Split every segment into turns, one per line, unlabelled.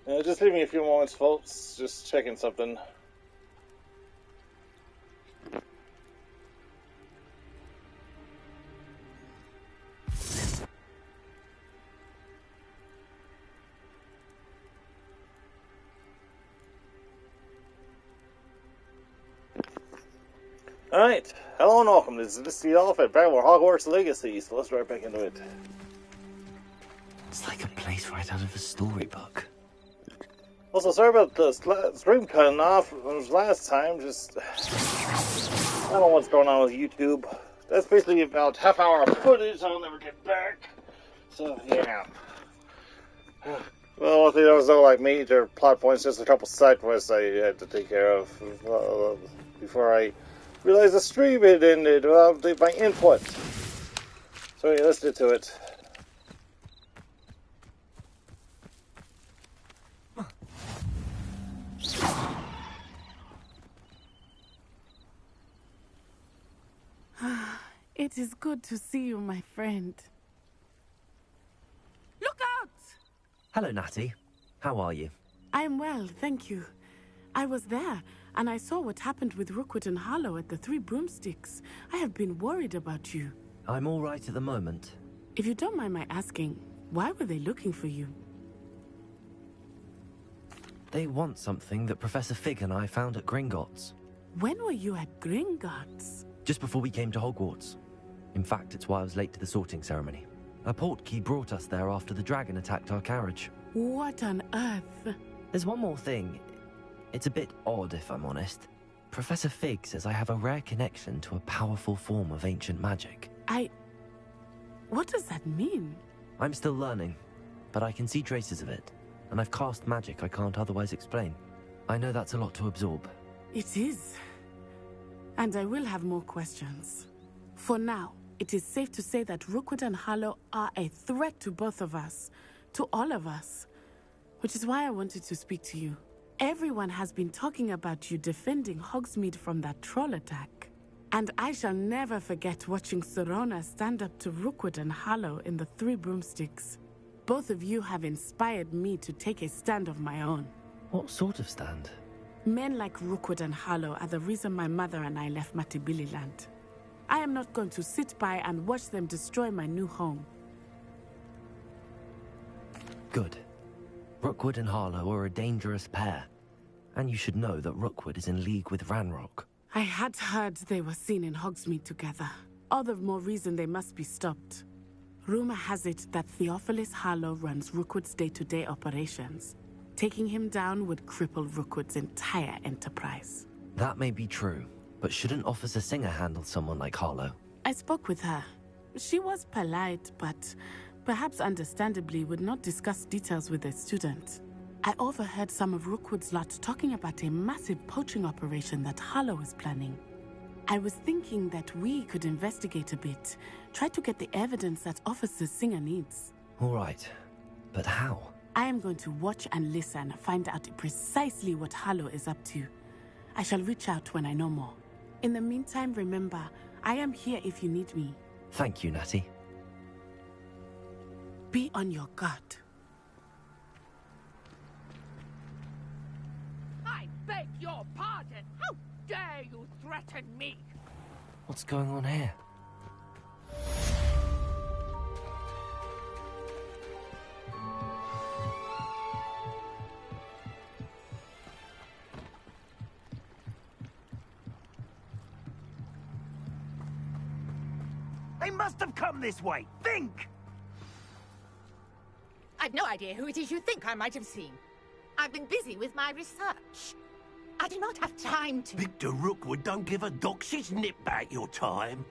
Just leave me a few moments, folks. Just checking something. Alright, hello and welcome. This is Mistydolphin, back with Hogwarts Legacy, so let's right back into it.
It's like a place right out of a storybook.
Also, sorry about the stream cutting off last time, just... I don't know what's going on with YouTube. That's basically about half hour of footage I'll never get back. So, yeah. Well, there was no, like, major plot points, just a couple side quests I had to take care of before I realized the stream had ended without my input. So, yeah, let's get to it.
It is good to see you, my friend. Look out!
Hello, Natty. How are you?
I am well, thank you. I was there, and I saw what happened with Rookwood and Harlow at the Three Broomsticks. I have been worried about you.
I'm all right at the moment.
If you don't mind my asking, why were they looking for you?
They want something that Professor Fig and I found at Gringotts.
When were you at Gringotts?
Just before we came to Hogwarts. In fact, it's why I was late to the sorting ceremony. A portkey brought us there after the dragon attacked our carriage.
What on earth?
There's one more thing. It's a bit odd, if I'm honest. Professor Fig says I have a rare connection to a powerful form of ancient magic.
What does that mean?
I'm still learning, but I can see traces of it, and I've cast magic I can't otherwise explain. I know that's a lot to absorb.
It is. And I will have more questions. For now, it is safe to say that Rookwood and Harlow are a threat to both of us, to all of us. Which is why I wanted to speak to you. Everyone has been talking about you defending Hogsmeade from that troll attack. And I shall never forget watching Serona stand up to Rookwood and Harlow in the Three Broomsticks. Both of you have inspired me to take a stand of my own.
What sort of stand?
Men like Rookwood and Harlow are the reason my mother and I left Mistydolphin. I am not going to sit by and watch them destroy my new home.
Good. Rookwood and Harlow are a dangerous pair. And you should know that Rookwood is in league with Ranrock.
I had heard they were seen in Hogsmeade together. All the more reason they must be stopped. Rumor has it that Theophilus Harlow runs Rookwood's day-to-day operations. Taking him down would cripple Rookwood's entire enterprise.
That may be true, but shouldn't Officer Singer handle someone like Harlow?
I spoke with her. She was polite, but perhaps understandably would not discuss details with a student. I overheard some of Rookwood's lot talking about a massive poaching operation that Harlow is planning. I was thinking that we could investigate a bit, try to get the evidence that Officer Singer needs.
All right, but how?
I am going to watch and listen, find out precisely what Harlow is up to. I shall reach out when I know more. In the meantime, remember, I am here if you need me.
Thank you, Natty.
Be on your guard.
I beg your pardon. How dare you threaten me?
What's going on here?
They must have come this way. Think!
I've no idea who it is you think I might have seen. I've been busy with my research. I do not have time to...
Victor Rookwood don't give a doxy's nip back your time.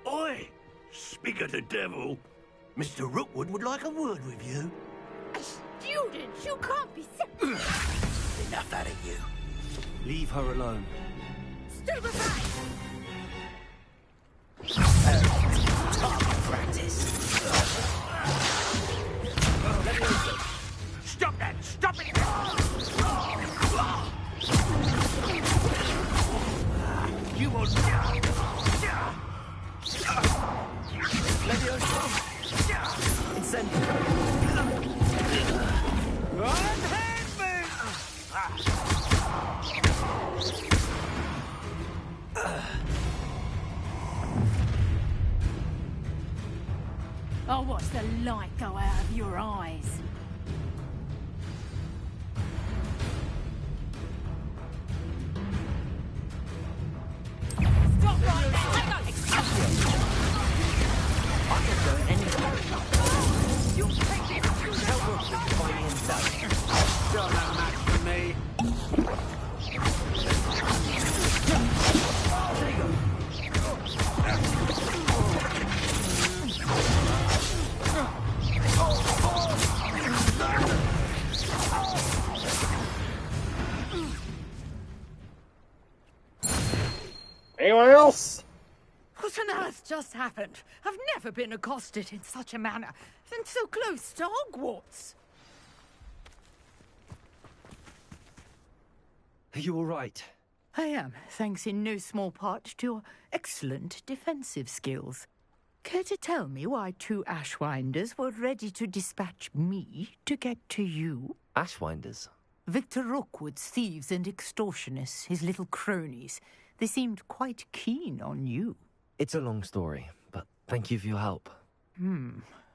Oi! Speak of the devil. Mr. Rookwood would like a word with you.
A student? You can't be
Enough out of you.
Leave her alone.
Stay aside!
Practice. Stop that! Stop it! You will...
Incendiary.
One hand
earth just happened? I've never been accosted in such a manner, and so close to Hogwarts.
Are you all right?
I am, thanks in no small part to your excellent defensive skills. Care to tell me why 2 Ashwinders were ready to dispatch me to get to you?
Ashwinders?
Victor Rookwood's thieves and extortionists, his little cronies. They seemed quite keen on you.
It's a long story, but thank you for your help.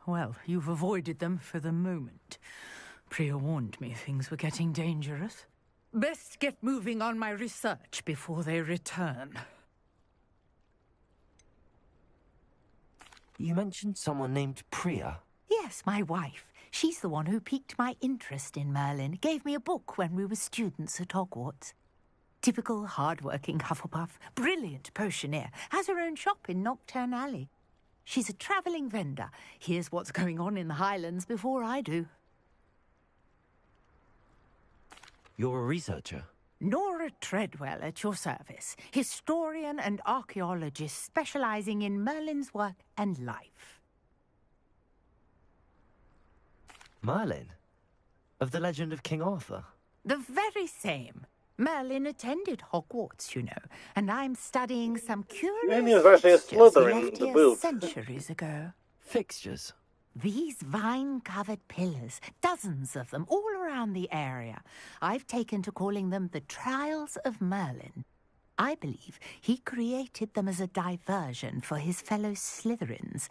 Well, you've avoided them for the moment. Priya warned me things were getting dangerous. Best get moving on my research before they return.
You mentioned someone named Priya.
Yes, my wife. She's the one who piqued my interest in Merlin. Gave me a book when we were students at Hogwarts. Typical hard-working Hufflepuff, brilliant potioneer, has her own shop in Nocturne Alley. She's a travelling vendor. Hears what's going on in the Highlands before I do.
You're a researcher?
Nora Treadwell at your service. Historian and archaeologist specialising in Merlin's work and life.
Merlin? Of the legend of King Arthur?
The very same. Merlin attended Hogwarts, you know, and I'm studying some curious
And he was actually a
fixtures
Slytherin
left
to
here
boot.
centuries ago.
Fixtures?
These vine-covered pillars, dozens of them, all around the area. I've taken to calling them the Trials of Merlin. I believe he created them as a diversion for his fellow Slytherins.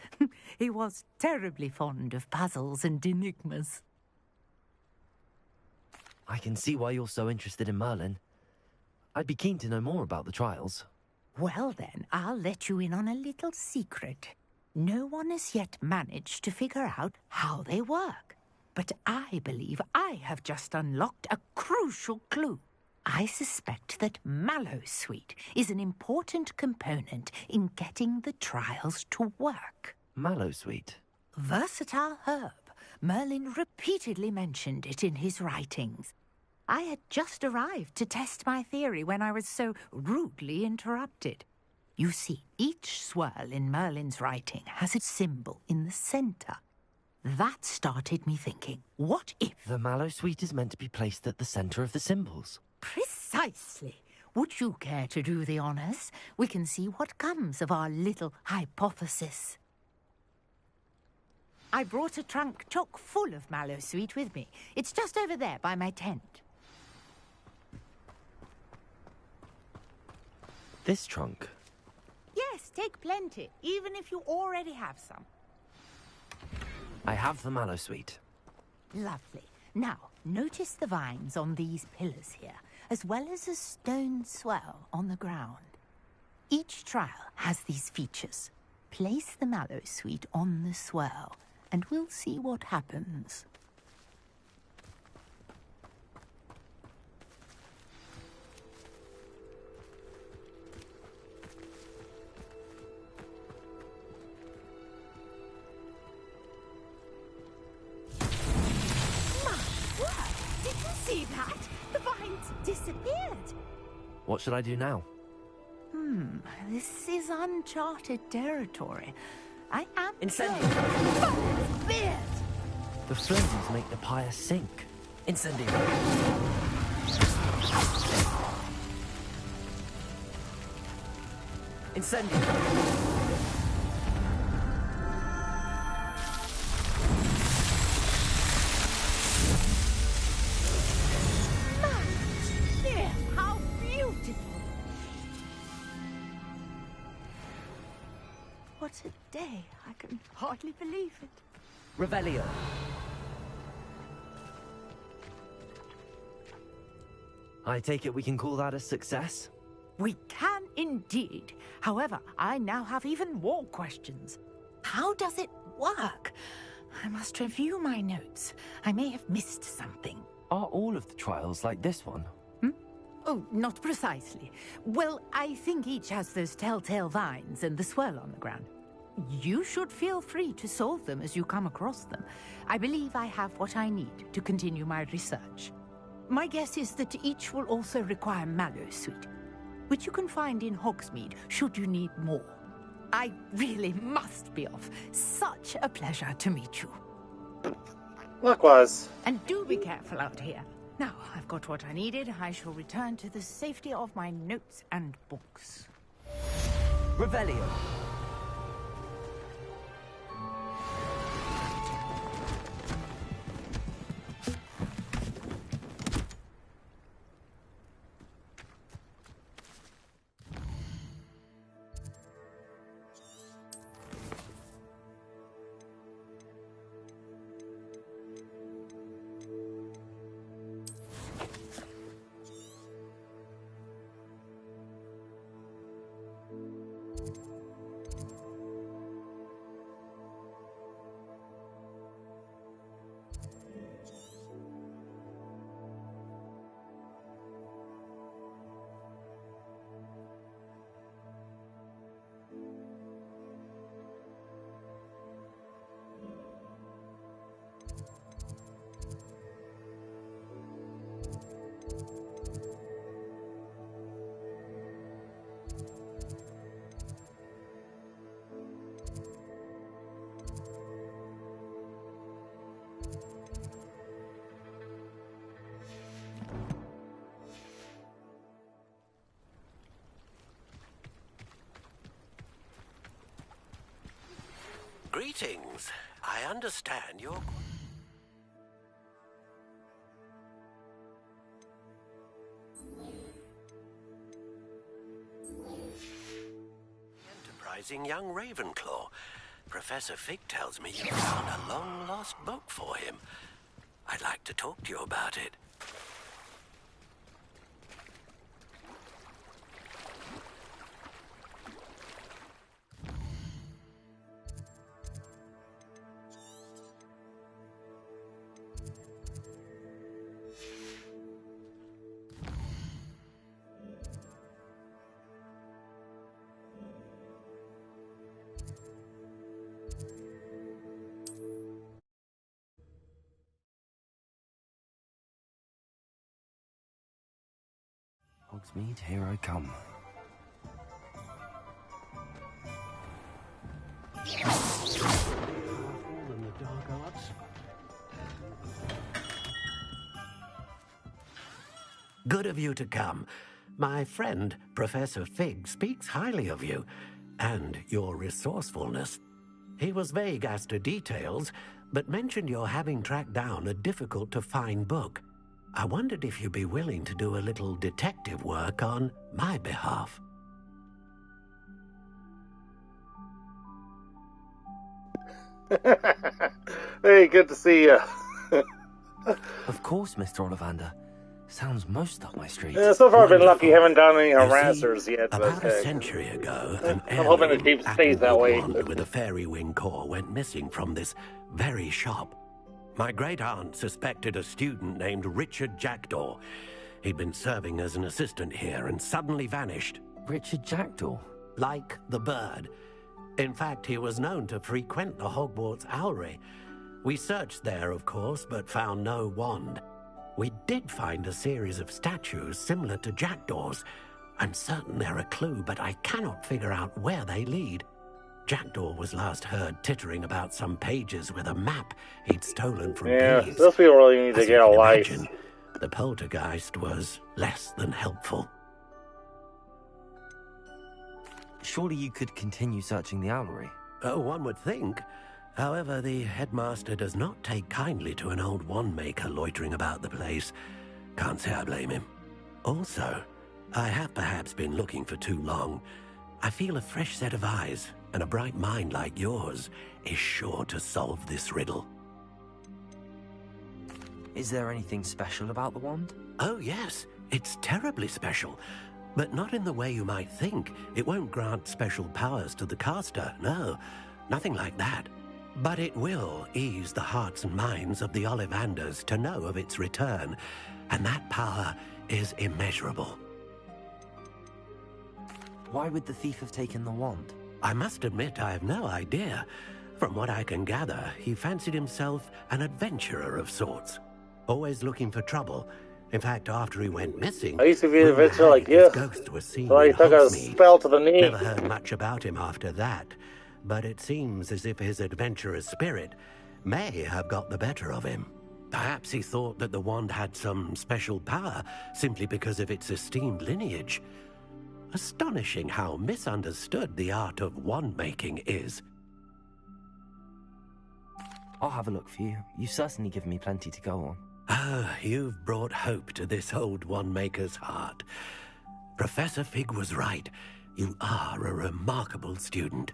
He was terribly fond of puzzles and enigmas.
I can see why you're so interested in Merlin. I'd be keen to know more about the trials.
Well then, I'll let you in on a little secret. No one has yet managed to figure out how they work. But I believe I have just unlocked a crucial clue. I suspect that Mallowsweet is an important component in getting the trials to work.
Mallowsweet?
Versatile herb. Merlin repeatedly mentioned it in his writings. I had just arrived to test my theory when I was so rudely interrupted. You see, each swirl in Merlin's writing has a symbol in the centre. That started me thinking, what if...
The Mallowsweet is meant to be placed at the centre of the symbols.
Precisely. Would you care to do the honours? We can see what comes of our little hypothesis. I brought a trunk chock full of Mallowsweet with me. It's just over there by my tent.
This trunk?
Yes, take plenty, even if you already have some.
I have the Mallowsweet.
Lovely. Now, notice the vines on these pillars here, as well as a stone swell on the ground. Each trial has these features. Place the Mallowsweet on the swirl, and we'll see what happens. Did you see that? The vines disappeared.
What should I do now?
This is uncharted territory. I am...
Incendio!
Oh, beard!
The flames make the pyre sink. Incendio! Incendio!
How beautiful! What a day. I can hardly believe it.
Revelio. I take it we can call that a success?
We can indeed. However, I now have even more questions. How does it work? I must review my notes. I may have missed something.
Are all of the trials like this one?
Oh, not precisely. Well, I think each has those telltale vines and the swirl on the ground. You should feel free to solve them as you come across them. I believe I have what I need to continue my research. My guess is that each will also require Mallowsweet, which you can find in Hogsmeade should you need more. I really must be off. Such a pleasure to meet you.
Likewise.
And do be careful out here. Now, I've got what I needed. I shall return to the safety of my notes and books.
Revelio.
Greetings. I understand you're... Enterprising young Ravenclaw. Professor Fig tells me you found a long-lost book for him. I'd like to talk to you about it.
Hogsmeade, here I come.
Good of you to come. My friend, Professor Fig, speaks highly of you and your resourcefulness. He was vague as to details, but mentioned your having tracked down a difficult-to-find book. I wondered if you'd be willing to do a little detective work on my behalf.
Hey, good to see you.
Of course, Mr. Ollivander. Sounds most up my street.
Yeah, so far I've been lucky, haven't done any
You
harassers
see,
yet. But
about a century ago, an
I'm hoping it keeps stays that way.
wand with a fairy wing core went missing from this very shop. My great-aunt suspected a student named Richard Jackdaw. He'd been serving as an assistant here and suddenly vanished.
Richard Jackdaw?
Like the bird. In fact, he was known to frequent the Hogwarts Owlery. We searched there, of course, but found no wand. We did find a series of statues similar to Jackdaw's. I'm certain they're a clue, but I cannot figure out where they lead. Jackdaw was last heard tittering about some pages with a map he'd stolen from thieves.
Those people really need to
As
get
you
a
can
life.
imagine, the poltergeist was less than helpful.
Surely you could continue searching the Owlery.
Oh, one would think. However, the headmaster does not take kindly to an old wand-maker loitering about the place. Can't say I blame him. Also, I have perhaps been looking for too long. I feel a fresh set of eyes, and a bright mind like yours is sure to solve this riddle.
Is there anything special about the wand?
Oh, yes. It's terribly special. But not in the way you might think. It won't grant special powers to the caster, no. Nothing like that. But it will ease the hearts and minds of the Ollivanders to know of its return, and that power is immeasurable.
Why would the thief have taken the wand?
I must admit I have no idea. From what I can gather, he fancied himself an adventurer of sorts, always looking for trouble, In fact, after he went missing,
I used to be an
rumor
adventurer
had
like
it his
you,
ghost was seen
so I
in
took a
Hogsmeade.
spell to the knee.
Never heard much about him after that, but it seems as if his adventurous spirit may have got the better of him. Perhaps he thought that the wand had some special power simply because of its esteemed lineage. Astonishing how misunderstood the art of wand-making is.
I'll have a look for you. You've certainly given me plenty to go on.
Ah, you've brought hope to this old wand-maker's heart. Professor Fig was right. You are a remarkable student.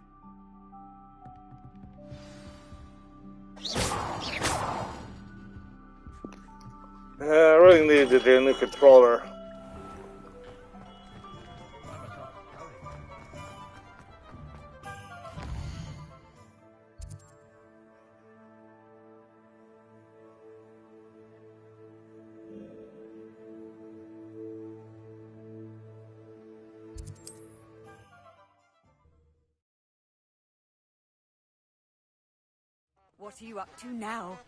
I really needed to do a new controller.
What are you up to now?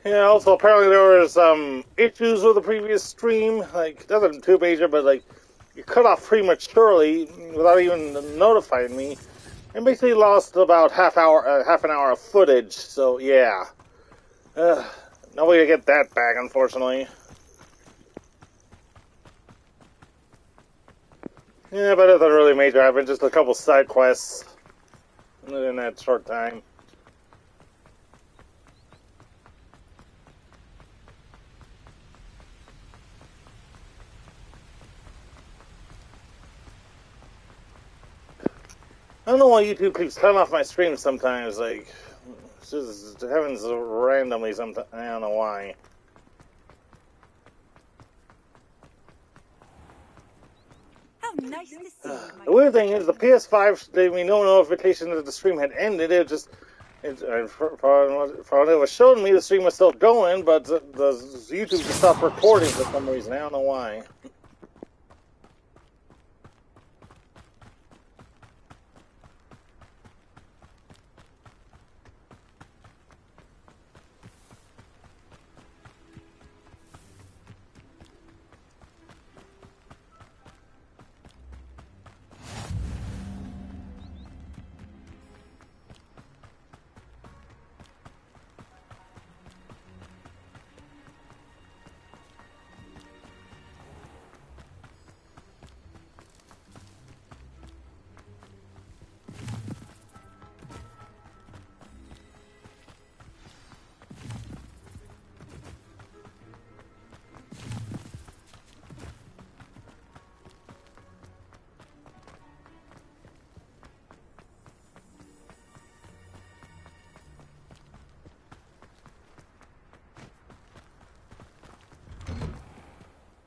Yeah, also apparently there was issues with the previous stream, like nothing too major, but like you cut off prematurely without even notifying me, and basically lost about half an hour of footage. So yeah, no way to get that back, unfortunately. Yeah, but nothing really major happened, just a couple side quests in that short time. I don't know why YouTube keeps cutting off my streams sometimes, like, it's just, it happens randomly sometimes, I don't know why.
How nice to see you,
The weird thing is, the PS5 gave me no notification that the stream had ended, it just, for what it was showing me, the stream was still going, but the YouTube just stopped recording for some reason, I don't know why.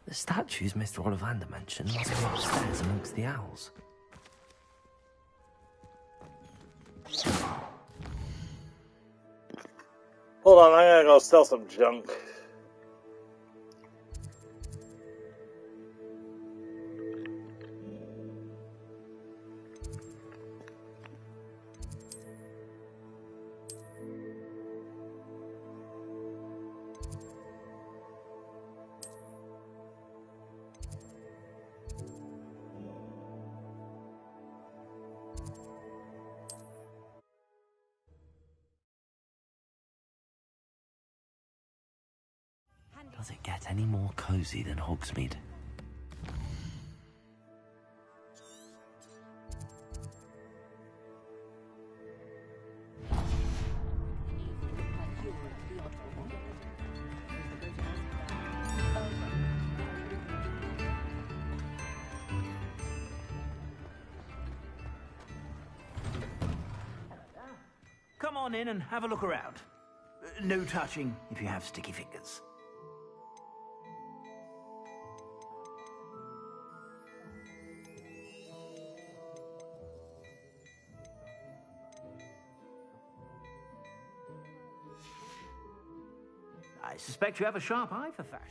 The statues Mr. Ollivander mentioned must be upstairs amongst the owls.
Hold on, I gotta go sell some junk.
Does it get any more cozy than Hogsmeade?
Come on in and have a look around. No touching if you have sticky fingers. I suspect you have a sharp eye for fashion.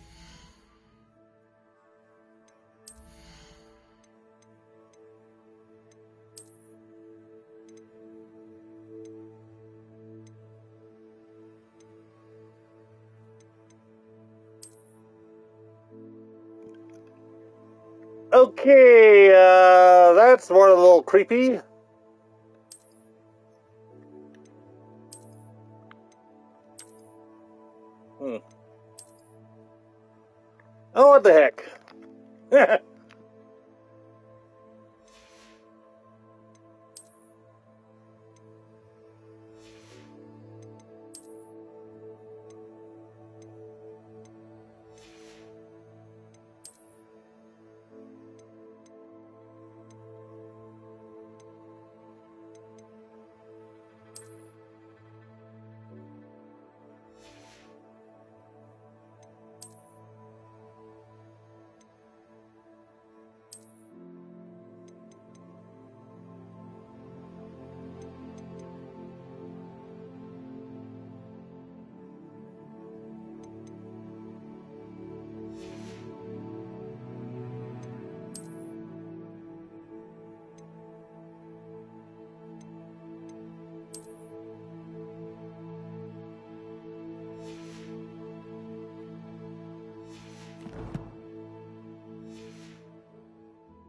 Okay, that's more a little creepy. Oh, what the heck?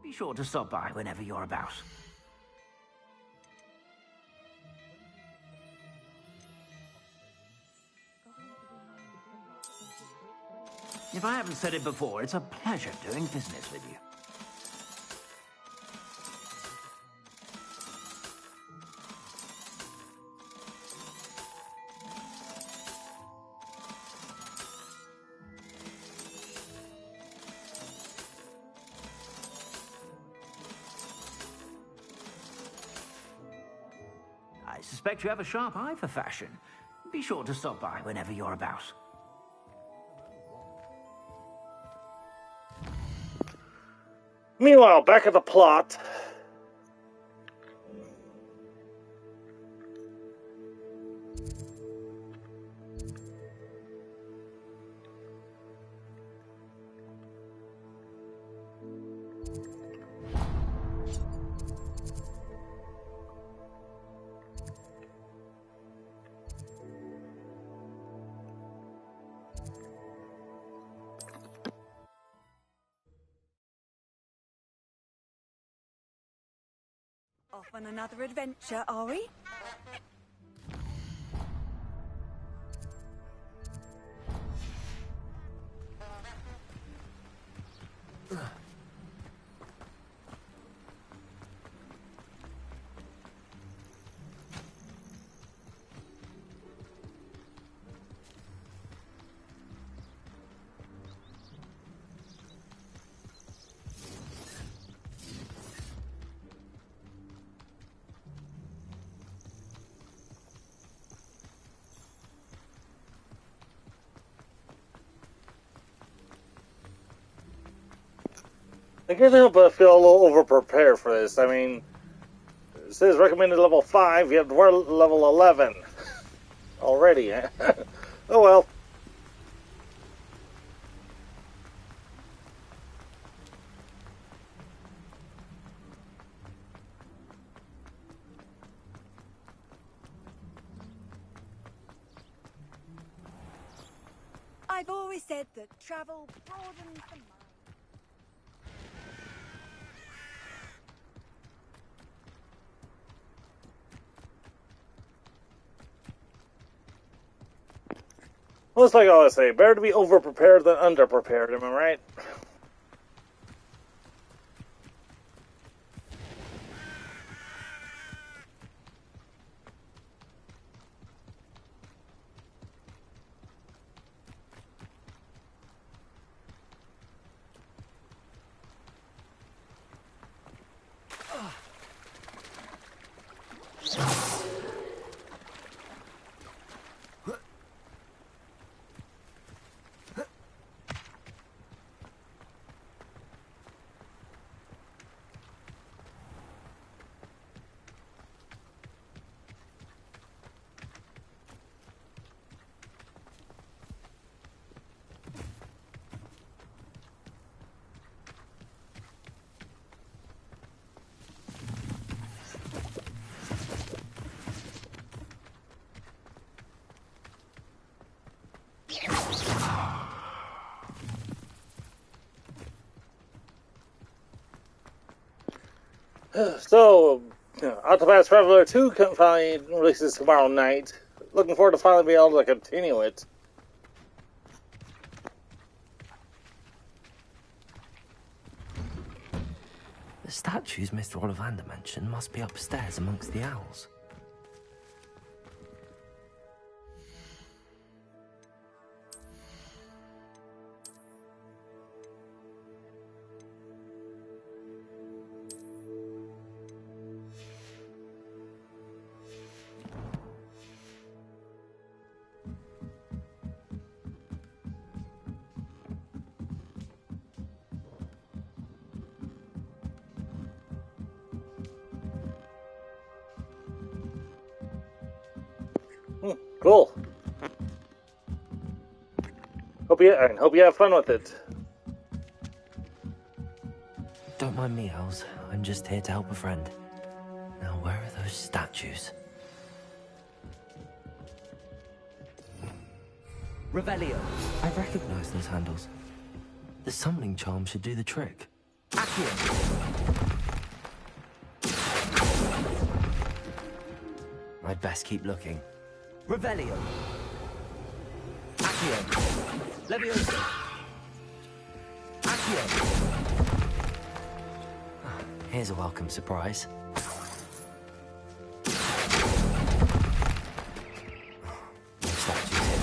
Be sure to stop by whenever you're about. If I haven't said it before, it's a pleasure doing business with you. I suspect you have a sharp eye for fashion. Be sure to stop by whenever you're about.
Meanwhile, back at the plot.
Off on another adventure, are we?
I can't help but feel a little over-prepared for this. I mean, it says recommended level 5, yet we're level 11 already. Oh well.
I've always said that travel broadens the mind.
Well, it's like I always say, better to be over-prepared than under-prepared, am I right? So, Octopath Traveler 2 finally releases tomorrow night. Looking forward to finally being able to continue it.
The statues Mr. Ollivander mentioned must be upstairs amongst the owls.
Cool. Hope you have fun with it.
Don't mind me, owls. I'm just here to help a friend. Now, where are those statues?
Revelio.
I recognize those handles. The summoning charm should do the trick.
Accio.
I'd best keep looking.
Revelio. Accio. Levioso. Accio.
Here's a welcome surprise. No statues here.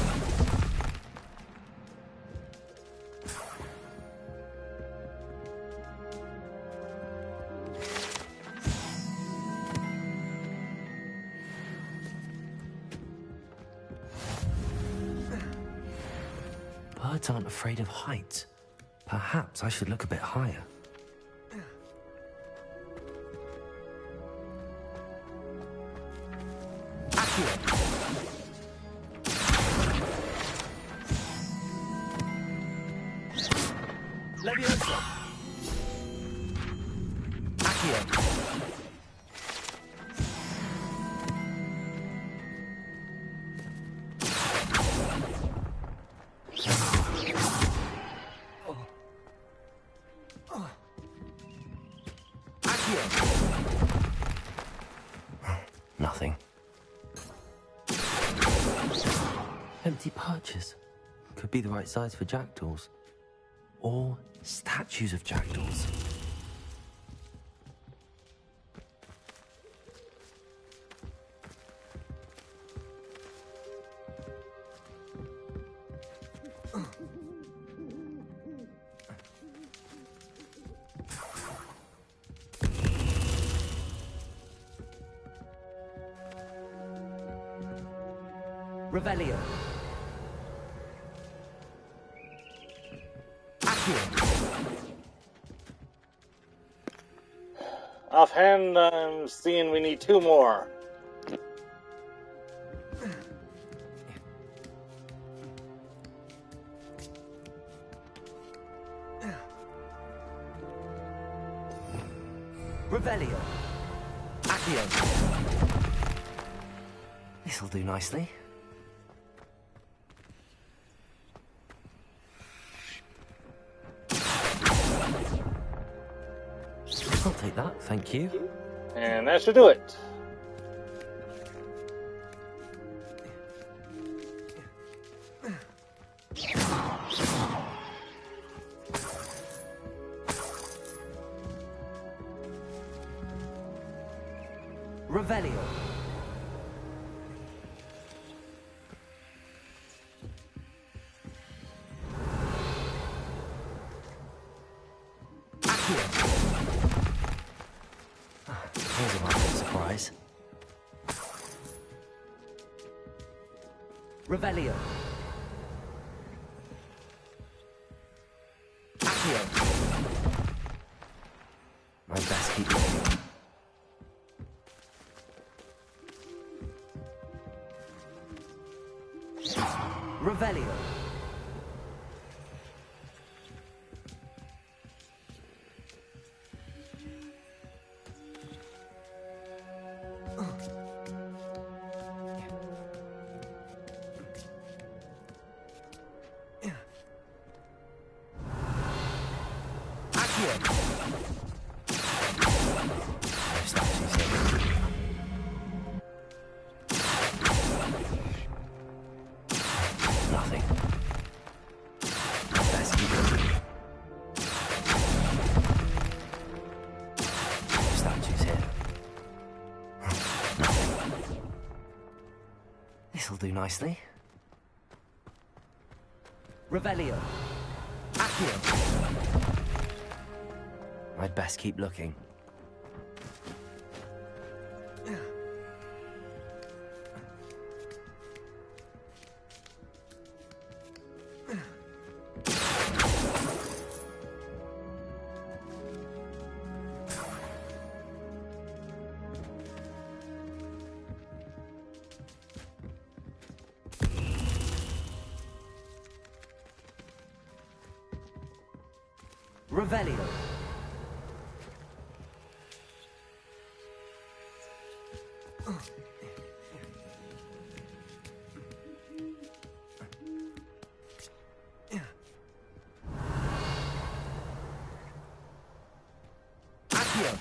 Birds aren't afraid of heights. Perhaps I should look a bit higher.
Levioso. Accio.
Nothing. Empty perches. Could be the right size for jackdaws. Or statues of jackdaws.
Revelio. Accio.
Offhand, I'm seeing we need 2 more.
Revelio. Accio.
This'll do nicely. I'll take that, thank you.
And that should do it.
Revelio.
Here's a welcome surprise.
Revelio. Accio.
I'd best keep looking.
Revelio. Accio.
statues here. Nothing. Best keep looking. Statues here. Nothing. This'll do nicely. Revelio. Accio. I'd best keep looking. Revelio. Accio.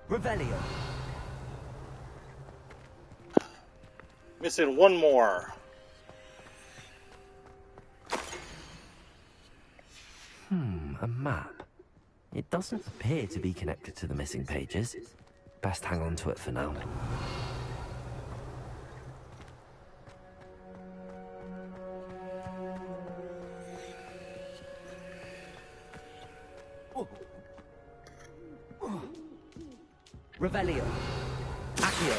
Revelio.
Missing one more.
A map. It doesn't appear to be connected to the missing pages. Best hang on to it for now. Revelio. Accio.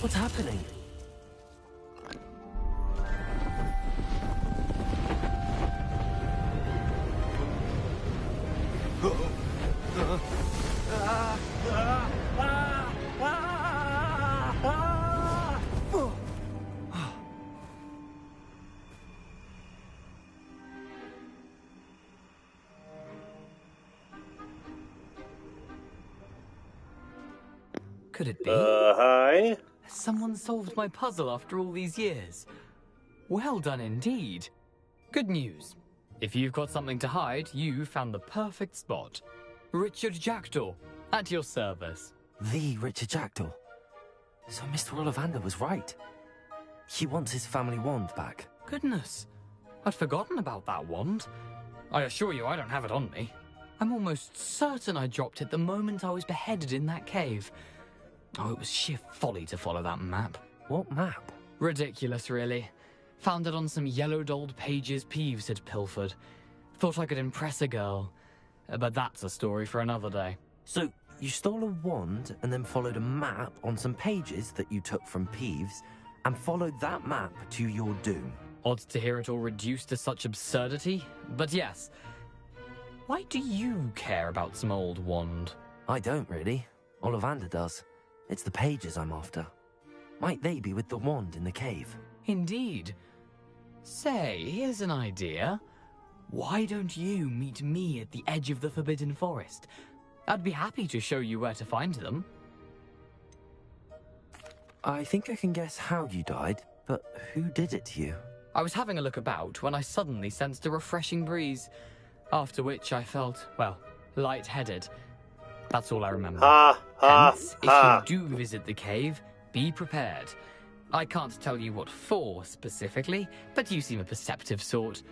What's happening?
Could it be?
Hi?
Someone solved my puzzle after all these years. Well done indeed. Good news. If you've got something to hide, you found the perfect spot. Richard Jackdaw, at your service.
The Richard Jackdaw. So Mr. Ollivander was right. He wants his family wand back.
Goodness, I'd forgotten about that wand. I assure you I don't have it on me. I'm almost certain I dropped it the moment I was beheaded in that cave. Oh, it was sheer folly to follow that map.
What map?
Ridiculous, really. Found it on some yellowed old pages Peeves had pilfered. Thought I could impress a girl. But that's a story for another day.
So, you stole a wand and then followed a map on some pages that you took from Peeves and followed that map to your doom.
Odd to hear it all reduced to such absurdity, but yes. Why do you care about some old wand?
I don't, really. Ollivander does. It's the pages I'm after. Might they be with the wand in the cave?
Indeed. Say, here's an idea. Why don't you meet me at the edge of the Forbidden Forest? I'd be happy to show you where to find them.
I think I can guess how you died, but who did it to you?
I was having a look about when I suddenly sensed a refreshing breeze, after which I felt, well, lightheaded. That's all I remember. Hence, if you do visit the cave, be prepared. I can't tell you what for specifically, but you seem a perceptive sort.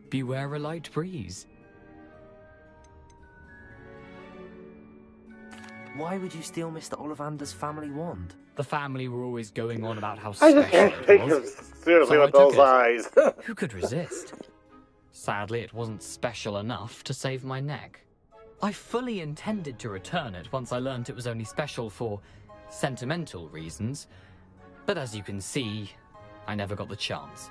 Beware a light breeze.
Why would you steal Mr. Ollivander's family wand?
The family were always going on about how
I
special
just can't
it
take
was.
him seriously
So I
with those
took it.
eyes.
Who could resist? Sadly, it wasn't special enough to save my neck. I fully intended to return it once I learned it was only special for sentimental reasons, but as you can see, I never got the chance.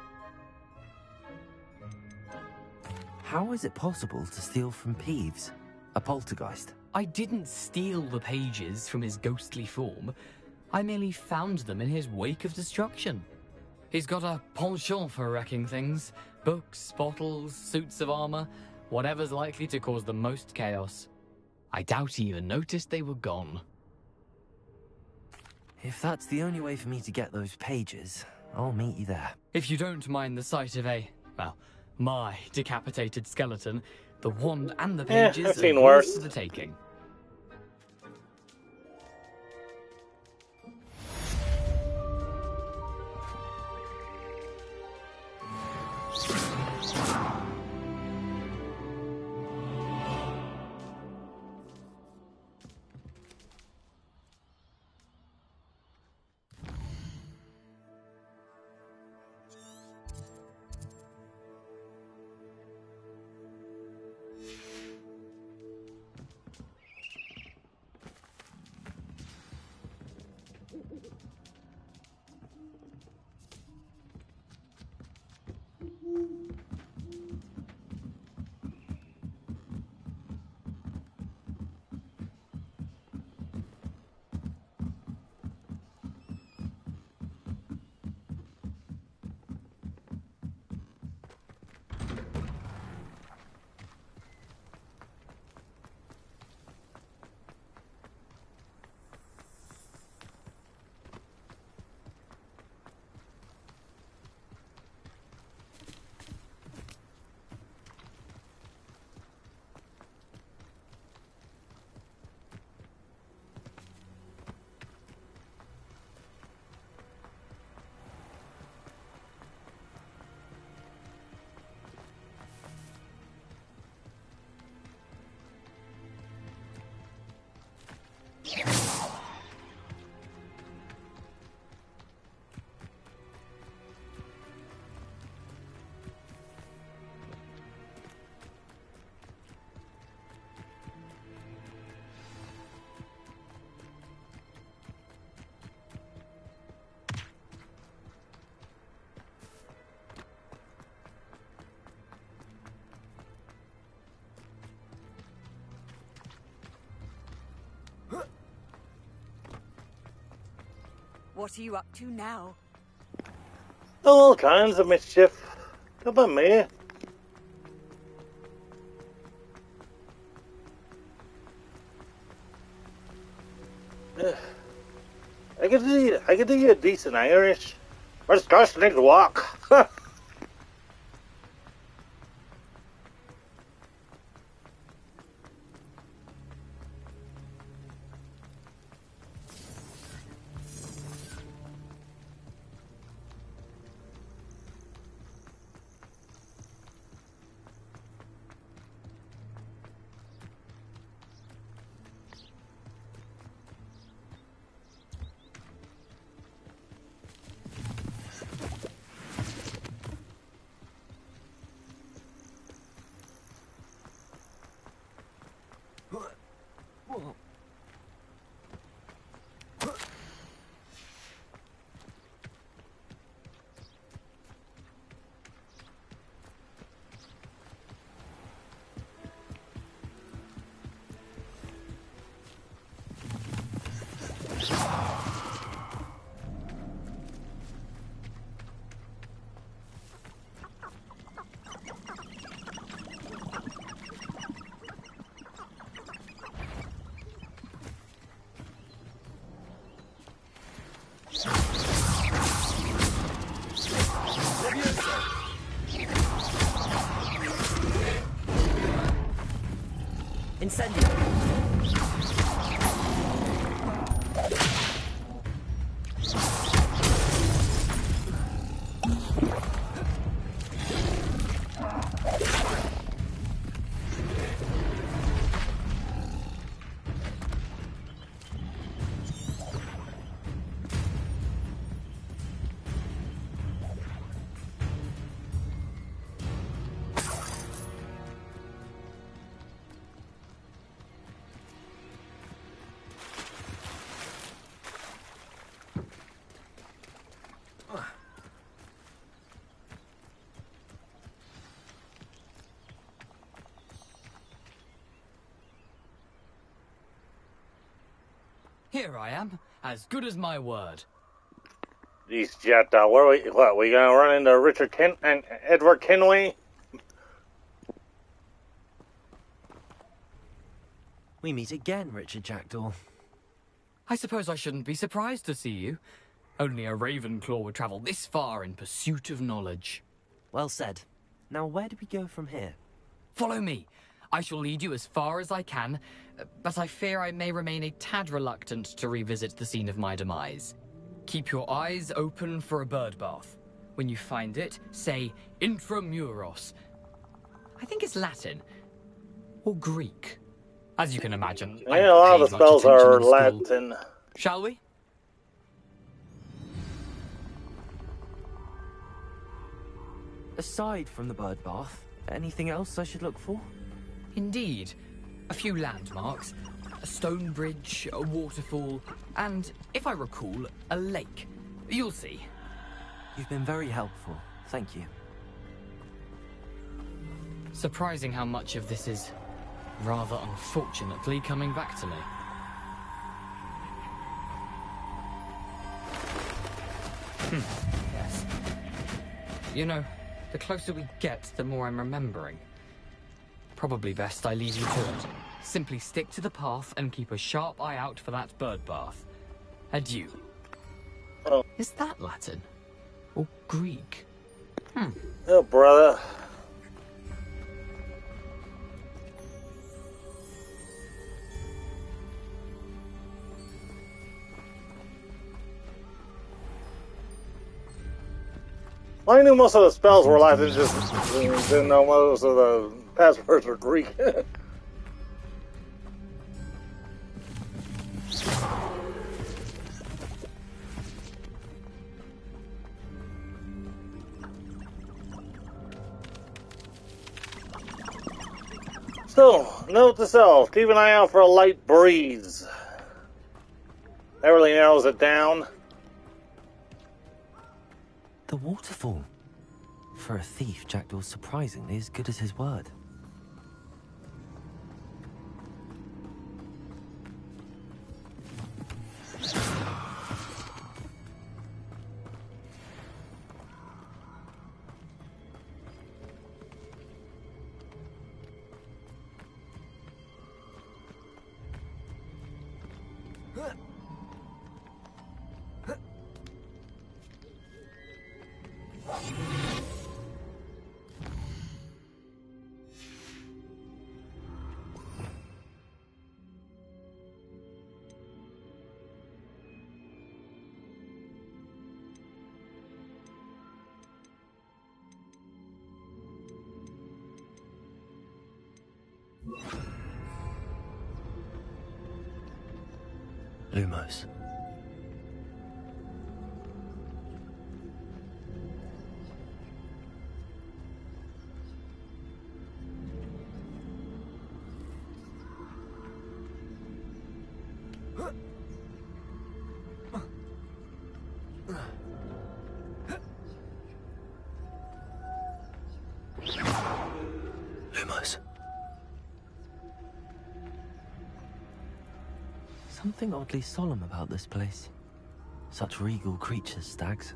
How is it possible to steal from Peeves, a poltergeist?
I didn't steal the pages from his ghostly form. I merely found them in his wake of destruction. He's got a penchant for wrecking things. Books, bottles, suits of armor, whatever's likely to cause the most chaos. I doubt he even noticed they were gone.
If that's the only way for me to get those pages, I'll meet you there.
If you don't mind the sight of my decapitated skeleton, the wand and the pages
I've
are
seen
yours
worse.
for the taking.
What are you up to now?
All kinds of mischief. Come on, me. I could do you a decent Irish. Where's gosh next walk?
Incendio!
Here I am, as good as my word.
These jet, what, we gonna run into Richard Kent and Edward Kenway?
We meet again, Richard Jackdaw.
I suppose I shouldn't be surprised to see you. Only a Ravenclaw would travel this far in pursuit of knowledge.
Well said. Now where do we go from here?
Follow me. I shall lead you as far as I can, but I fear I may remain a tad reluctant to revisit the scene of my demise. Keep your eyes open for a bird bath. When you find it, say intramuros. I think it's Latin. Or Greek. As you can imagine, I
Yeah, a lot of the
paid much
spells
attention
are
in school.
Latin.
Shall we?
Aside from the bird bath, anything else I should look for?
Indeed. A few landmarks. A stone bridge, a waterfall, and, if I recall, a lake. You'll see.
You've been very helpful. Thank you.
Surprising how much of this is, rather unfortunately, coming back to me. Yes. You know, the closer we get, the more I'm remembering. Probably best I leave you to it. Simply stick to the path and keep a sharp eye out for that bird bath. Adieu.
Oh.
Is that Latin? Or Greek?
Oh, brother. Well, I knew most of the spells were Latin, just didn't know most of the passwords were Greek. So, note to self, keep an eye out for a light breeze. That really narrows it down.
The waterfall. For a thief, Jackdaw's surprisingly as good as his word. Lumos. Lumos. Something oddly solemn about this place. Such regal creatures, stags.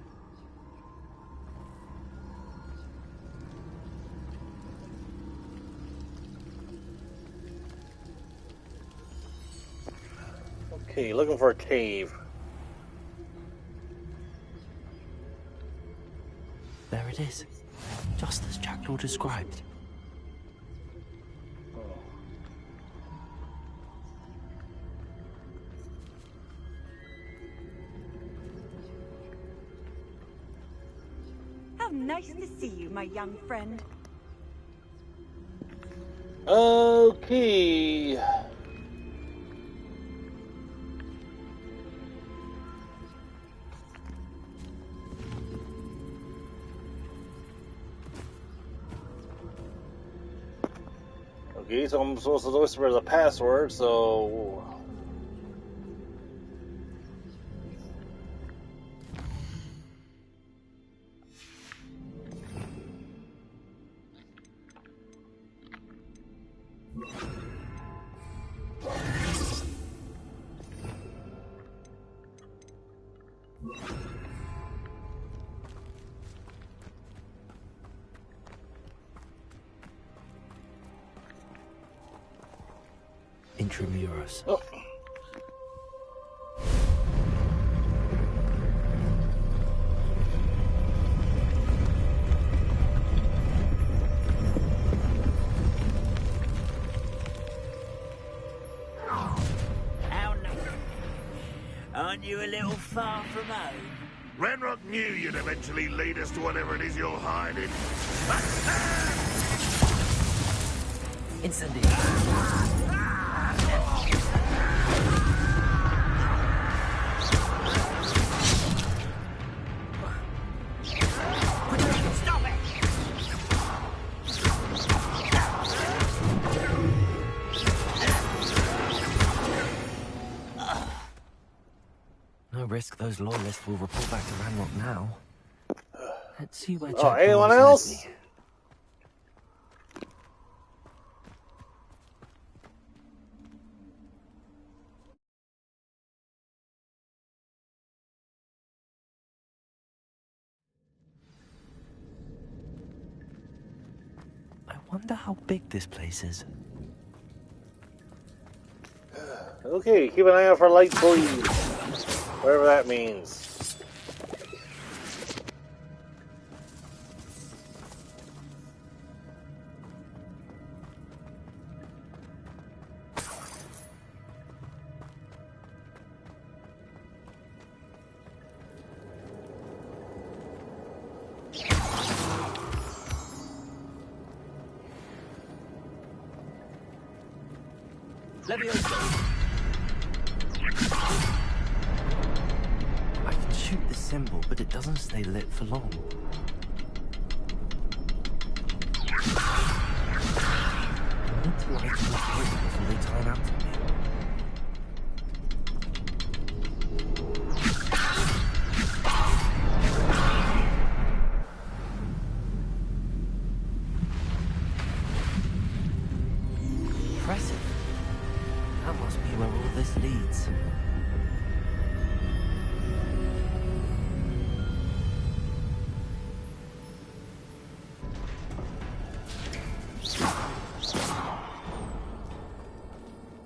Okay, looking for a cave.
There it is. Just as Jackdaw described.
How nice to see you, my young friend.
Okay. Okay, so I'm supposed to whisper the password, so...
Intramuros.
Oh.
Aren't you a little far from home?
Ranrock knew you'd eventually lead us to whatever it is you're hiding.
Incendio. No risk those loyalists will report back to Ranrock now. Let's see where Jack
anyone else?
I wonder how big this place is.
Okay, keep an eye out for light bleed. Whatever that means.
I can shoot the symbol, but it doesn't stay lit for long. I need to light them up quickly before they time out on me. Impressive. That must be where all this leads.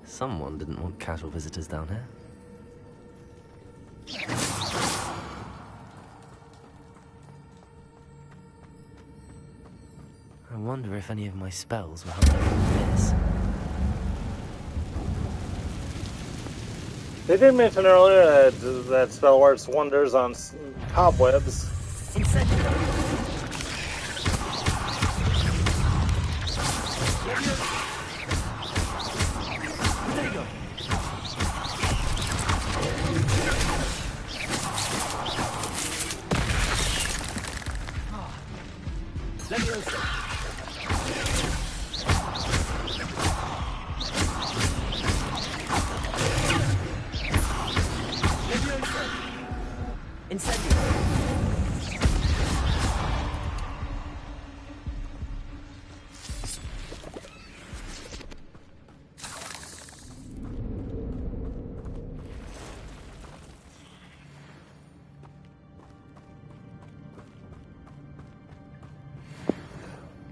Someone didn't want casual visitors down here. I wonder if any of my spells will help me with this.
They did mention earlier that spell works wonders on cobwebs.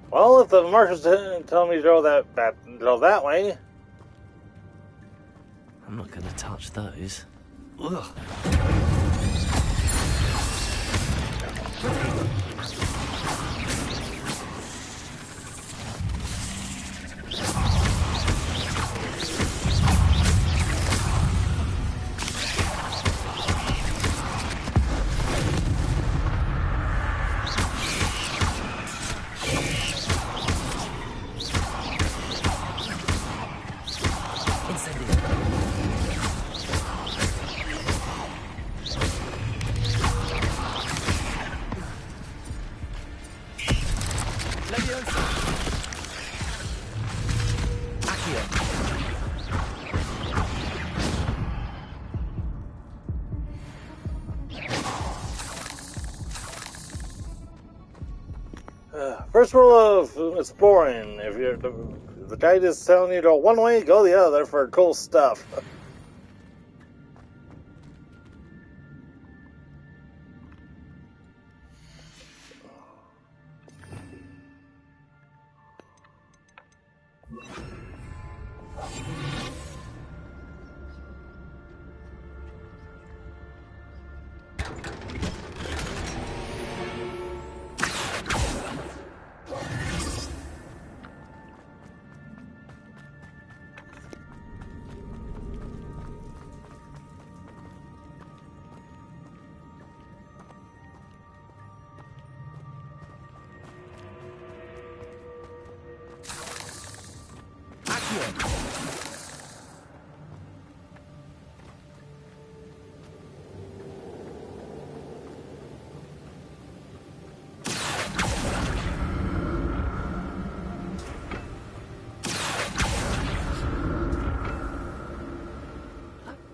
Well, if the marshals tell me to go that way.
I'm not going to touch those. Ugh.
First rule of exploring: if the guide is telling you to go one way, go the other for cool stuff.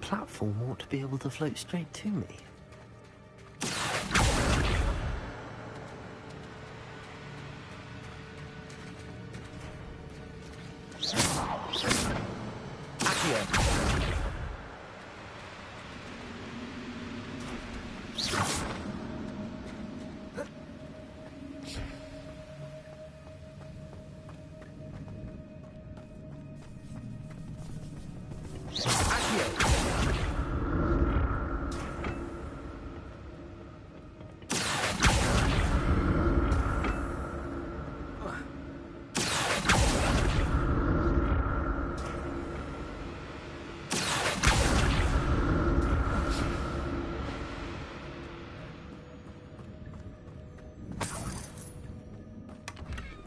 Platform ought to be able to float straight to me.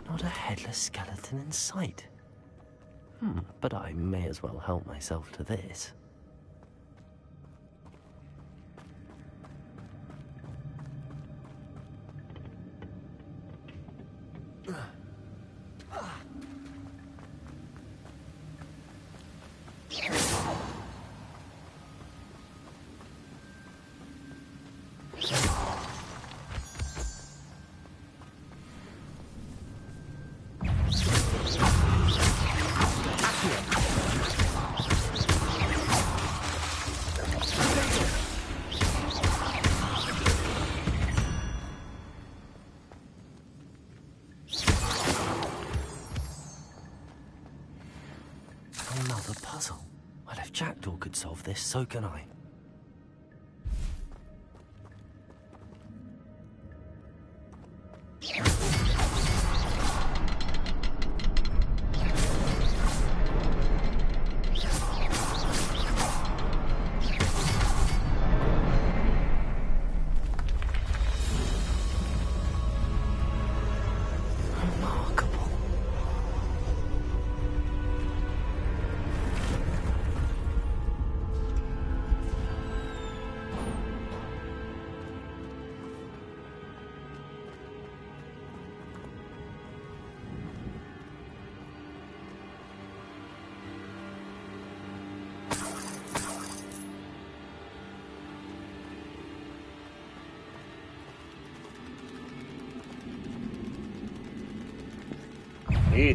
Not a headless skeleton in sight. But I may as well help myself to this. Another puzzle. Well, if Jackdaw could solve this, so can I.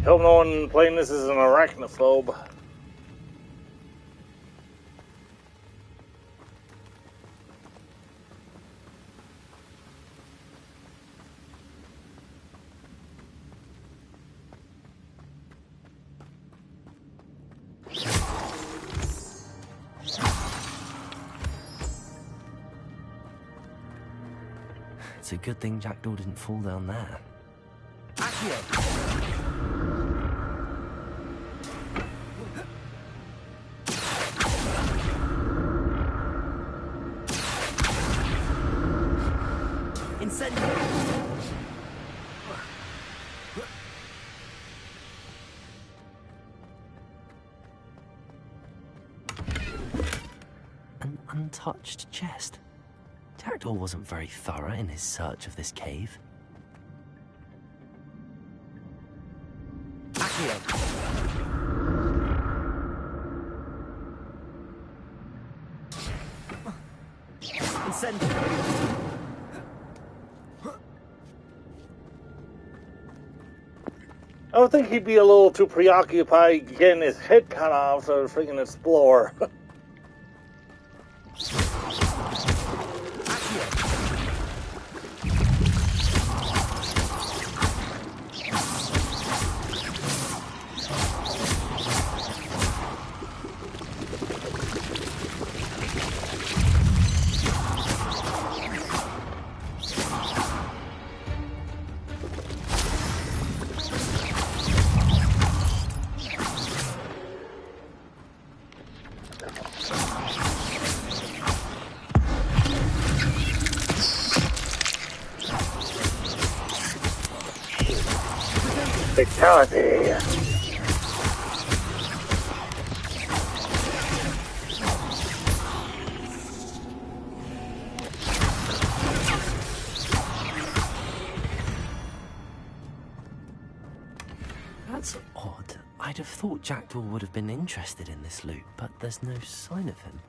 Hope no one playing this is an arachnophobe.
It's a good thing Jackdaw didn't fall down there. An untouched chest. Jackdaw wasn't very thorough in his search of this cave.
I would think he'd be a little too preoccupied getting his head cut off so freaking explore. Fatality.
have thought Jackdaw would have been interested in this loot, but there's no sign of him.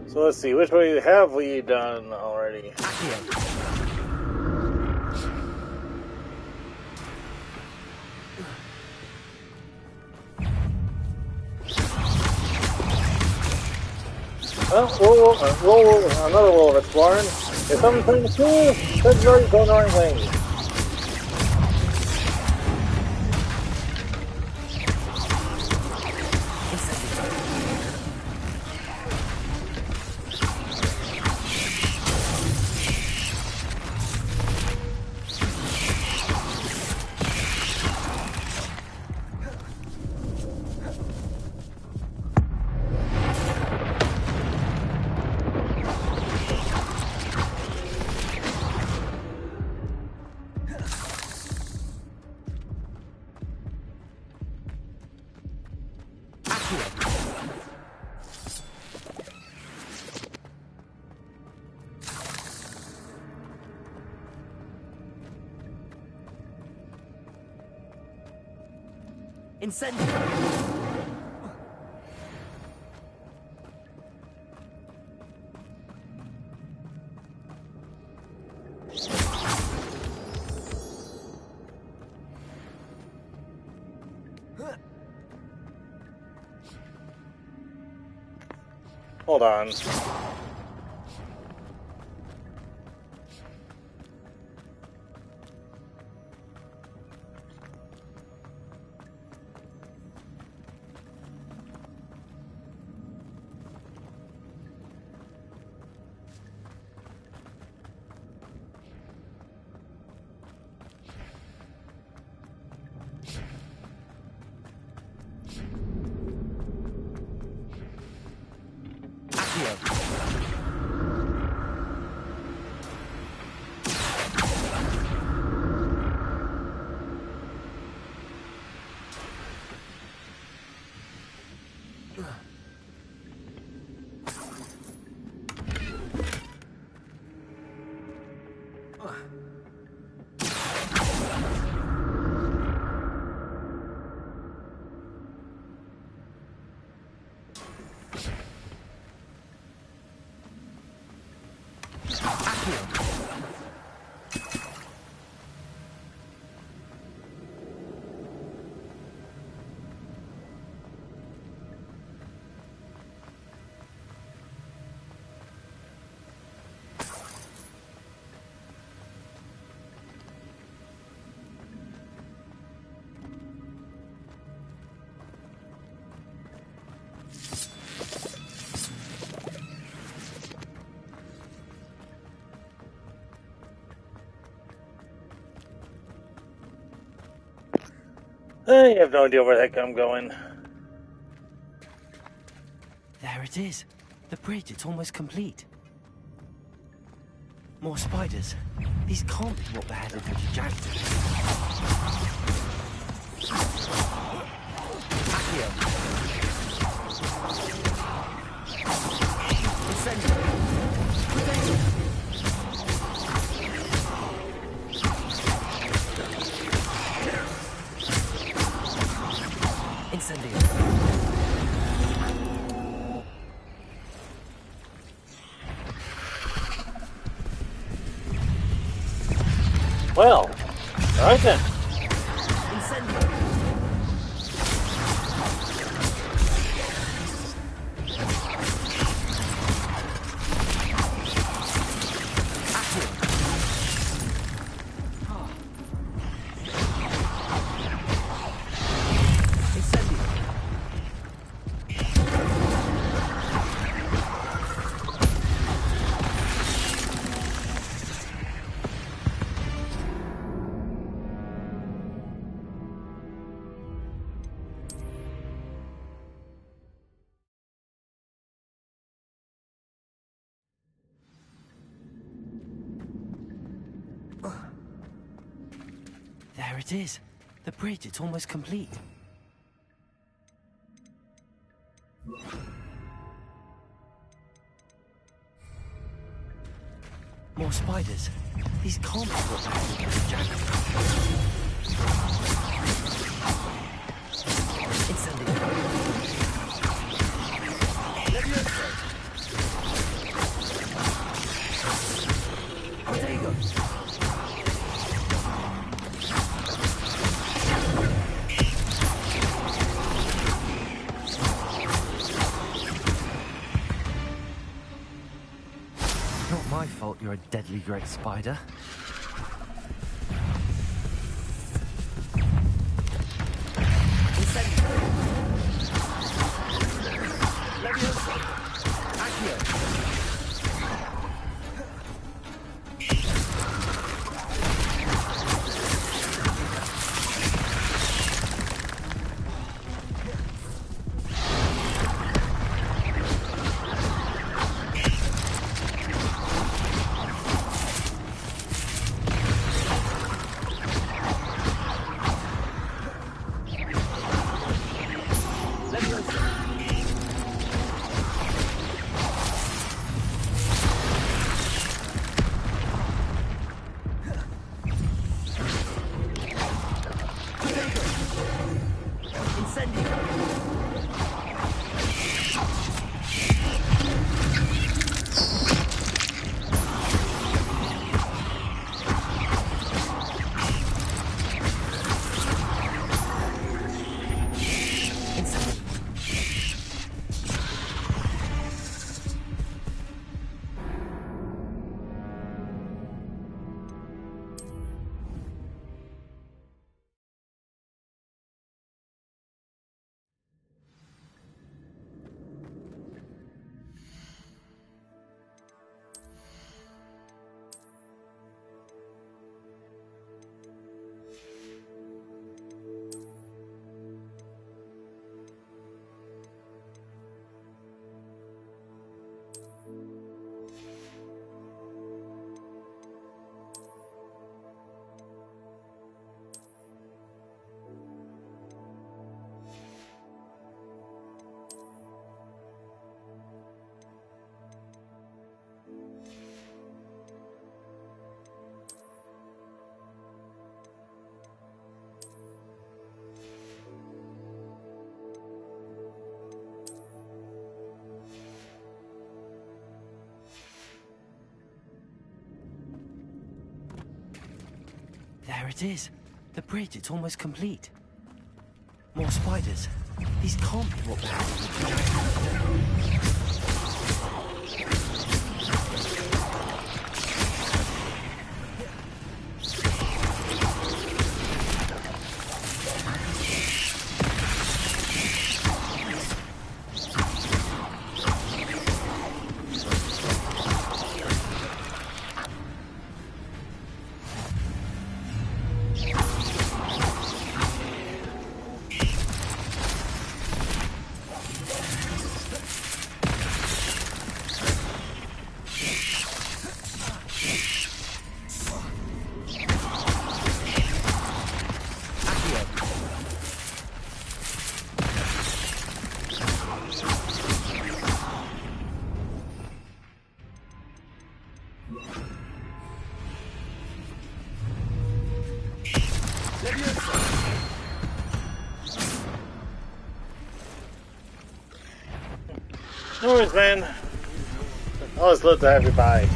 So let's see, which way have we done already? Roll another roll of exploring. If something's trying to kill, that's already going the right way.
Incendio!
Hold on. I have no idea where the heck I'm going.
There it is. The bridge, it's almost complete. More spiders. These can't be what beheaded Richard Jackson.
Well, alright then.
There it is. The bridge, it's almost complete. More spiders. These can't be what happened to Jack. Oh, there you go. Not my fault you're a deadly great spider. There it is. The bridge, it's almost complete. More spiders. These can't be what happened.
No worries, man. Always love to have you by.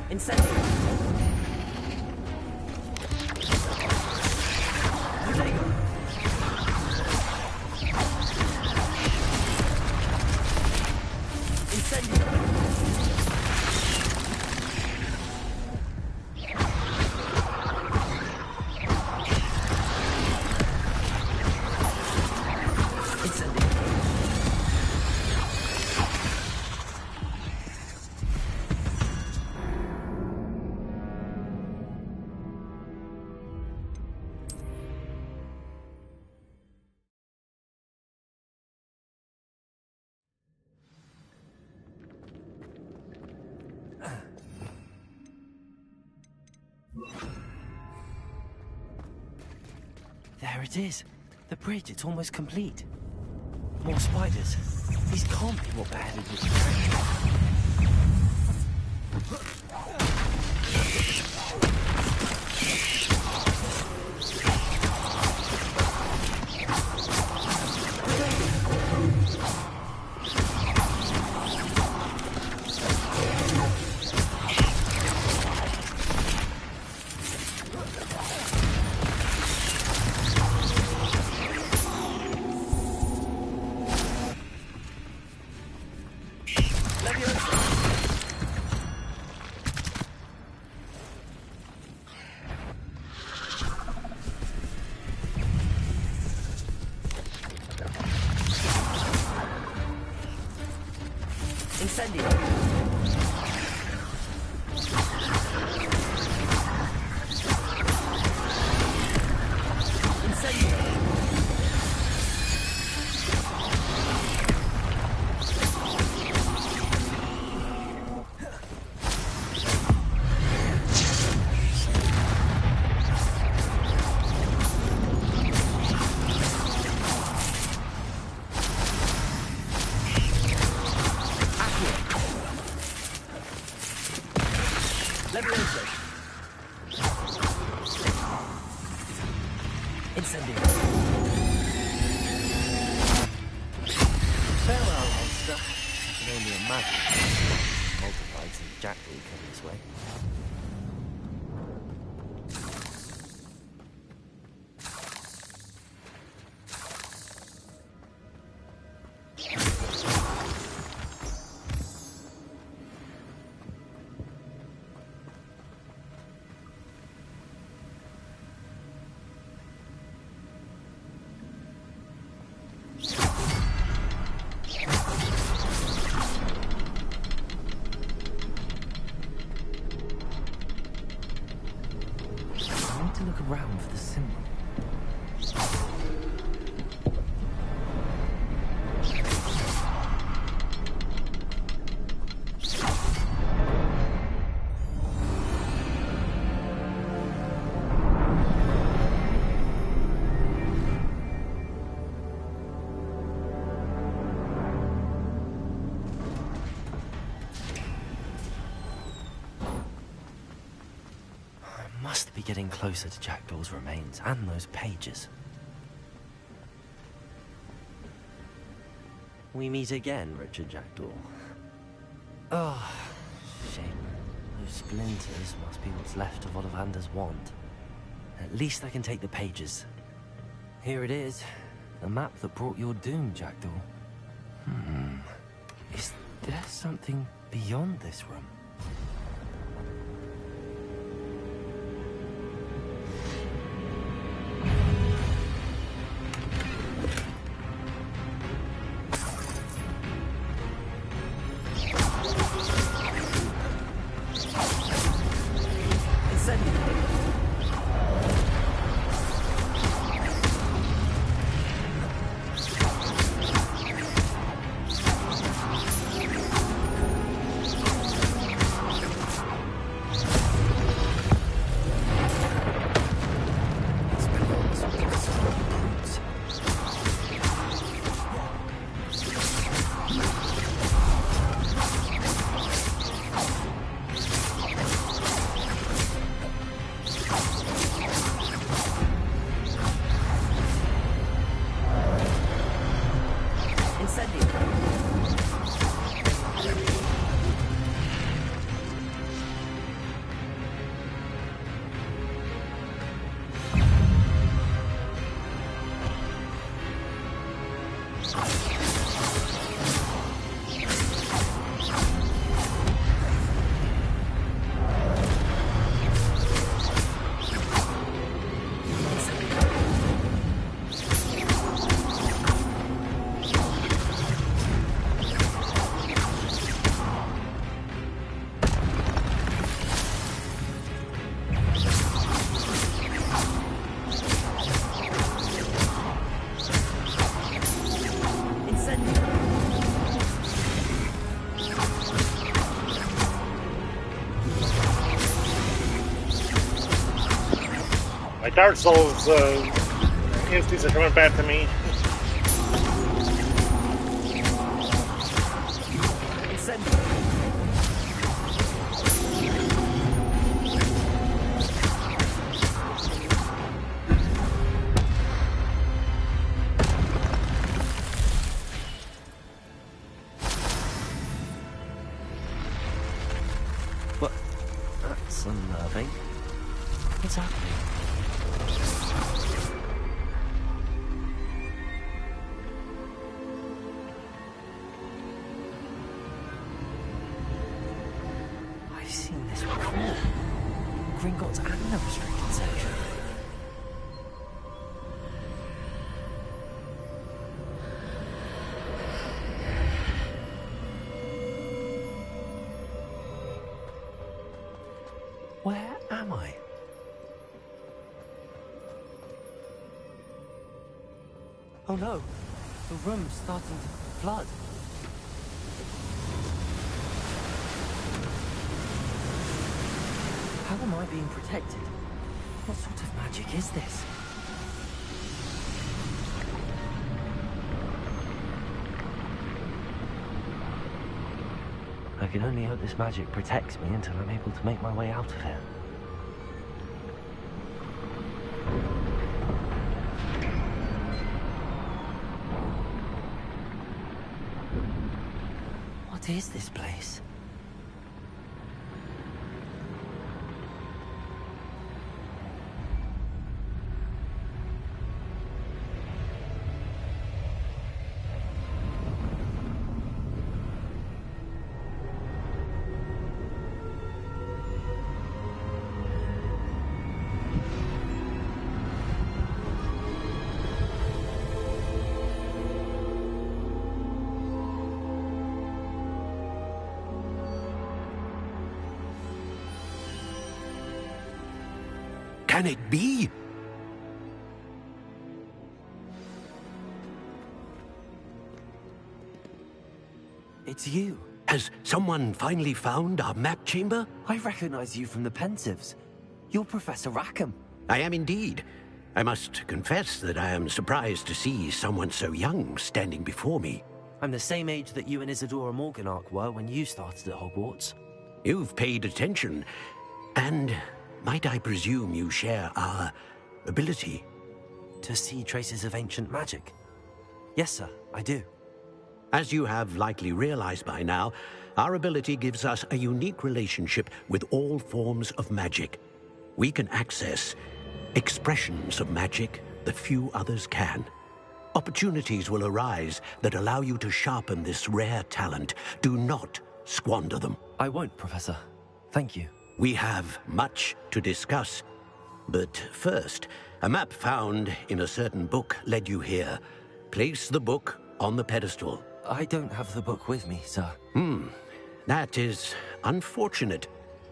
Incentive. There it is. The bridge, it's almost complete. More spiders. These can't be what beheaded was trying. Around for the symbol. Must be getting closer to Jackdaw's remains and those pages. We meet again, Richard Jackdaw. Oh, shame. Those splinters must be what's left of Ollivander's wand. At least I can take the pages. Here it is. The map that brought your doom, Jackdaw. Is there something beyond this room?
My Dark Souls instincts are coming back to me.
What? That's unnerving. What's happening? I've seen this before. Gringotts and the restricted section. Where am I? Oh no, the room's starting to flood. How am I being protected? What sort of magic is this? I can only hope this magic protects me until I'm able to make my way out of here. What is this place?
Can it be?
It's you.
Has someone finally found our map chamber?
I recognize you from the Pensives. You're Professor Rackham.
I am indeed. I must confess that I am surprised to see someone so young standing before me.
I'm the same age that you and Isadora Morganach were when you started at Hogwarts.
You've paid attention, and might I presume you share our ability?
To see traces of ancient magic? Yes, sir, I do.
As you have likely realized by now, our ability gives us a unique relationship with all forms of magic. We can access expressions of magic that few others can. Opportunities will arise that allow you to sharpen this rare talent. Do not squander them.
I won't, Professor. Thank you.
We have much to discuss. But first, a map found in a certain book led you here. Place the book on the pedestal.
I don't have the book with me, sir.
That is unfortunate.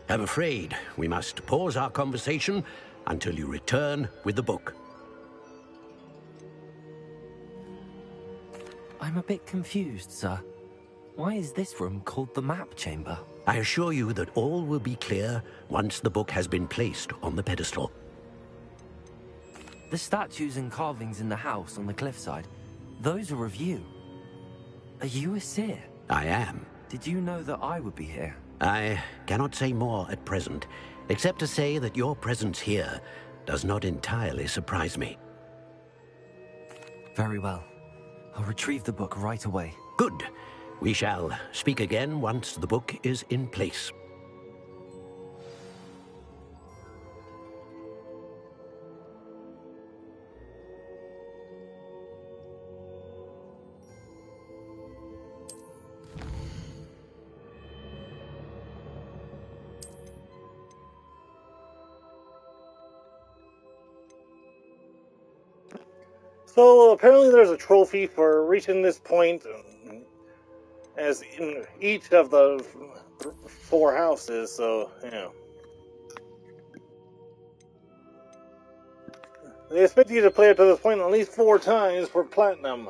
I'm afraid we must pause our conversation until you return with the book.
I'm a bit confused, sir. Why is this room called the map chamber?
I assure you that all will be clear once the book has been placed on the pedestal.
The statues and carvings in the house on the cliffside, those are of you. Are you a seer?
I am.
Did you know that I would be here?
I cannot say more at present, except to say that your presence here does not entirely surprise me.
Very well. I'll retrieve the book right away.
Good. We shall speak again once the book is in place.
So apparently there's a trophy for reaching this point, as in each of the 4 houses, so, you know. They expect you to play up to this point at least 4 times for platinum.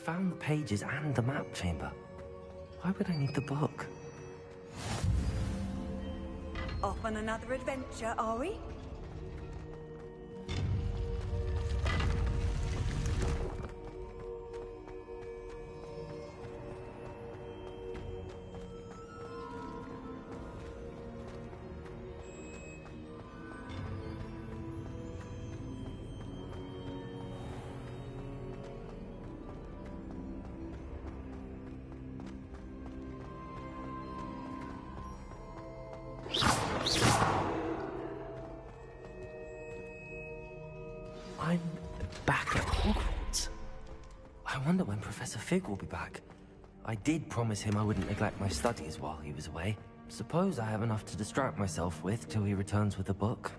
found the pages and the map chamber. Why would I need the book?
Off on another adventure, are we?
I'm back at Hogwarts. I wonder when Professor Fig will be back. I did promise him I wouldn't neglect my studies while he was away. Suppose I have enough to distract myself with till he returns with the book.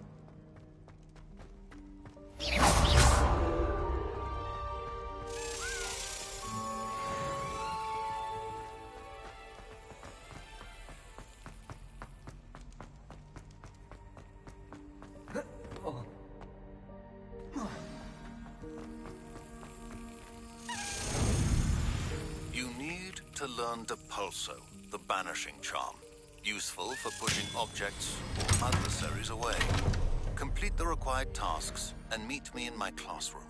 Learn Depulso, the banishing charm. Useful for pushing objects or adversaries away. Complete the required tasks and meet me in my classroom.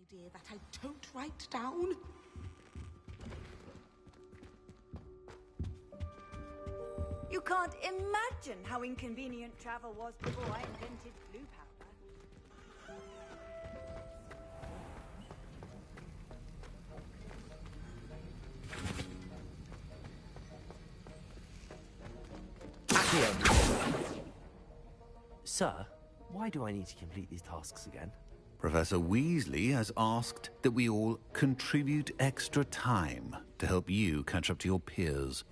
Idea that I don't write down.
You can't imagine how inconvenient travel was before I invented blue powder.
Sir, why do I need to complete these tasks again?
Professor Weasley has asked that we all contribute extra time to help you catch up to your peers.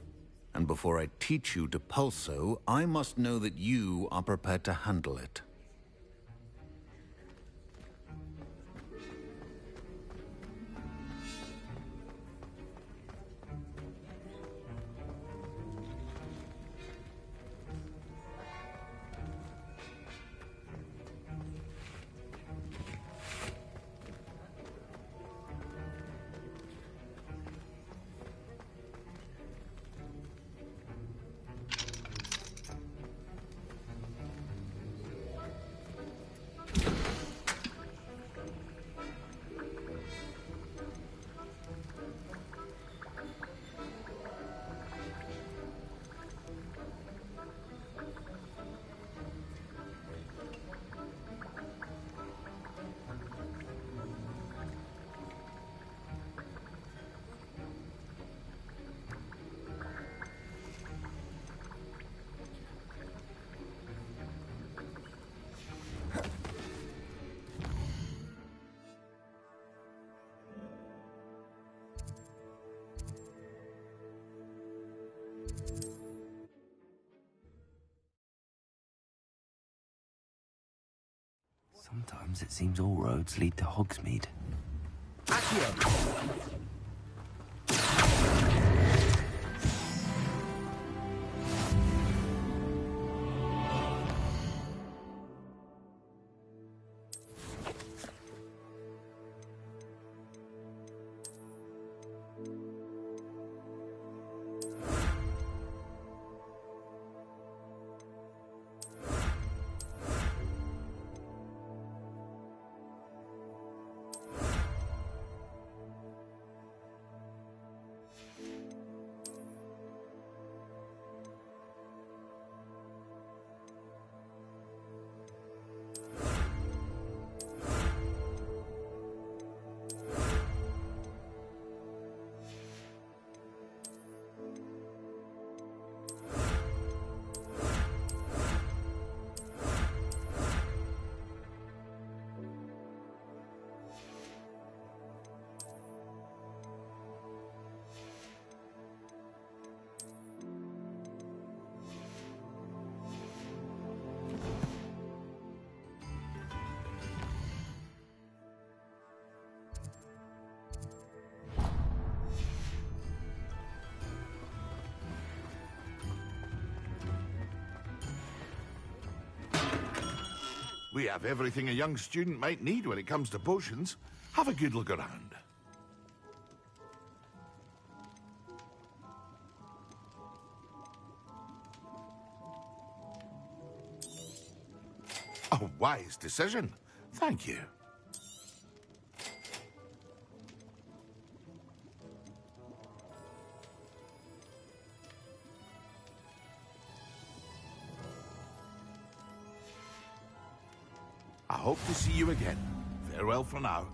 And before I teach you Depulso, I must know that you are prepared to handle it.
Sometimes it seems all roads lead to Hogsmeade. Accio!
We have everything a young student might need when it comes to potions. Have a good look around. A wise decision. Thank you. I hope to see you again. Farewell for now.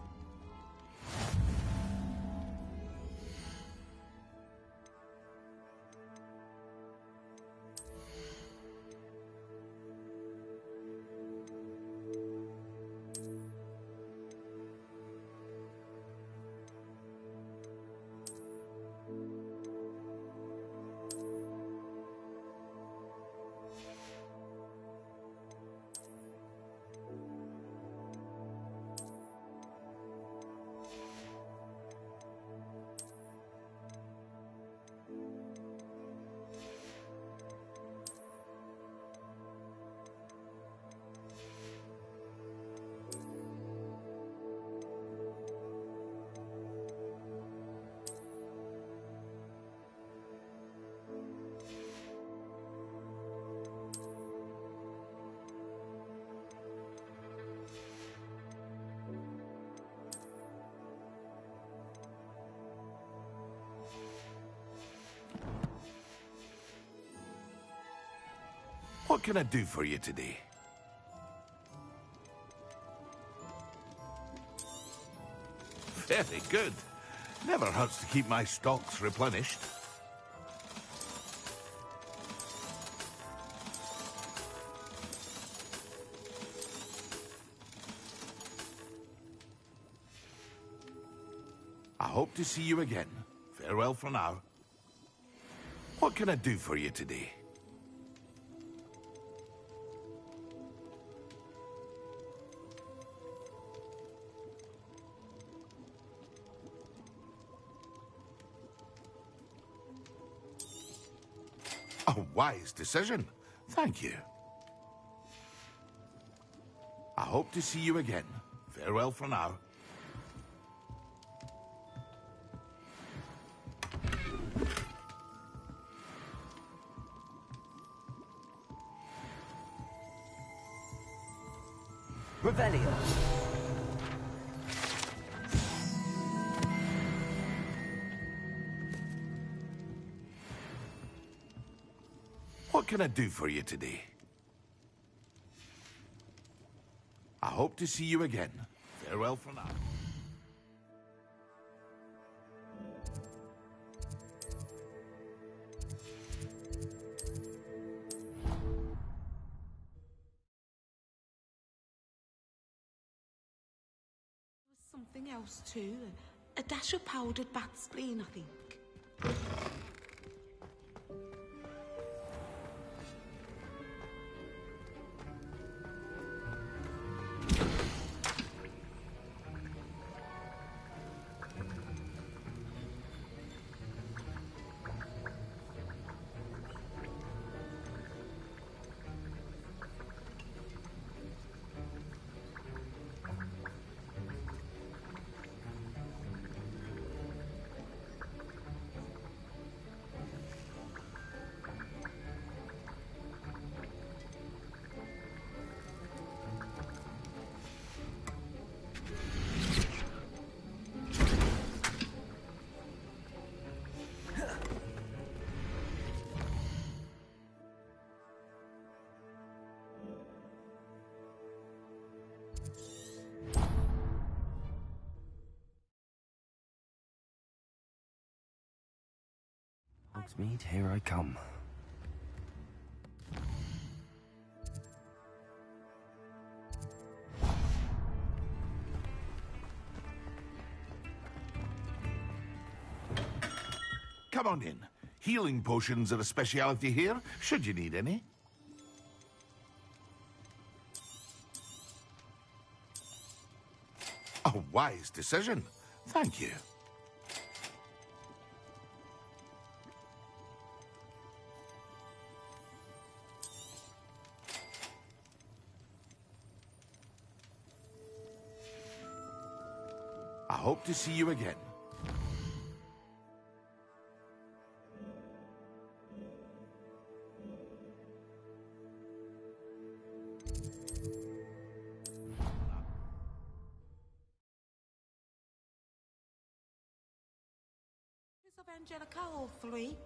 What can I do for you today? Very good. Never hurts to keep my stocks replenished. I hope to see you again. Farewell for now. What can I do for you today? A wise decision. Thank you. I hope to see you again. Farewell for now.
Revelio.
What can I do for you today? I hope to see you again. Farewell for now.
Something else too. A dash of powdered bat spleen, I think.
Hogsmeade, here I come.
Come on in. Healing potions are a speciality here, should you need any. A wise decision. Thank you. I hope to see you again.
Of Angelica, all three.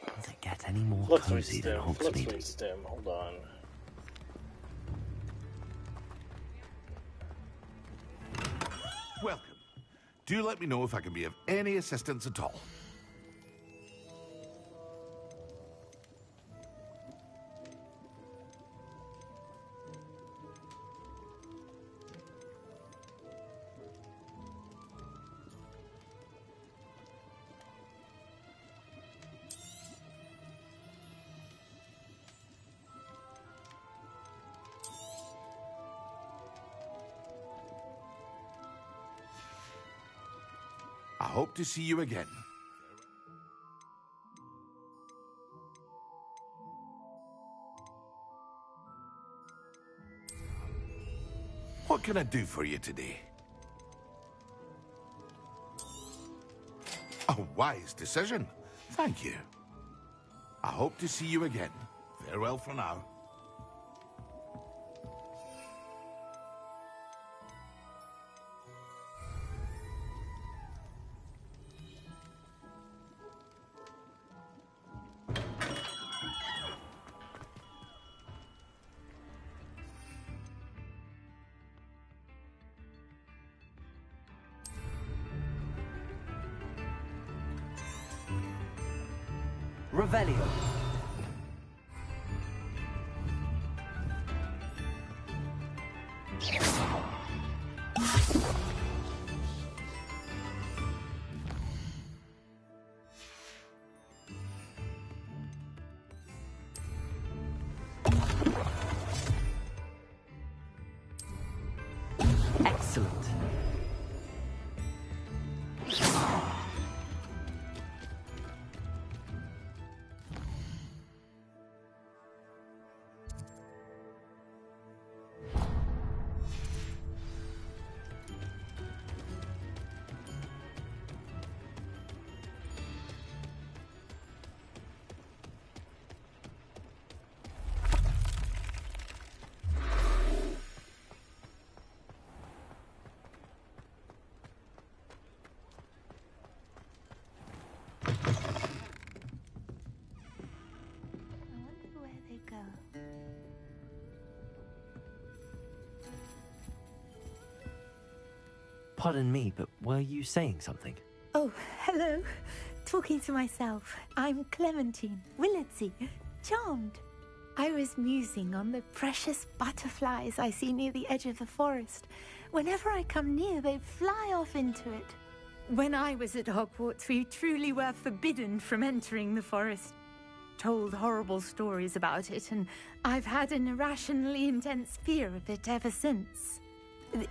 Does it get any more
Flip
cozy than Hogsmeade?
stem. Hold on.
Welcome. Do let me know if I can be of any assistance at all. I hope to see you again. What can I do for you today? A wise decision. Thank you. I hope to see you again. Farewell for now.
Revelio. Excellent. Pardon me, but were you saying something?
Oh, hello. Talking to myself. I'm Clementine Willardsey. Charmed. I was musing on the precious butterflies I see near the edge of the forest. Whenever I come near, they fly off into it. When I was at Hogwarts, we truly were forbidden from entering the forest. Told horrible stories about it, and I've had an irrationally intense fear of it ever since.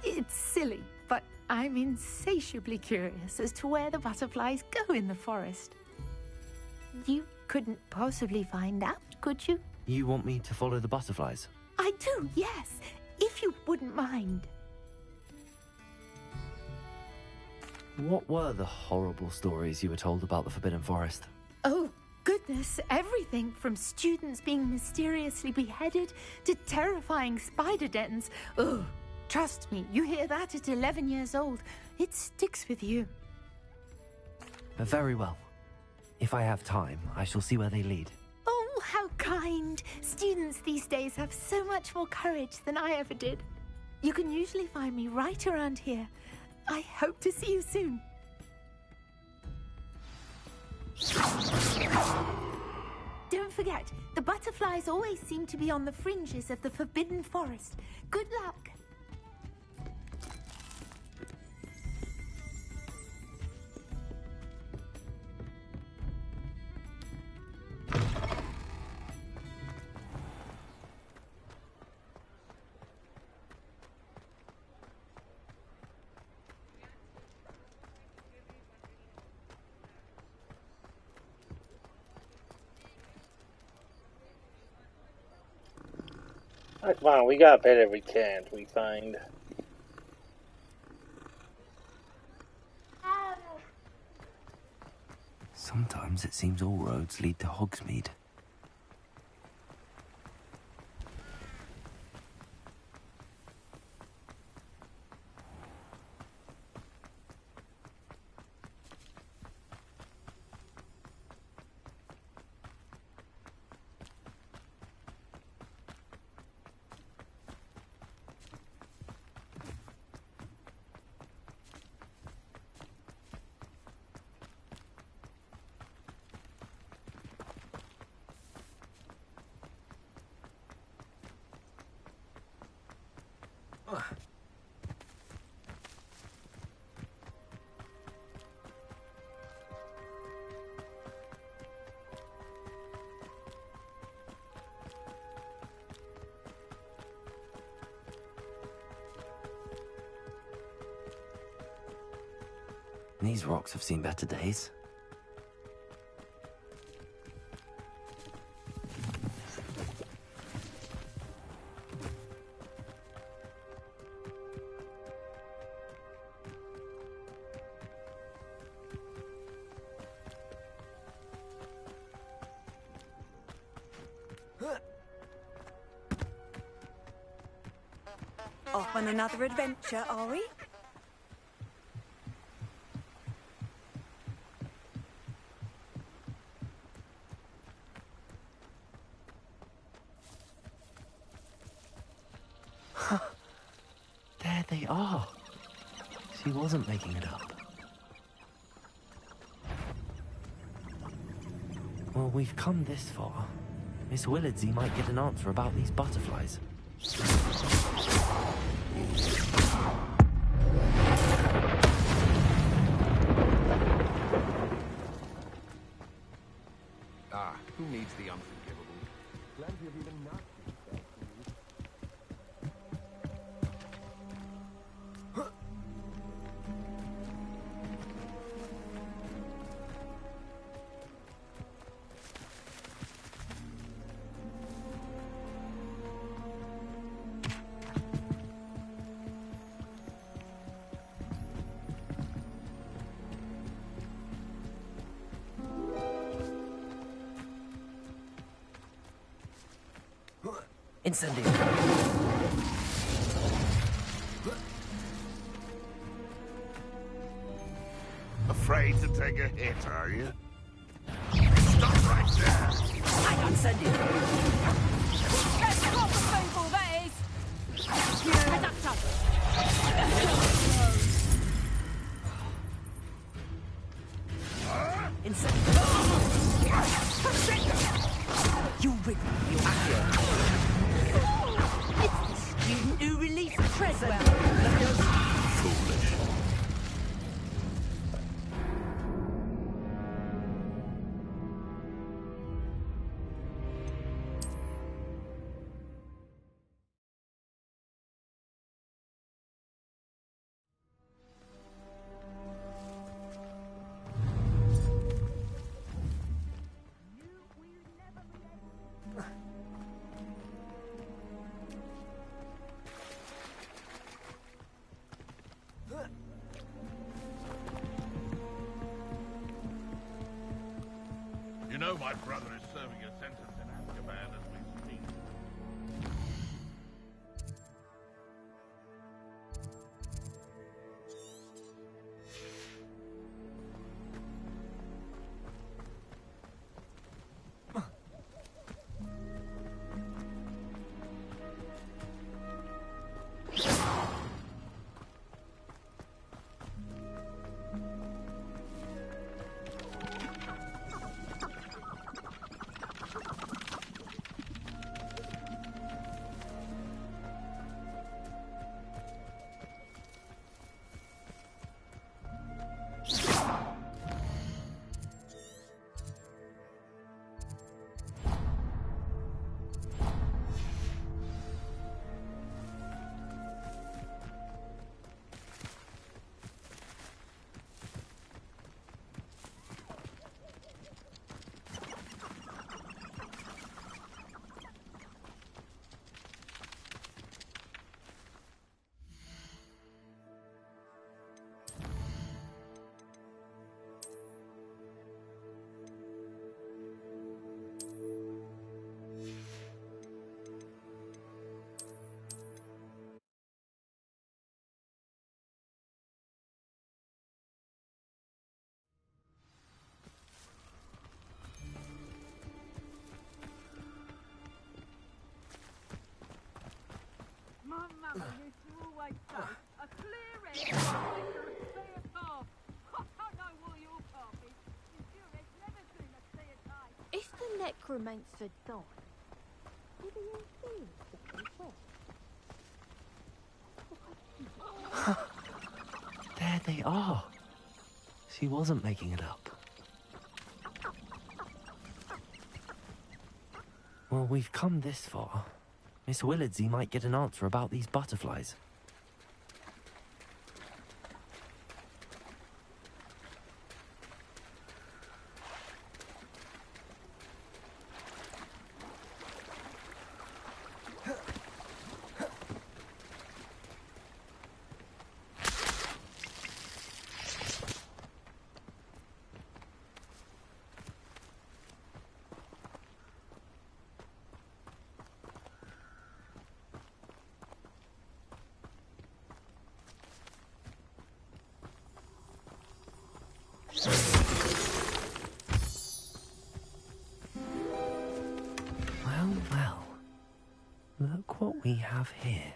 It's silly, but I'm insatiably curious as to where the butterflies go in the forest. You couldn't possibly find out, could you?
You want me to follow the butterflies?
I do, yes, if you wouldn't mind.
What were the horrible stories you were told about the Forbidden Forest?
Oh, goodness, everything from students being mysteriously beheaded to terrifying spider dens. Ugh. Trust me, you hear that at 11 years old. It sticks with you.
Very well. If I have time, I shall see where they lead.
Oh, how kind. Students these days have so much more courage than I ever did. You can usually find me right around here. I hope to see you soon. Don't forget, the butterflies always seem to be on the fringes of the Forbidden Forest. Good luck.
Come on, we got better we can't, we find.
Sometimes it seems all roads lead to Hogsmeade. These rocks have seen better days.
Off on another adventure, are we?
There they are. She wasn't making it up. Well, we've come this far. Miss Willardsey might get an answer about these butterflies.
Ah, who needs the unforgivable? Plenty of even nasty stuff.
Incendio.
Afraid to take a hit, are you? Stop right there!
I got Incendio.
That's not the painful, that is! Reduction!
You win, you actor. It's the student who released Creswell.
Foolish. You know my brother is serving a sentence in Azkaban as we speak.
My mother used to always say, a clear head is a clear path. I don't know what your path is. Your head's never seen a clear path.
If the necromancer died, did he all see it as well?
There they are. She wasn't making it up. Well, we've come this far. Miss Willardsey might get an answer about these butterflies. Well, look what we have here.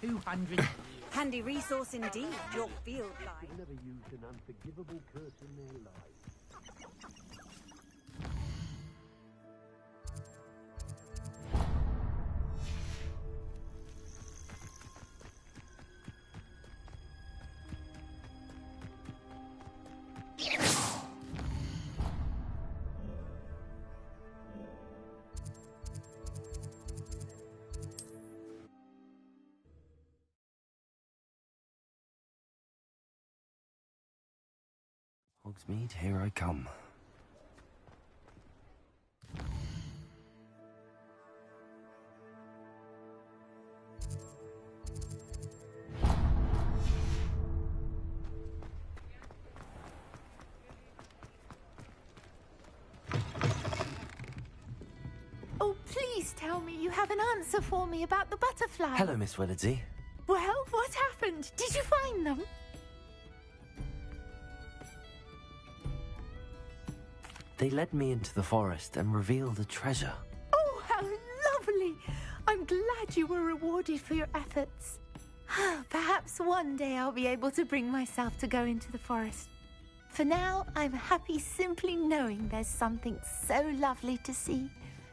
For 200 years.
Handy resource indeed, your field line.
They've never used an unforgivable curse in their lives.
Hogsmeade, here I come.
Oh, please tell me you have an answer for me about the butterflies.
Hello, Miss Willardsey.
Well, what happened? Did you find them?
They led me into the forest and revealed a treasure.
Oh, how lovely! I'm glad you were rewarded for your efforts. Perhaps one day I'll be able to bring myself to go into the forest. For now, I'm happy simply knowing there's something so lovely to see,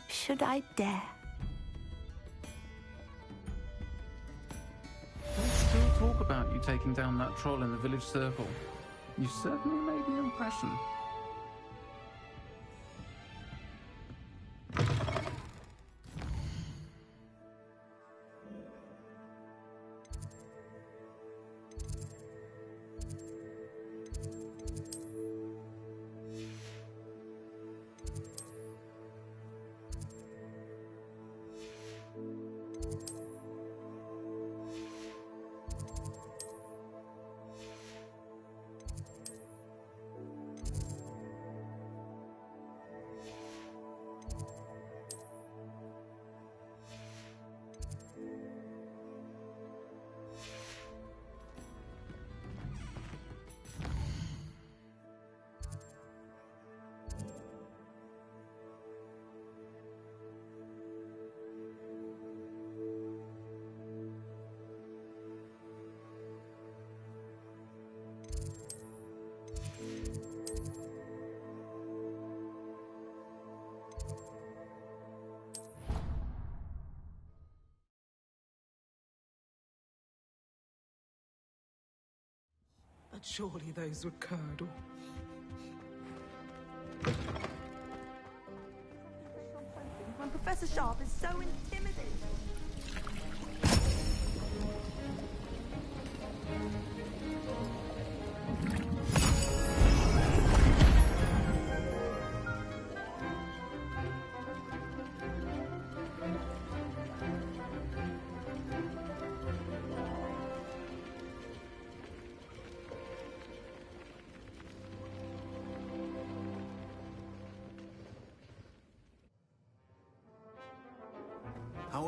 should I dare.
They still talk about you taking down that troll in the village circle. You certainly made an impression.
But surely those were curdle.
When Professor Sharp is so intimidating.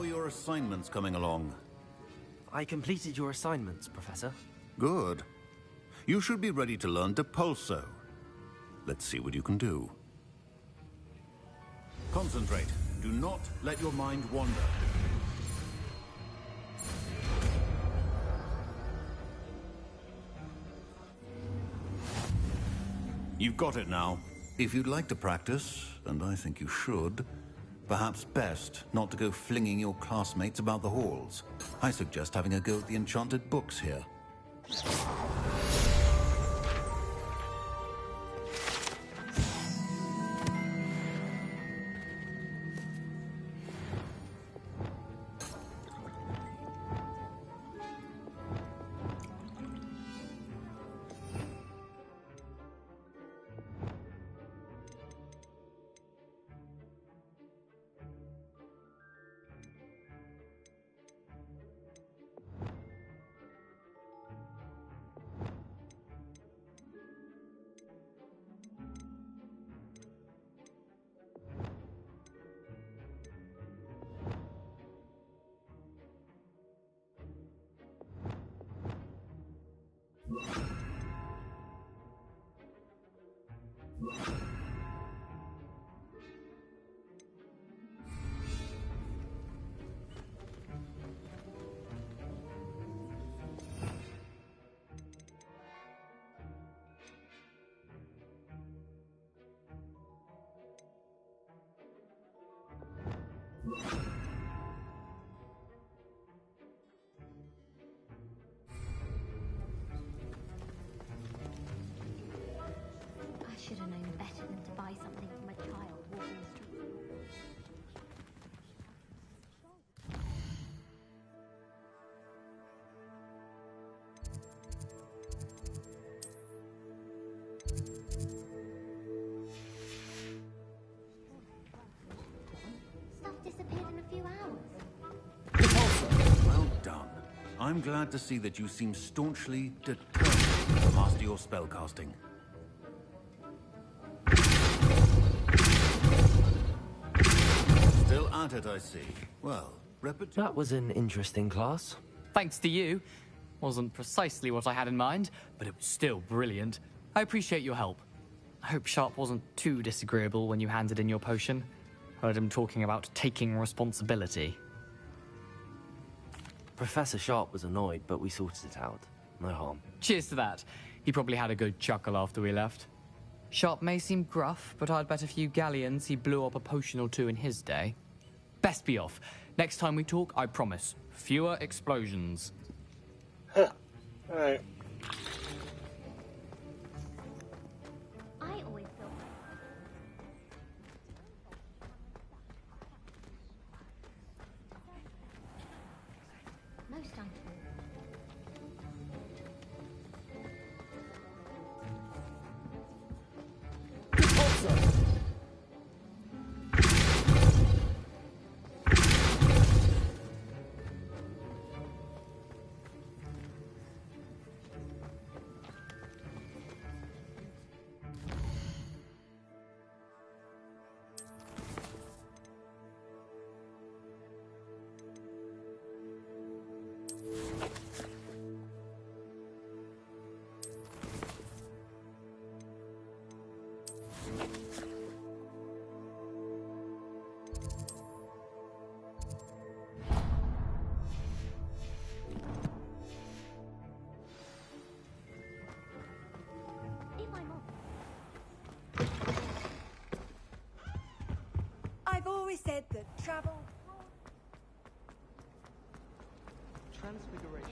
How are your assignments coming along?
I completed your assignments, Professor.
Good. You should be ready to learn Depulso. Let's see what you can do. Concentrate. Do not let your mind wander. You've got it now. If you'd like to practice, and I think you should, perhaps best not to go flinging your classmates about the halls. I suggest having a go at the enchanted books here.
I should have known better than to buy something from a child walking the streets. Stuff disappeared in a few hours.
Well done. I'm glad to see that you seem staunchly determined to master your spellcasting. Still at it, I see. Well,
that was an interesting class.
Thanks to you. Wasn't precisely what I had in mind, but it was still brilliant. I appreciate your help. I hope Sharp wasn't too disagreeable when you handed in your potion. Heard him talking about taking responsibility.
Professor Sharp was annoyed, but we sorted it out. No harm.
Cheers to that. He probably had a good chuckle after we left. Sharp may seem gruff, but I'd bet a few galleons he blew up a potion or two in his day. Best be off. Next time we talk, I promise, fewer explosions.
Huh. Alright.
I always thought most untrue.
I've always said that travel...
Transfiguration.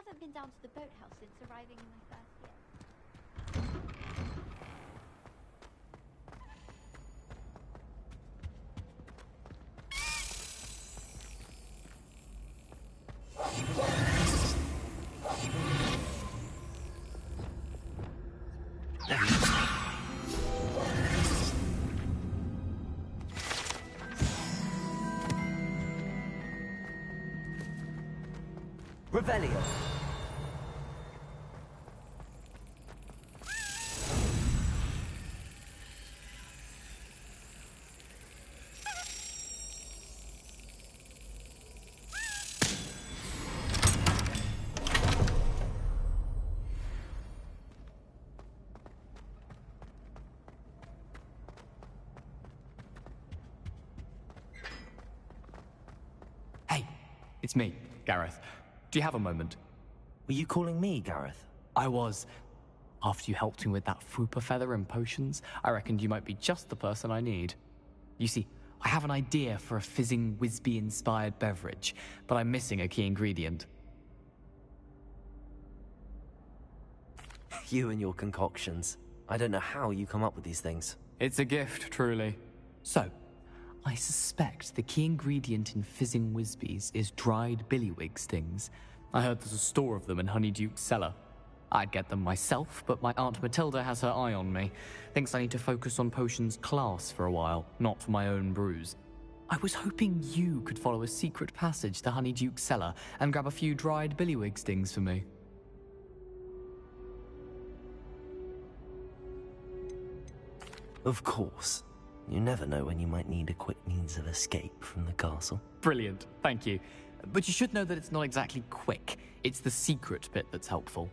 haven't been down to the boathouse since arriving in my first year.
Revelio.
Hey, it's me, Gareth. Do you have a moment?
Were you calling me, Gareth?
I was. After you helped me with that fupa feather and potions, I reckoned you might be just the person I need. You see, I have an idea for a fizzing Wisby-inspired beverage, but I'm missing a key ingredient.
You and your concoctions. I don't know how you come up with these things.
It's a gift, truly. So, I suspect the key ingredient in fizzing Wisbies is dried billywig stings. I heard there's a store of them in Honeyduke's cellar. I'd get them myself, but my Aunt Matilda has her eye on me. Thinks I need to focus on potions class for a while, not for my own brews. I was hoping you could follow a secret passage to Honeyduke's cellar and grab a few dried billywig stings for me.
Of course. You never know when you might need a quick means of escape from the castle.
Brilliant, thank you. But you should know that it's not exactly quick. It's the secret bit that's helpful.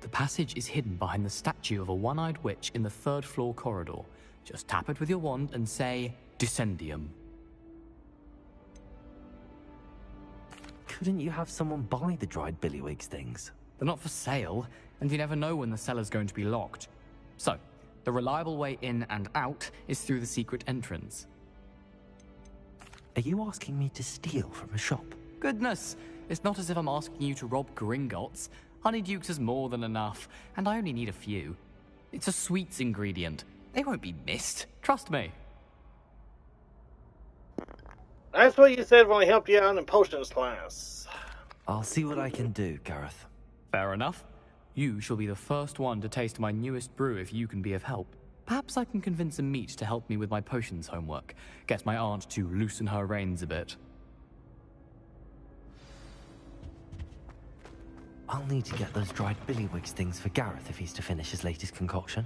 The passage is hidden behind the statue of a one-eyed witch in the third-floor corridor. Just tap it with your wand and say, Descendium.
Couldn't you have someone buy the dried billywig stings?
They're not for sale, and you never know when the cellar's going to be locked. So, the reliable way in and out is through the secret entrance.
Are you asking me to steal from a shop?
Goodness, it's not as if I'm asking you to rob Gringotts. Honeyduke's is more than enough, and I only need a few. It's a sweets ingredient. They won't be missed. Trust me.
That's what you said when I helped you out in potions class.
I'll see what I can do, Gareth.
Fair enough. You shall be the first one to taste my newest brew if you can be of help. Perhaps I can convince a meat to help me with my potions homework. Get my aunt to loosen her reins a bit.
I'll need to get those dried billywig stings for Gareth if he's to finish his latest concoction.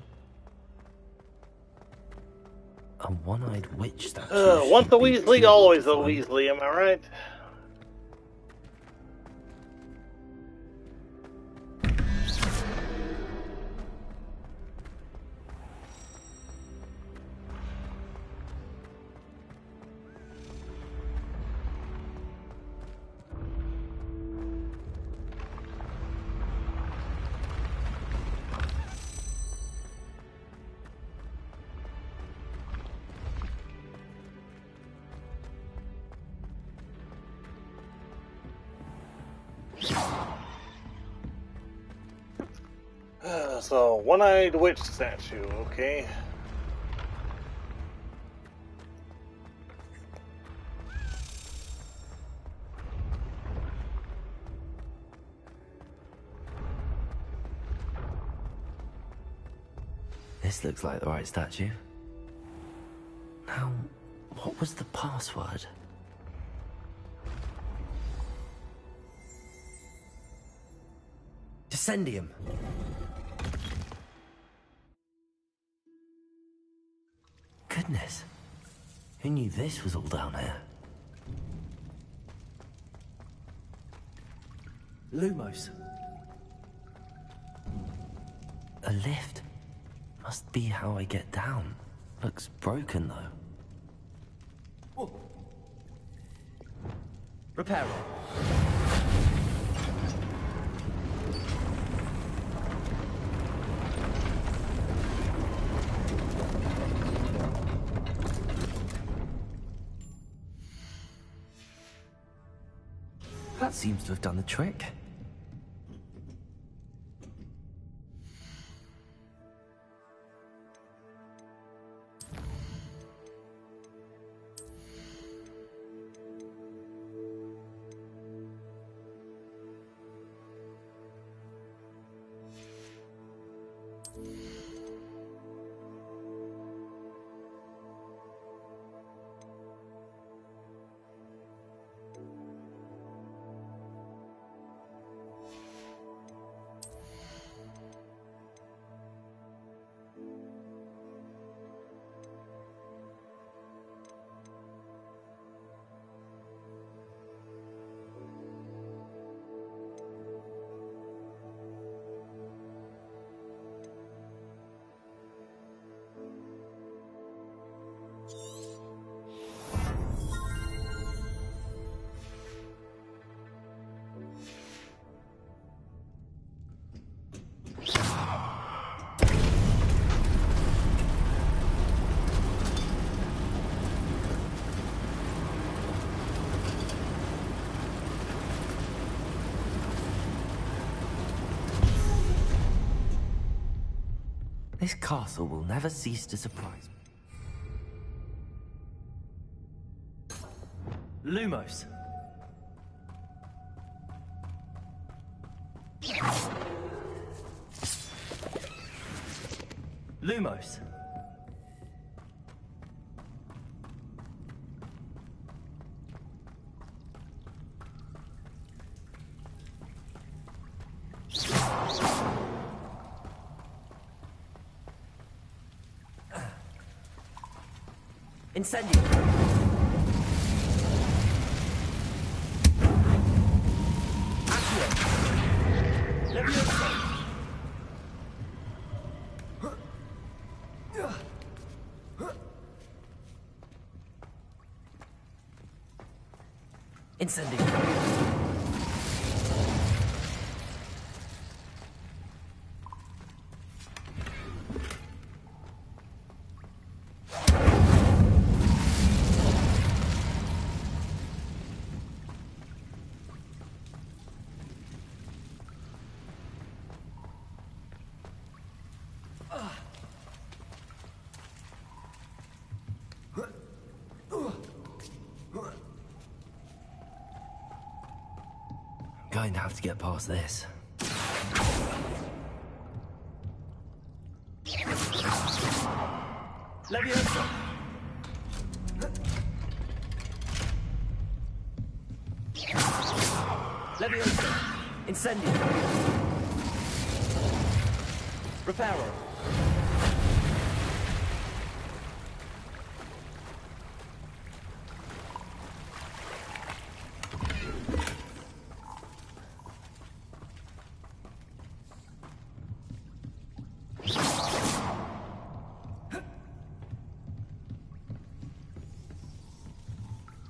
A one-eyed witch statue.
Once a Weasley, always a Weasley, am I right? So, one-eyed witch statue, okay.
This looks like the right statue. Now, what was the password? Descendium. Goodness. Who knew this was all down here? Lumos. A lift. Must be how I get down. Looks broken, though. Whoa. Repair it. That seems to have done the trick. This castle will never cease to surprise me. Lumos. Lumos. Incendio. Accio. Levioso. Incendio. Going to have to get past this. Levioso. Levioso. Incendio. Reparo.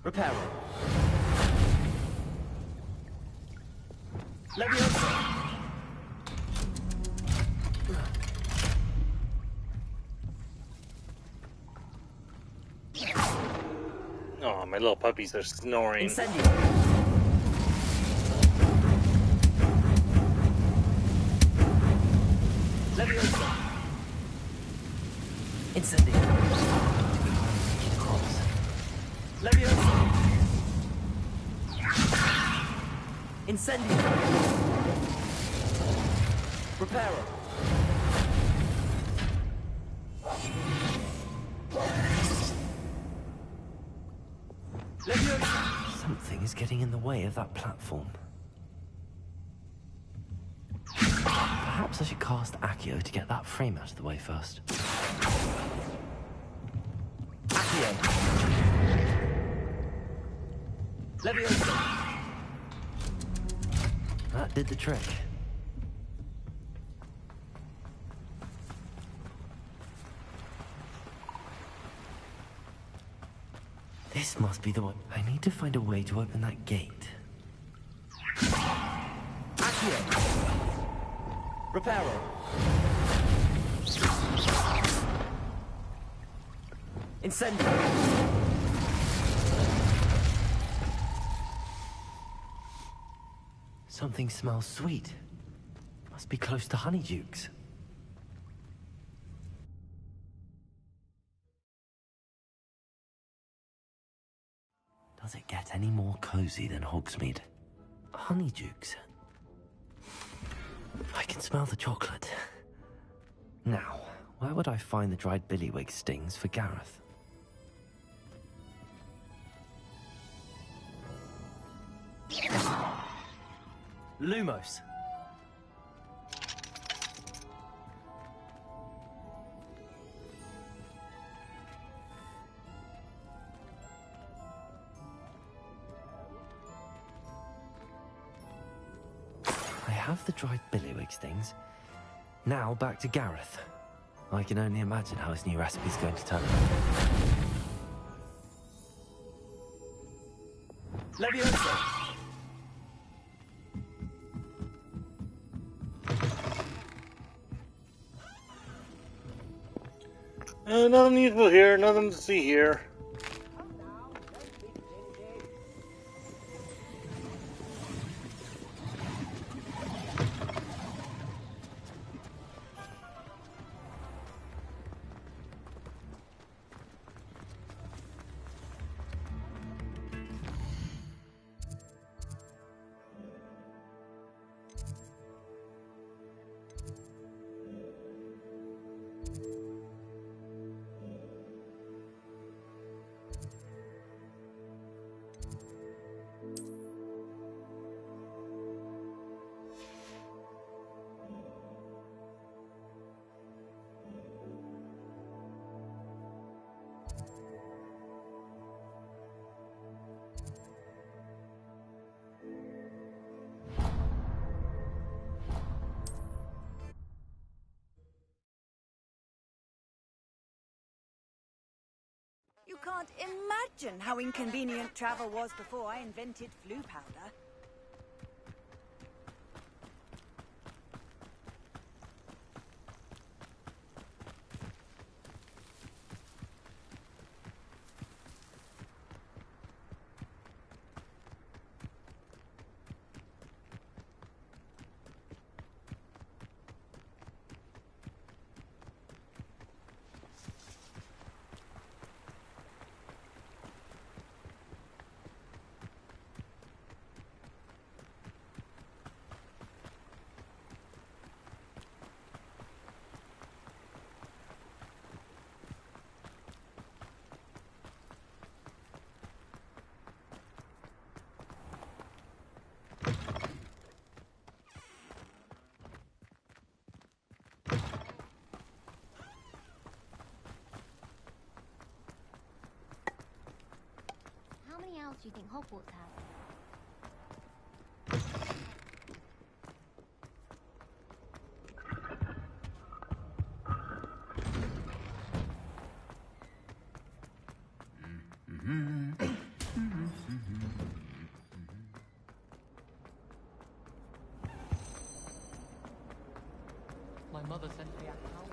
Reparo. Levioso.
Oh, my little puppies are snoring.
Incendio. Levioso. Incendio. Cross. Levioso. Incendio. Reparo. Levioso. Something is getting in the way of that platform. Perhaps I should cast Accio to get that frame out of the way first. Accio. Levioso. That did the trick. This must be the one. I need to find a way to open that gate. Accio. Reparo. Incendio. Something smells sweet. Must be close to honeydukes. Does it get any more cozy than Hogsmeade? Honeydukes. I can smell the chocolate. Now, where would I find the dried billywig stings for Gareth? Lumos. I have the dried billywig stings. Now back to Gareth. I can only imagine how his new recipe's going to turn out. Levioso.
Nothing useful here, nothing to see here.
can't imagine how inconvenient travel was before I invented flu powder.
How many owls do you think Hogwarts has?
My mother sent me a hound.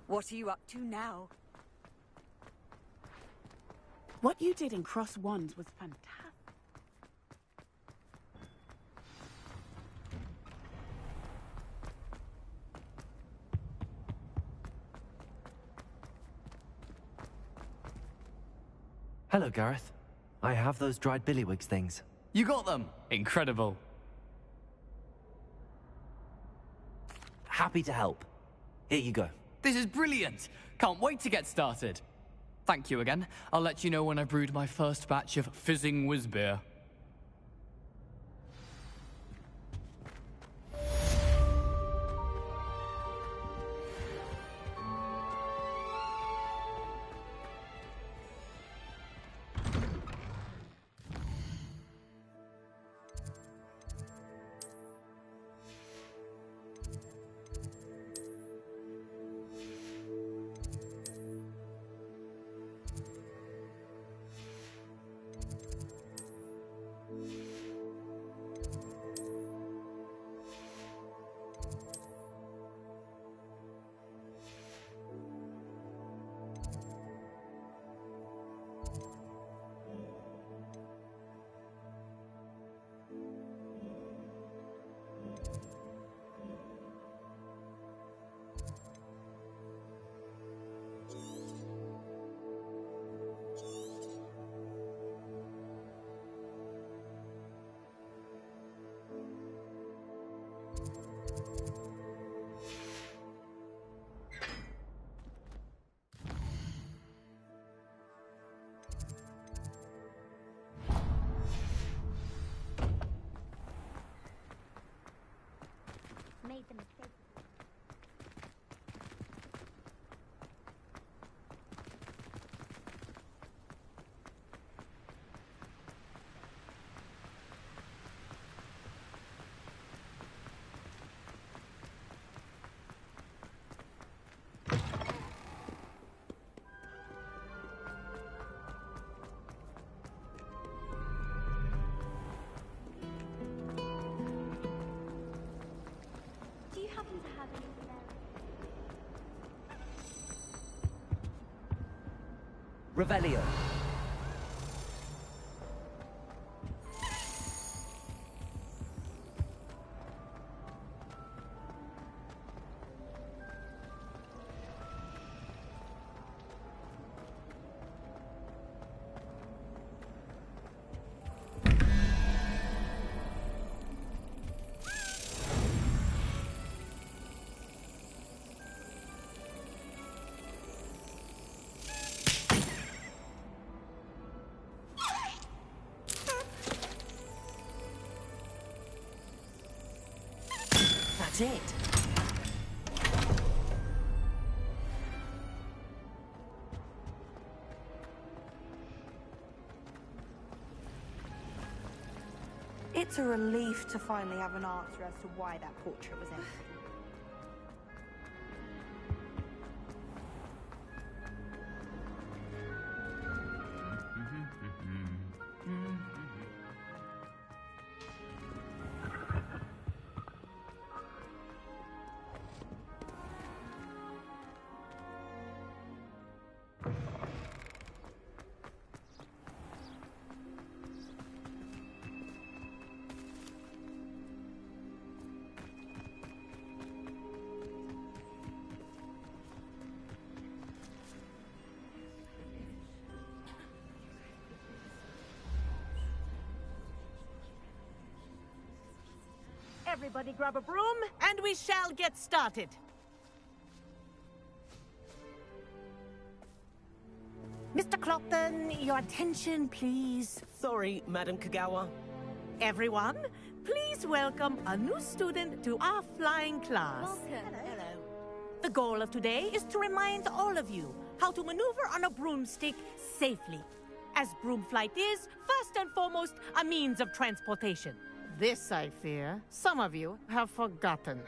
What are you up to now?
What you did in Cross Wands was fantastic.
Hello, Gareth. I have those dried billywigs things.
You got them! Incredible.
Happy to help. Here you go.
This is brilliant! Can't wait to get started. Thank you again. I'll let you know when I brewed my first batch of fizzing whiz-beer.
Made the mistake. Do you happen to have any
Revelio.
That's it.
It's a relief to finally have an answer as to why that portrait was empty.
Everybody grab a broom, and we shall get started. Mr. Clopton, your attention, please.
Sorry, Madam Kagawa.
Everyone, please welcome a new student to our flying class.
Welcome.
Hello. The goal of today is to remind all of you how to maneuver on a broomstick safely, as broom flight is, first and foremost, a means of transportation. This, I fear, some of you have forgotten.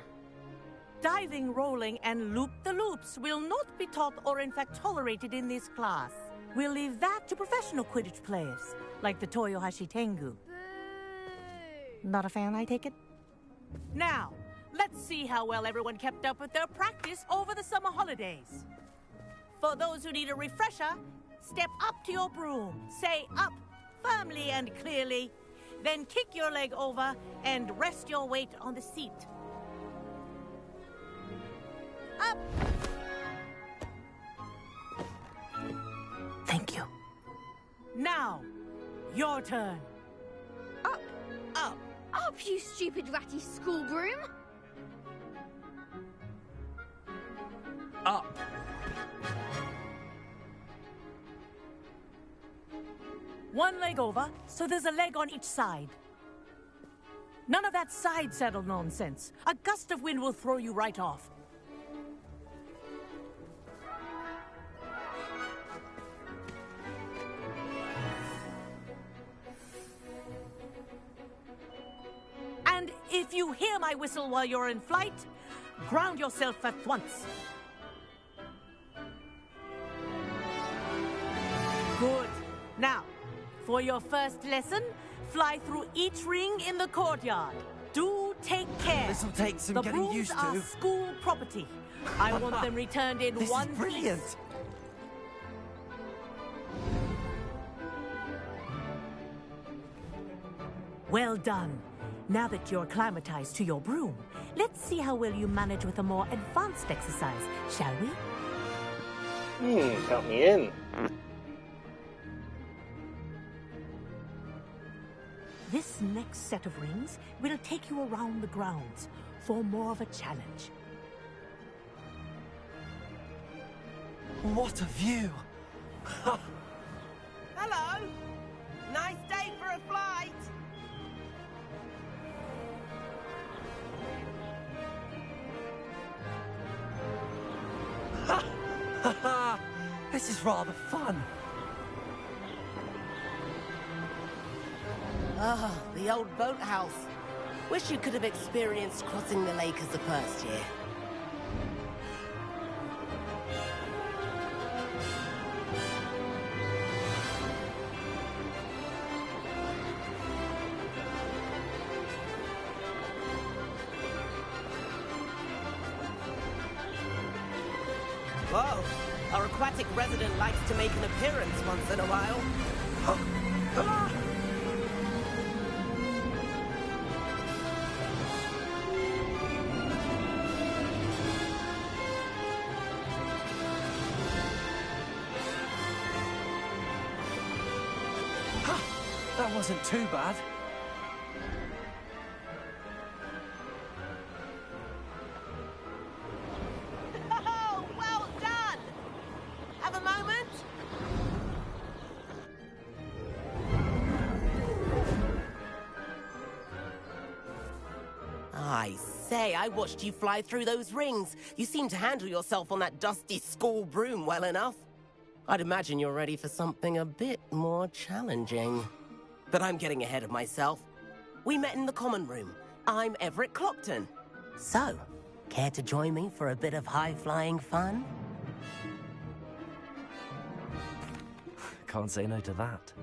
Diving, rolling, and loop-the-loops will not be taught or in fact tolerated in this class. We'll leave that to professional Quidditch players, like the Toyohashi Tengu. Not a fan, I take it? Now, let's see how well everyone kept up with their practice over the summer holidays. For those who need a refresher, step up to your broom, say up firmly and clearly, then kick your leg over and rest your weight on the seat. Up! Thank you. Now, your turn.
Up!
Up!
Up, you stupid ratty school broom!
Up!
One leg over, so there's a leg on each side. None of that side saddle nonsense. A gust of wind will throw you right off. And if you hear my whistle while you're in flight, ground yourself at once. Good. Now, for your first lesson, fly through each ring in the courtyard. Do take care.
This'll take some
the
getting
brooms
used to.
are school property. I want them returned in
This
one
is brilliant.
piece. Well done. Now that you're acclimatized to your broom, let's see how well you manage with a more advanced exercise, shall we?
Count me in.
This next set of rings will take you around the grounds for more of a challenge.
What a view!
Hello! Nice day for a flight!
This is rather fun.
Ah, the old boathouse. Wish you could have experienced crossing the lake as a first year. Whoa, our aquatic resident likes to make an appearance once in a while.
That wasn't too bad.
Oh, well done! Have a moment?
I say, I watched you fly through those rings. You seem to handle yourself on that dusty school broom well enough. I'd imagine you're ready for something a bit more challenging. But I'm getting ahead of myself. We met in the common room. I'm Everett Clopton. So, care to join me for a bit of high-flying fun?
Can't say no to that.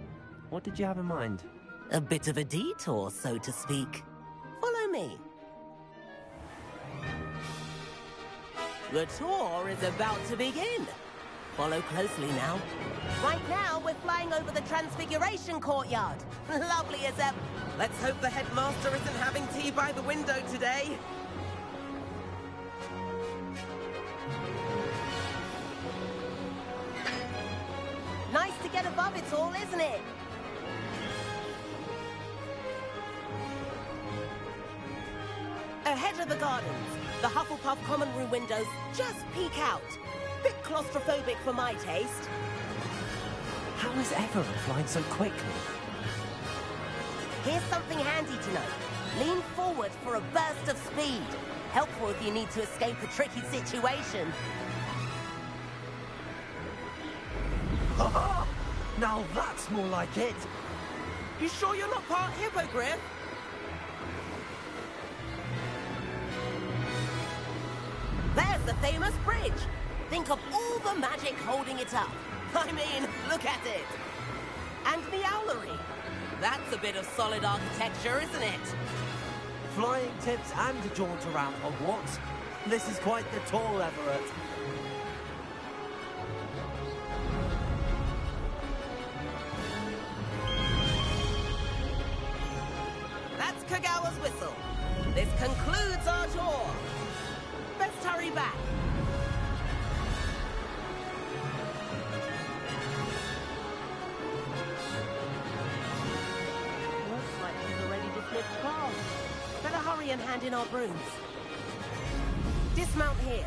What did you have in mind?
A bit of a detour, so to speak. Follow me. The tour is about to begin. Follow closely now. Right now, we're flying over the Transfiguration Courtyard. Lovely as ever. Let's hope the headmaster isn't having tea by the window today. Nice to get above it all, isn't it? Ahead of the gardens, the Hufflepuff common room windows just peek out. Bit claustrophobic for my taste.
How is Everett flying so quickly?
Here's something handy to know. Lean forward for a burst of speed. Helpful if you need to escape a tricky situation.
Now that's more like it.
You sure you're not part hippogriff? There's the famous bridge. Think of all the magic holding it up. I mean, look at it. And the owlery. That's a bit of solid architecture, isn't it?
Flying tips and a jaunt around Hogwarts. This is quite the tour, Everett.
That's Kagawa's whistle. This concludes our tour. Best hurry back. Looks like she's already dismissed class. Better hurry and hand in our brooms. Dismount here.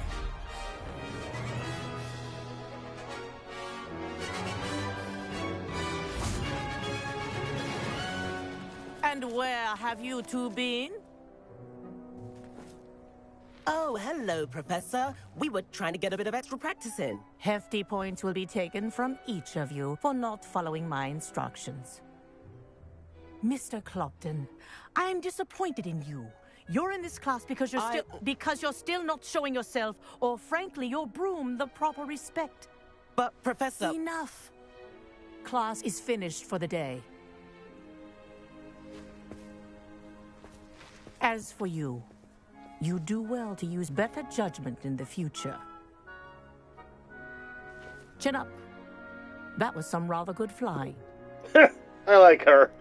And where have you two been?
Oh, hello, Professor. We were trying to get a bit of extra practice in.
Hefty points will be taken from each of you for not following my instructions. Mr. Clopton, I am disappointed in you. You're in this class because you're still not showing yourself, or frankly, your broom, the proper respect.
But, Professor...
Enough. Class is finished for the day. As for you, you do well to use better judgment in the future. Chin up. That was some rather good flying.
I like her.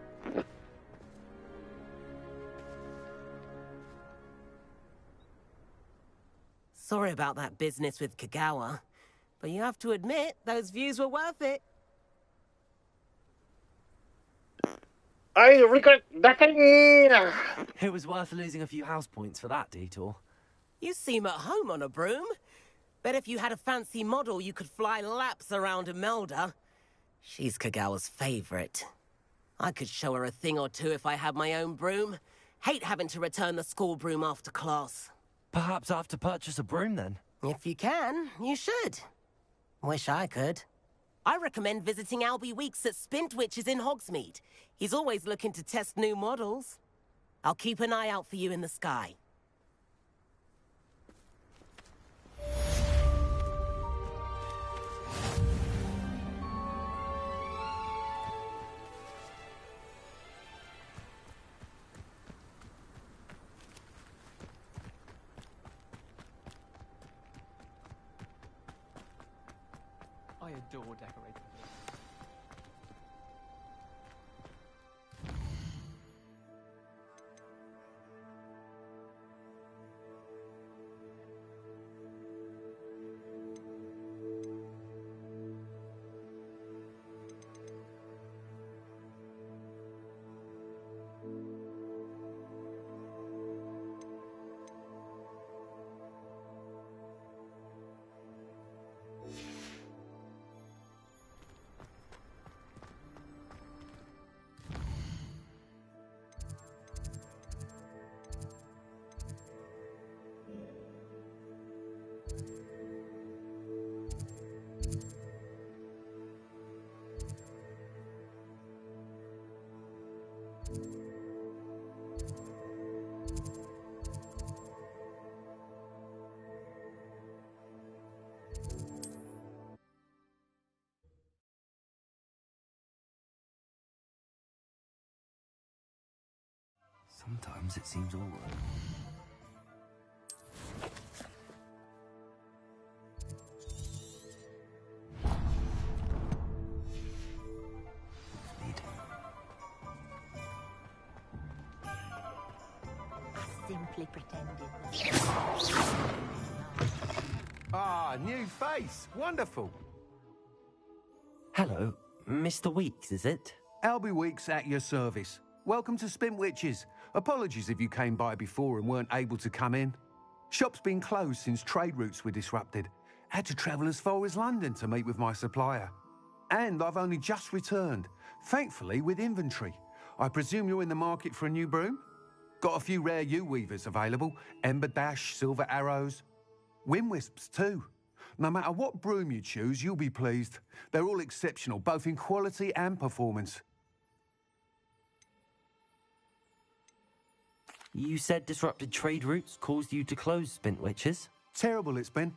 Sorry about that business with Kagawa, but you have to admit, those views were worth it.
I regret nothing.
It was worth losing a few house points for that detour.
You seem at home on a broom. Bet if you had a fancy model, you could fly laps around Imelda. She's Kagawa's favorite. I could show her a thing or two if I had my own broom. Hate having to return the school broom after class.
Perhaps I have to purchase a broom then?
If you can, you should. Wish I could. I recommend visiting Albie Weeks at Spintwitches in Hogsmeade. He's always looking to test new models. I'll keep an eye out for you in the sky.
I adore decorating.
Sometimes it seems all right.
Simply pretended.
Ah, new face. Wonderful.
Hello, Mr. Weeks, is it?
Albie Weeks at your service. Welcome to Spintwitches. Apologies if you came by before and weren't able to come in. Shop's been closed since trade routes were disrupted. Had to travel as far as London to meet with my supplier. And I've only just returned, thankfully with inventory. I presume you're in the market for a new broom? Got a few rare U-weavers available. Ember Dash, Silver Arrows. Wind Wisps too. No matter what broom you choose, you'll be pleased. They're all exceptional, both in quality and performance.
You said disrupted trade routes caused you to close Spintwitches?
Terrible it's been.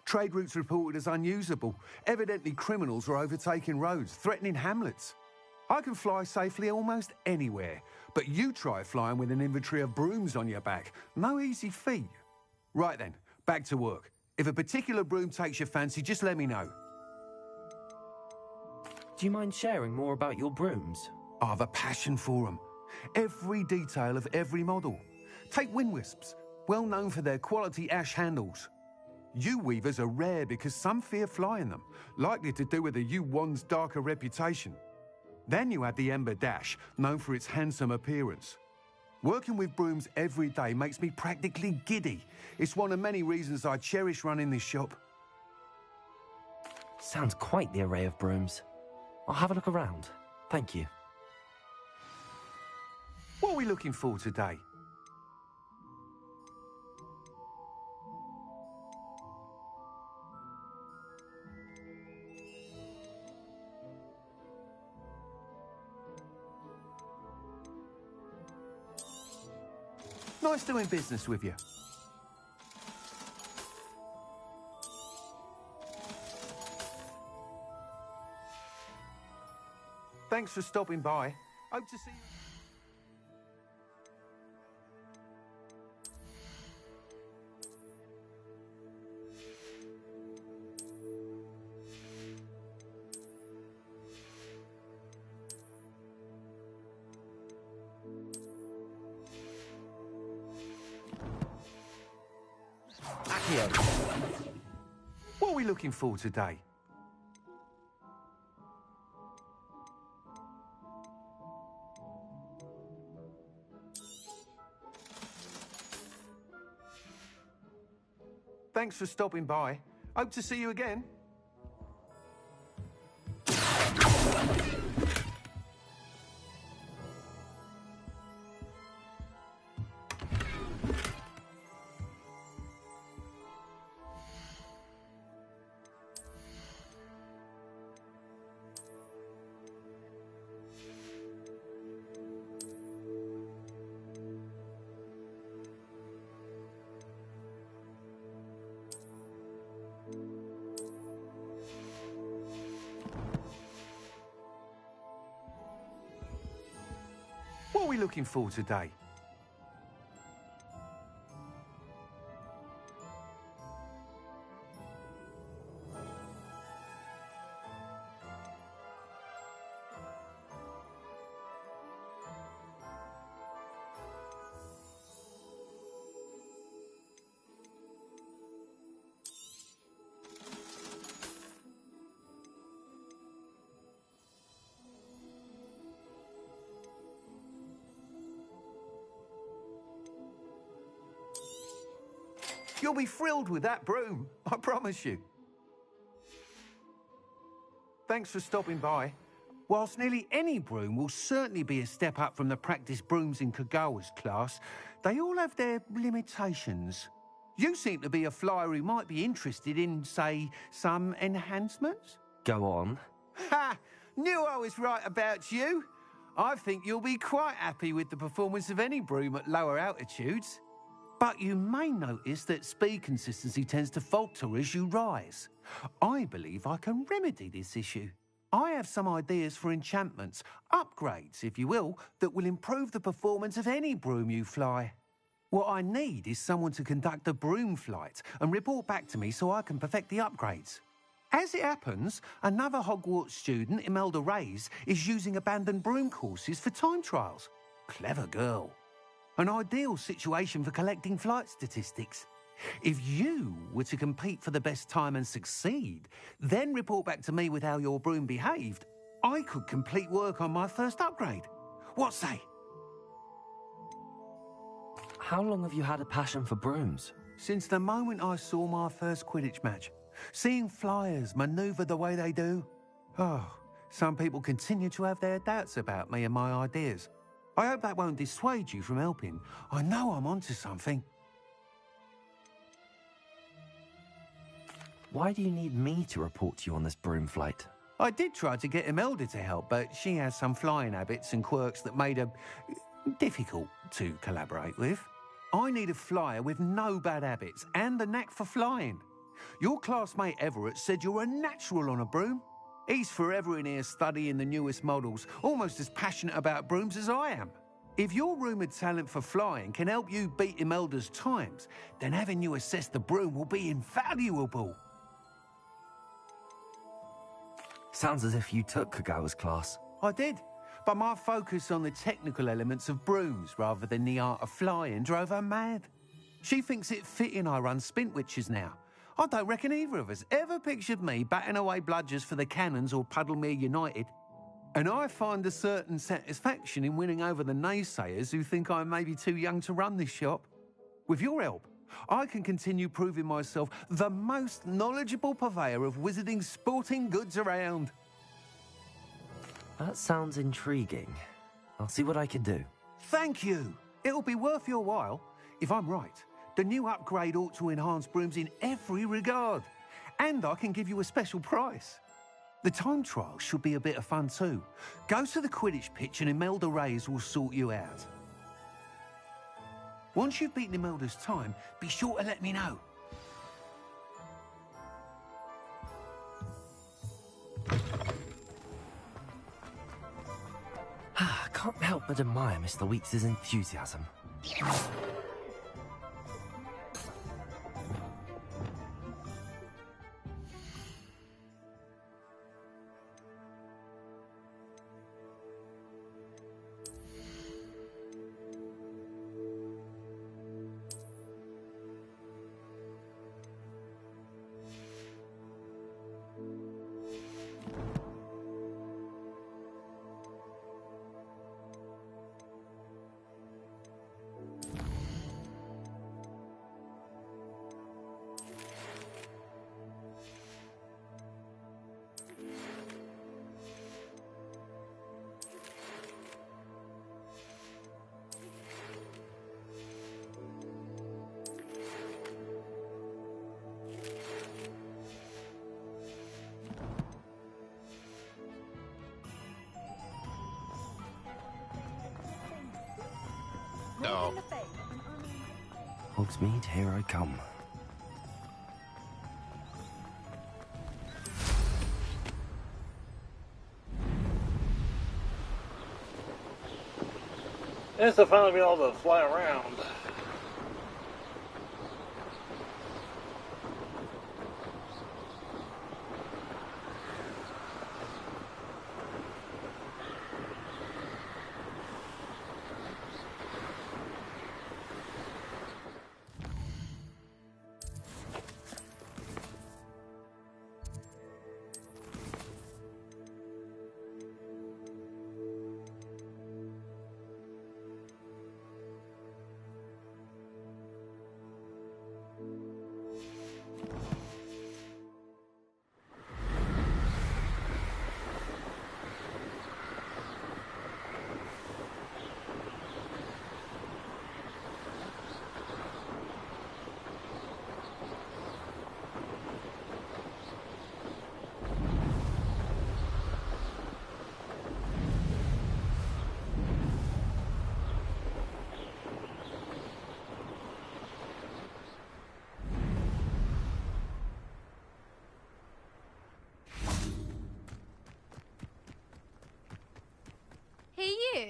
Trade routes reported as unusable. Evidently criminals are overtaking roads, threatening hamlets. I can fly safely almost anywhere, but you try flying with an inventory of brooms on your back. No easy feat. Right then, back to work. If a particular broom takes your fancy, just let me know.
Do you mind sharing more about your brooms?
I have a passion for them. Every detail of every model. Take Wind Wisps, well known for their quality ash handles. U-weavers are rare because some fear flying them, likely to do with the U-wand's darker reputation. Then you have the Ember Dash, known for its handsome appearance. Working with brooms every day makes me practically giddy. It's one of many reasons I cherish running this shop.
Sounds quite the array of brooms. I'll have a look around. Thank you.
What are we looking for today? Nice doing business with you. Thanks for stopping by. Hope to see you. What are we looking for today? Thanks for stopping by. Hope to see you again. What are we looking for today? You'll be thrilled with that broom, I promise you. Thanks for stopping by. Whilst nearly any broom will certainly be a step up from the practice brooms in Kagawa's class, they all have their limitations. You seem to be a flyer who might be interested in, say, some enhancements?
Go on.
Ha! Knew I was right about you. I think you'll be quite happy with the performance of any broom at lower altitudes. But you may notice that speed consistency tends to falter as you rise. I believe I can remedy this issue. I have some ideas for enchantments, upgrades, if you will, that will improve the performance of any broom you fly. What I need is someone to conduct a broom flight and report back to me so I can perfect the upgrades. As it happens, another Hogwarts student, Imelda Reyes, is using abandoned broom courses for time trials. Clever girl. An ideal situation for collecting flight statistics. If you were to compete for the best time and succeed, then report back to me with how your broom behaved, I could complete work on my first upgrade. What say?
How long have you had a passion for brooms?
Since the moment I saw my first Quidditch match. Seeing flyers manoeuvre the way they do. Oh, some people continue to have their doubts about me and my ideas. I hope that won't dissuade you from helping. I know I'm onto something.
Why do you need me to report to you on this broom flight?
I did try to get Imelda to help, but she has some flying habits and quirks that made her difficult to collaborate with. I need a flyer with no bad habits and a knack for flying. Your classmate Everett said you're a natural on a broom. He's forever in here studying the newest models, almost as passionate about brooms as I am. If your rumoured talent for flying can help you beat Imelda's times, then having you assess the broom will be invaluable.
Sounds as if you took Kagawa's class.
I did, but my focus on the technical elements of brooms rather than the art of flying drove her mad. She thinks it fitting I run Spintwitches now. I don't reckon either of us ever pictured me batting away bludgers for the Cannons or Puddlemere United. And I find a certain satisfaction in winning over the naysayers who think I may be too young to run this shop. With your help, I can continue proving myself the most knowledgeable purveyor of wizarding sporting goods around.
That sounds intriguing. I'll see what I can do.
Thank you. It'll be worth your while. If I'm right, the new upgrade ought to enhance brooms in every regard. And I can give you a special price. The time trial should be a bit of fun too. Go to the Quidditch pitch and Imelda Reyes will sort you out. Once you've beaten Imelda's time, be sure to let me know.
I can't help but admire Mr. Weeks' enthusiasm.
No.
Hogsmeade, here I come.
It's to finally be able to fly around.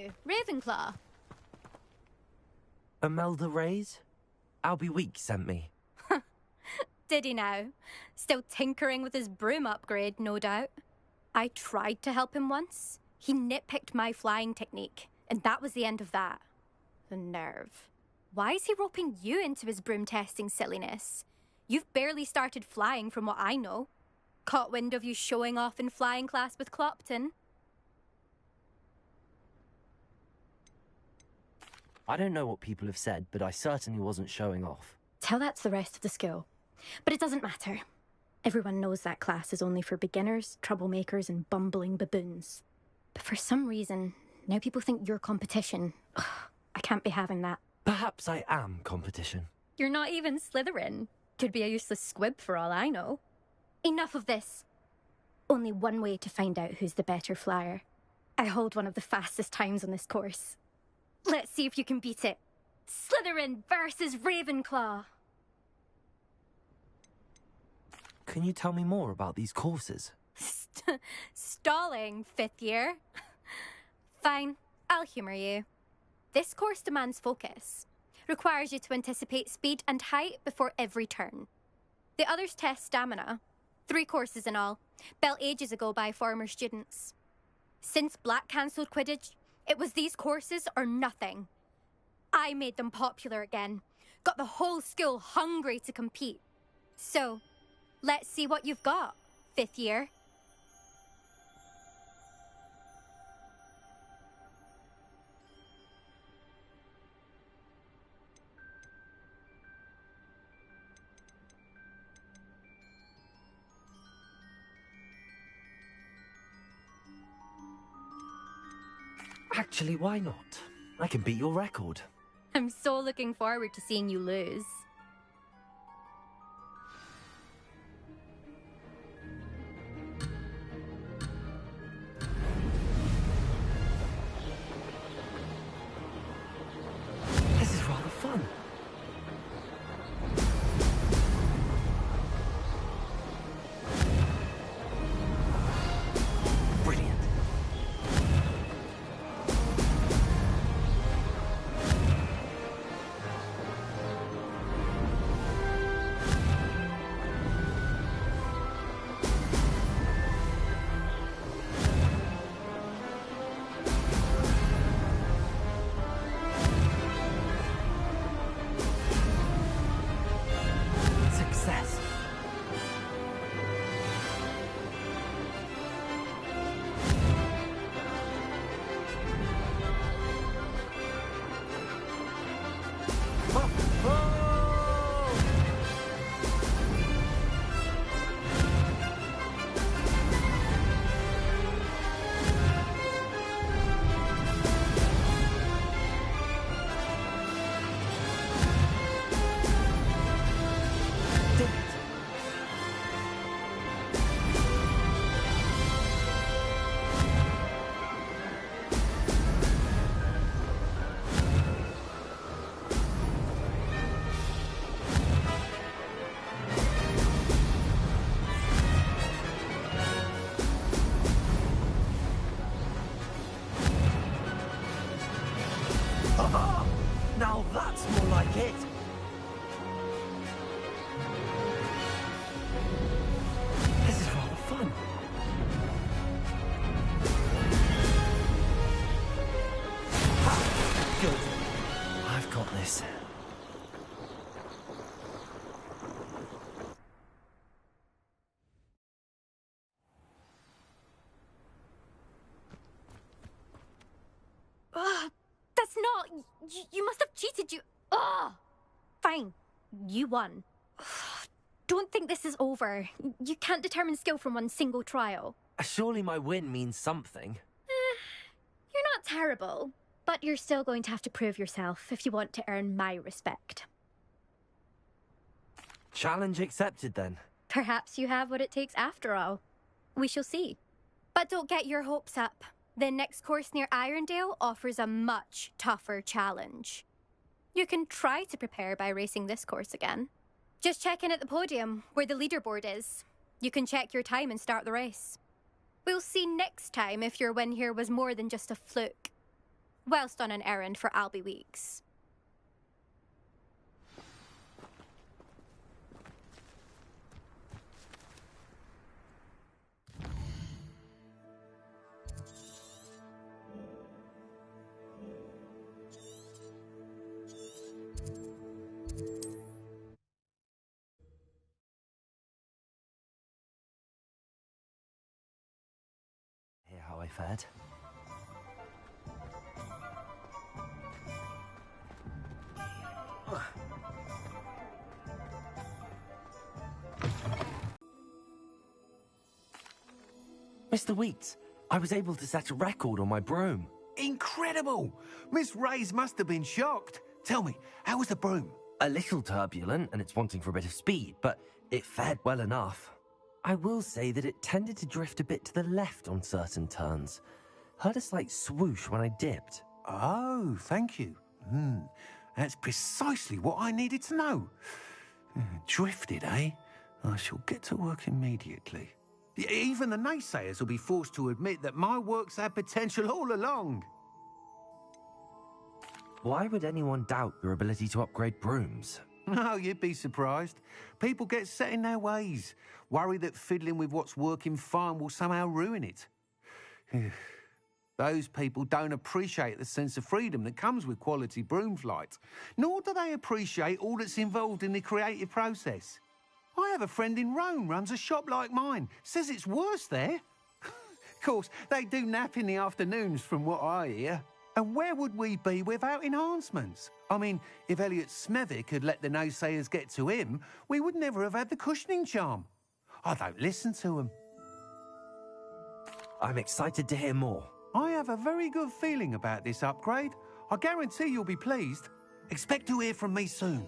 you, Ravenclaw.
Imelda Reyes? Albie Week sent me.
Did he now? Still tinkering with his broom upgrade, no doubt. I tried to help him once. He nitpicked my flying technique, and that was the end of that. The nerve. Why is he roping you into his broom testing silliness? You've barely started flying from what I know. Caught wind of you showing off in flying class with Clopton.
I don't know what people have said, but I certainly wasn't showing off.
Tell that to the rest of the school. But it doesn't matter. Everyone knows that class is only for beginners, troublemakers, and bumbling baboons. But for some reason, now people think you're competition. Ugh, I can't be having that.
Perhaps I am competition.
You're not even Slytherin. Could be a useless squib for all I know. Enough of this. Only one way to find out who's the better flyer. I hold one of the fastest times on this course. Let's see if you can beat it. Slytherin versus Ravenclaw.
Can you tell me more about these courses?
Stalling, 5th year. Fine, I'll humour you. This course demands focus. Requires you to anticipate speed and height before every turn. The others test stamina. 3 courses in all, built ages ago by former students. Since Black cancelled Quidditch, it was these courses or nothing. I made them popular again. Got the whole school hungry to compete. So, let's see what you've got, 5th year.
Actually, why not? I can beat your record.
I'm so looking forward to seeing you lose.
This is rather fun. Brilliant. Success. Now that's more like it. This is rather fun. Ha! Good. I've got this.
That's not... You must have cheated, you... Ugh! Fine. You won. Don't think this is over. You can't determine skill from one single trial.
Surely my win means something.
You're not terrible, but you're still going to have to prove yourself if you want to earn my respect.
Challenge accepted, then.
Perhaps you have what it takes after all. We shall see. But don't get your hopes up. The next course near Irondale offers a much tougher challenge. You can try to prepare by racing this course again. Just check in at the podium, where the leaderboard is. You can check your time and start the race. We'll see next time if your win here was more than just a fluke. whilst on an errand for Albie Weeks.
Hear how I fared? Mr. Wheats, I was able to set a record on my broom.
Incredible! Miss Reyes must have been shocked. Tell me, how was the broom?
A little turbulent, and it's wanting for a bit of speed, but it fared well enough. I will say that it tended to drift a bit to the left on certain turns. Heard a slight swoosh when I dipped.
Oh, thank you. That's precisely what I needed to know. Drifted, eh? I shall get to work immediately. Even the naysayers will be forced to admit that my work's had potential all along.
Why would anyone doubt your ability to upgrade brooms?
No, you'd be surprised. People get set in their ways, worry that fiddling with what's working fine will somehow ruin it. Those people don't appreciate the sense of freedom that comes with quality broom flight, nor do they appreciate all that's involved in the creative process. I have a friend in Rome runs a shop like mine, says it's worse there. Of course, they do nap in the afternoons from what I hear. And where would we be without enhancements? I mean, if Elliot Smethwick had let the naysayers get to him, we would never have had the cushioning charm. I don't listen to them.
I'm excited to hear more.
I have a very good feeling about this upgrade. I guarantee you'll be pleased. Expect to hear from me soon.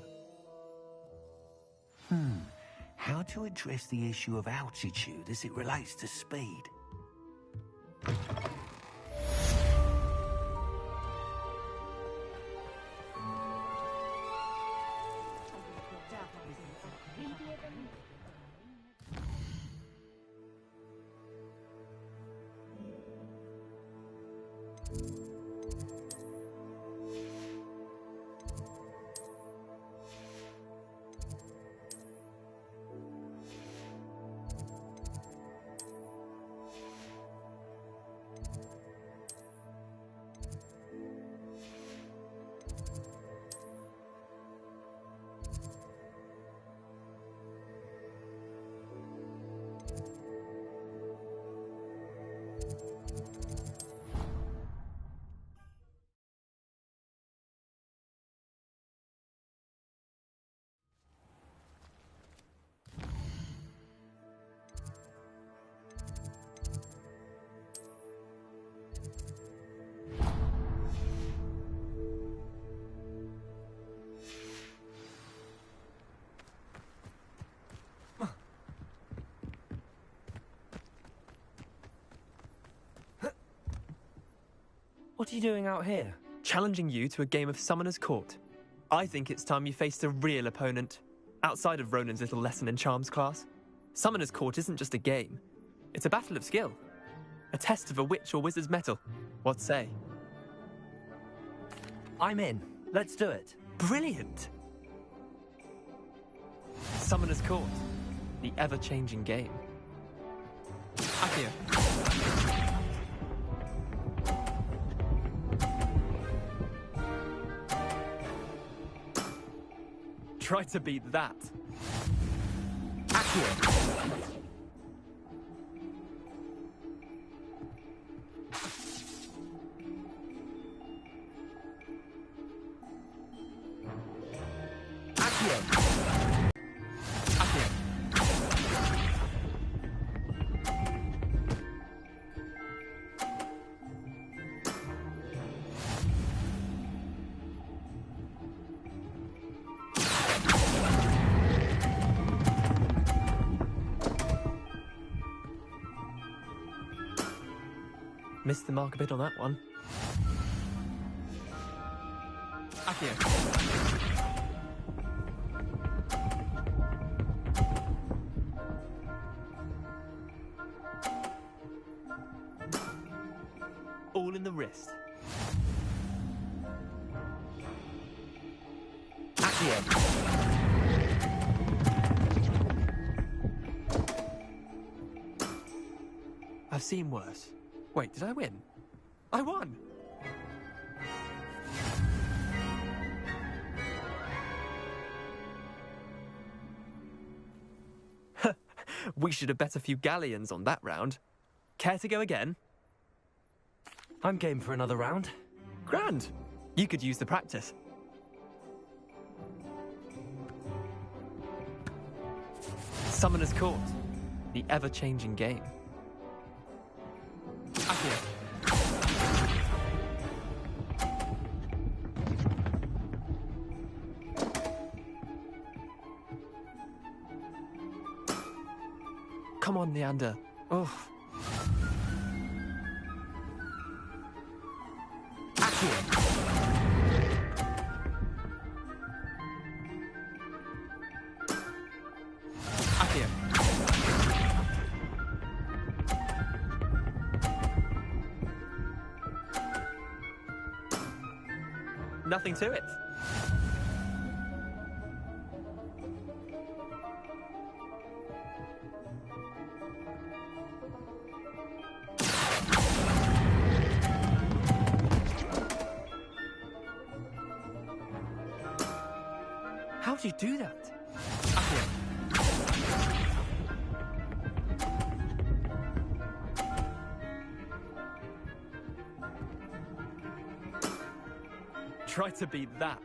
How to address the issue of altitude as it relates to speed?
What are you doing out here?
Challenging you to a game of Summoner's Court. I think it's time you faced a real opponent, outside of Ronan's little lesson in charms class. Summoner's Court isn't just a game. It's a battle of skill. A test of a witch or wizard's mettle. What say?
I'm in. Let's do it.
Brilliant! Summoner's Court. The ever-changing game. Accio. Try to beat that.
Accio.
Missed the mark a bit on that one. Accio. All in the wrist. I've seen worse. Wait, did I win? I won! We should have bet a few galleons on that round. Care to go again?
I'm game for another round.
Grand! You could use the practice. Summoner's Court. The ever-changing game. Accio. Come on, Leander. Oh. Accio. Nothing to it. How do you do that? Try to beat that.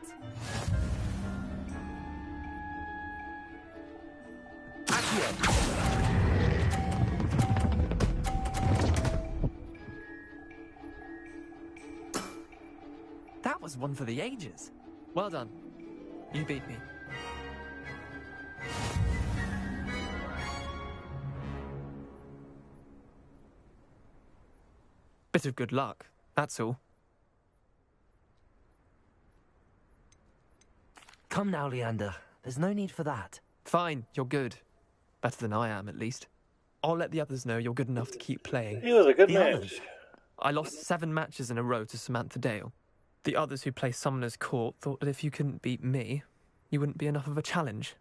That was one for the ages. Well done. You beat me. Bit of good luck, that's all.
Come now, Leander. There's no need for that.
Fine, you're good. Better than I am, at least. I'll let the others know you're good enough to keep playing.
He was a good match.
I lost 7 matches in a row to Samantha Dale. The others who play Summoner's Court thought that if you couldn't beat me, you wouldn't be enough of a challenge.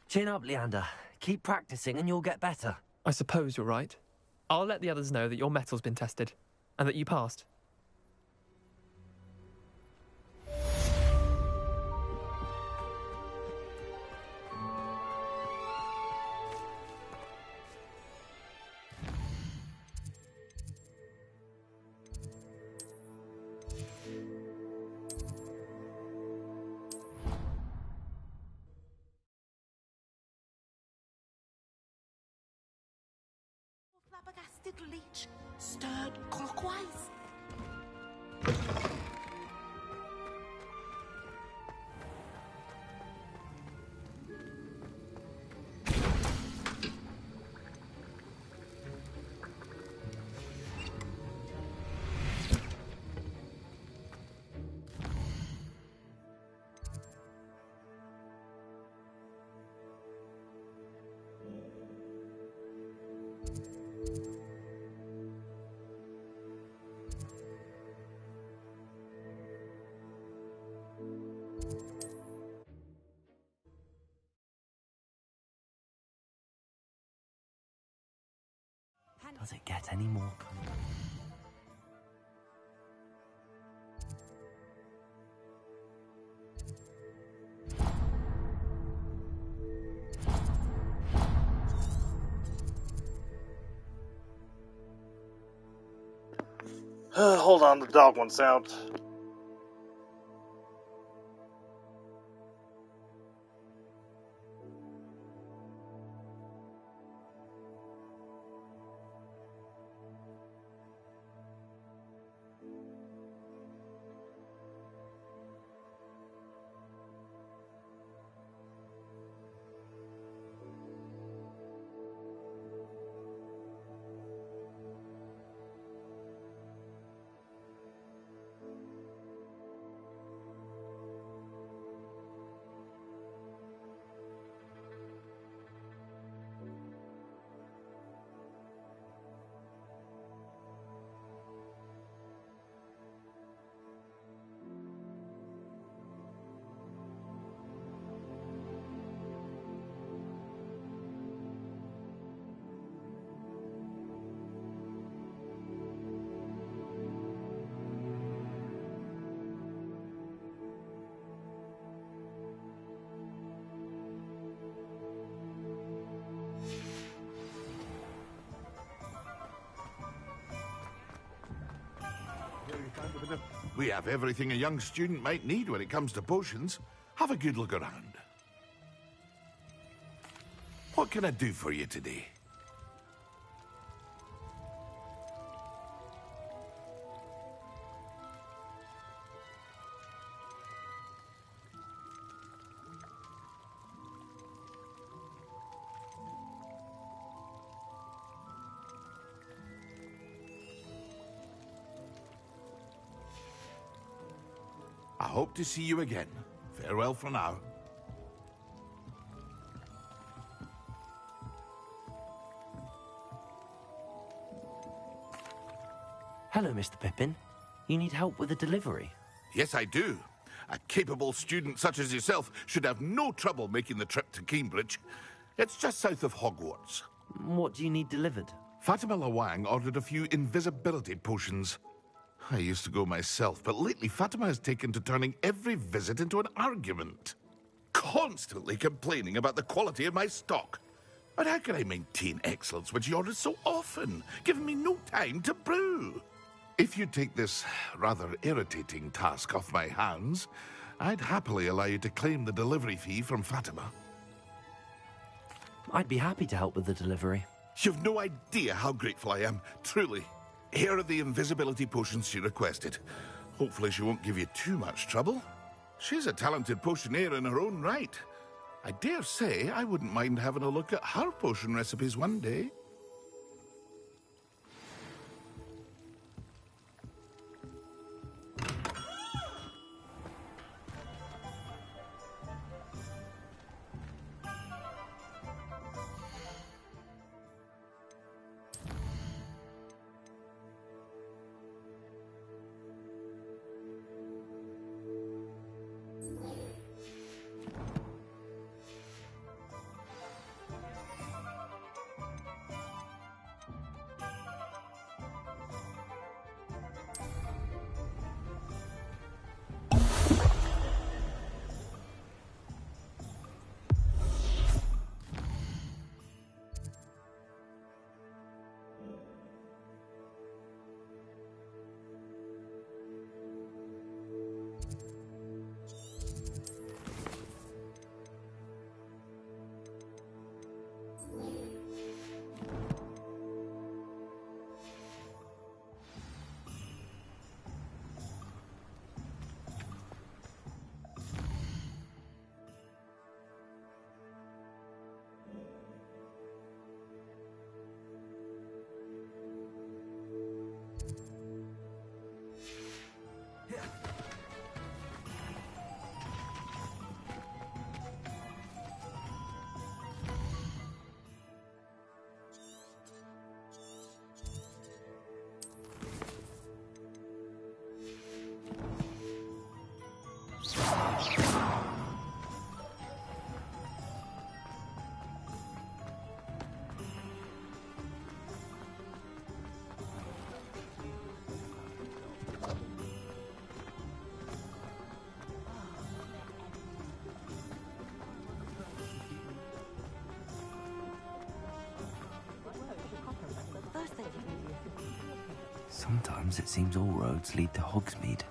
Chin up, Leander. Keep practicing and you'll get better.
I suppose you're right. I'll let the others know that your metal's been tested, and that you passed.
Flabbergasted leech, stirred clockwise.
Does it get any more?
Hold on, the dog wants out.
We have everything a young student might need when it comes to potions. Have a good look around. What can I do for you today? I hope to see you again. Farewell for now.
Hello, Mr. Pippin. You need help with a delivery?
Yes, I do. A capable student such as yourself should have no trouble making the trip to Cambridge. It's just south of Hogwarts.
What do you need delivered?
Fatima Lawang ordered a few invisibility potions. I used to go myself, but lately Fatima has taken to turning every visit into an argument. Constantly complaining about the quality of my stock. But how can I maintain excellence when she orders so often, giving me no time to brew? If you take this rather irritating task off my hands, I'd happily allow you to claim the delivery fee from Fatima.
I'd be happy to help with the delivery.
You've no idea how grateful I am, truly. Here are the invisibility potions she requested. Hopefully she won't give you too much trouble. She's a talented potioneer in her own right. I dare say I wouldn't mind having a look at her potion recipes one day.
Sometimes it seems all roads lead to Hogsmeade.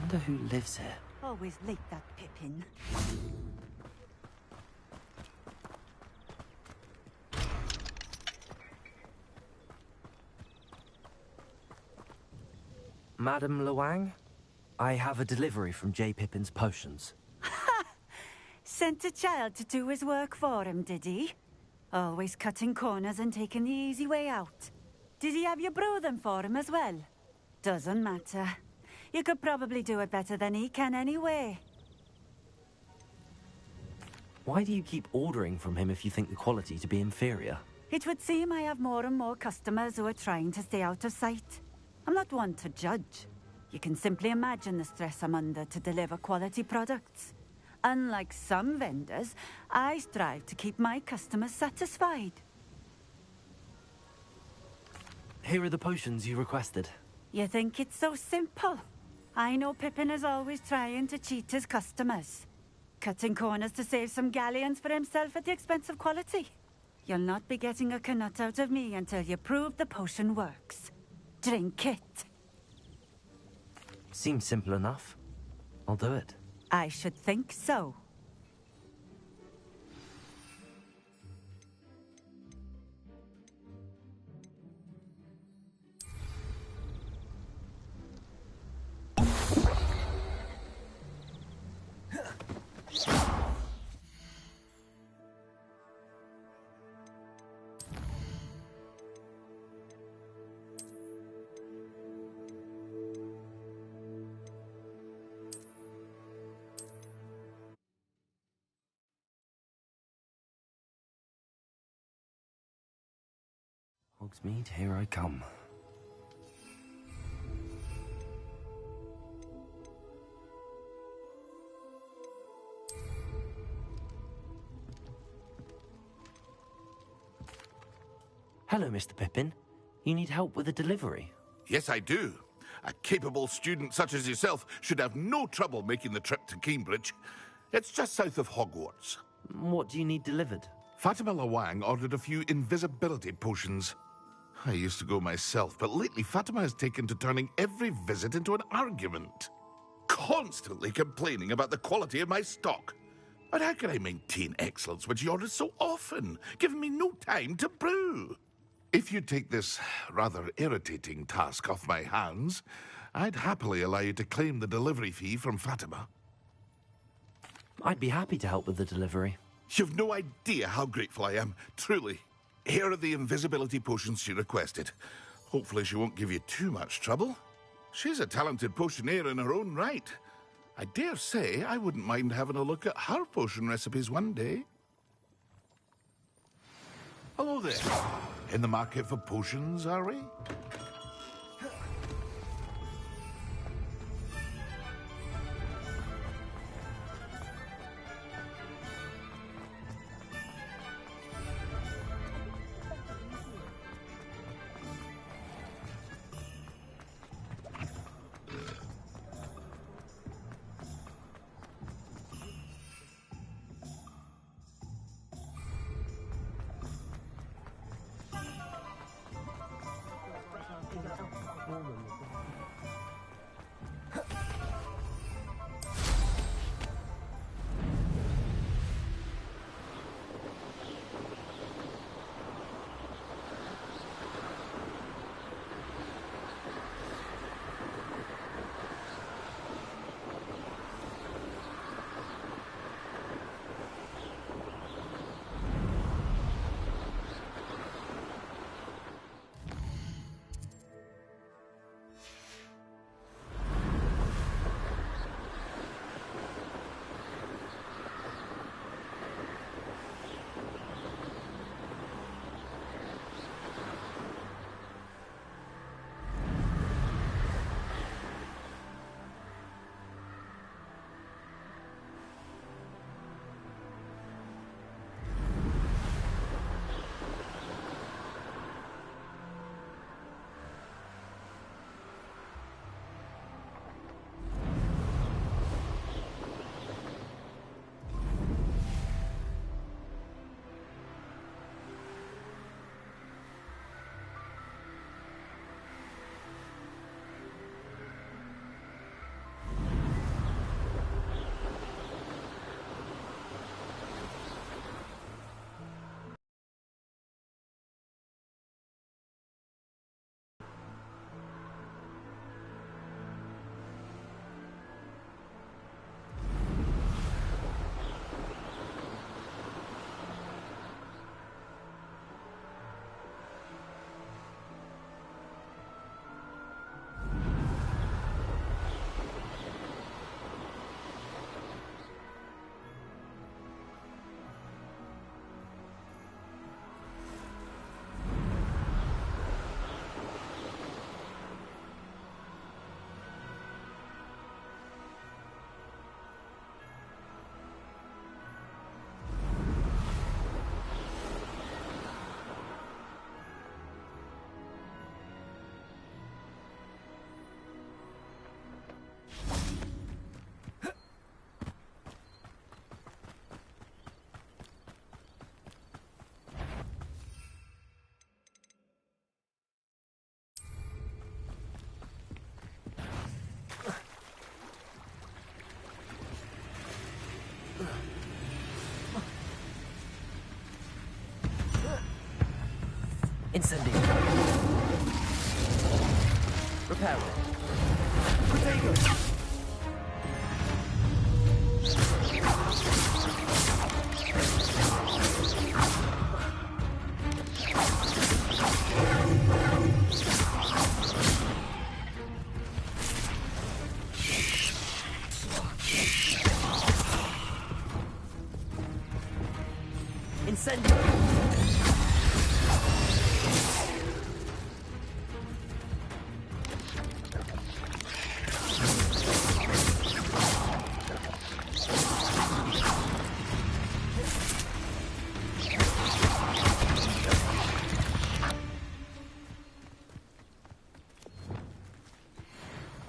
wonder who lives here.
Always late, that Pippin.
Madam Luang, I have a delivery from J. Pippin's potions.
Sent a child to do his work for him, did he? Always cutting corners and taking the easy way out. Did he have you brew them for him as well? Doesn't matter. You could probably do it better than he can anyway.
Why do you keep ordering from him if you think the quality to be inferior?
It would seem I have more and more customers who are trying to stay out of sight. I'm not one to judge. You can simply imagine the stress I'm under to deliver quality products. Unlike some vendors, I strive to keep my customers satisfied.
Here are the potions you requested.
You think it's so simple? I know Pippin is always trying to cheat his customers. Cutting corners to save some galleons for himself at the expense of quality. You'll not be getting a canut out of me until you prove the potion works. Drink it.
Seems simple enough. I'll do it.
I should think so.
Hogsmeade, here I come. Hello, Mr. Pippin. You need help with a delivery?
Yes, I do. A capable student such as yourself should have no trouble making the trip to Cambridge. It's just south of Hogwarts.
What do you need delivered?
Fatima Lawang ordered a few invisibility potions. I used to go myself, but lately Fatima has taken to turning every visit into an argument. Constantly complaining about the quality of my stock. But how can I maintain excellence when she orders so often, giving me no time to brew? If you take this rather irritating task off my hands, I'd happily allow you to claim the delivery fee from Fatima.
I'd be happy to help with the delivery.
You've no idea how grateful I am, truly. Here are the invisibility potions she requested. Hopefully she won't give you too much trouble. She's a talented potioneer in her own right. I dare say I wouldn't mind having a look at her potion recipes one day. Hello there. In the market for potions, are we?
Incendio. Reparo. Protego. Incendio.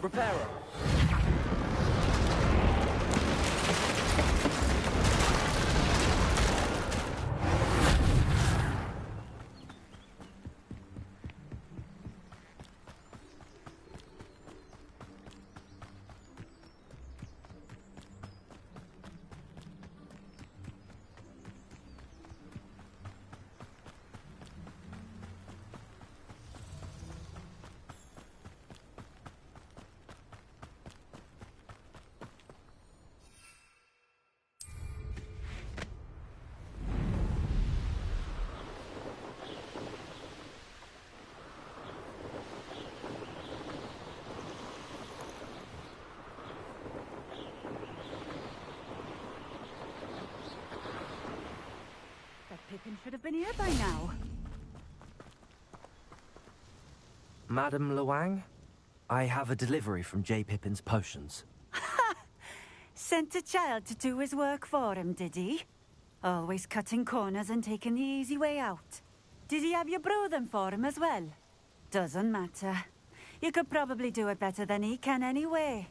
Reparo.
Pippin should have been here by now.
Madam Luang, I have a delivery from J. Pippin's potions.
Sent a child to do his work for him, did he? Always cutting corners and taking the easy way out. Did he have you brew them for him as well? Doesn't matter. You could probably do it better than he can anyway.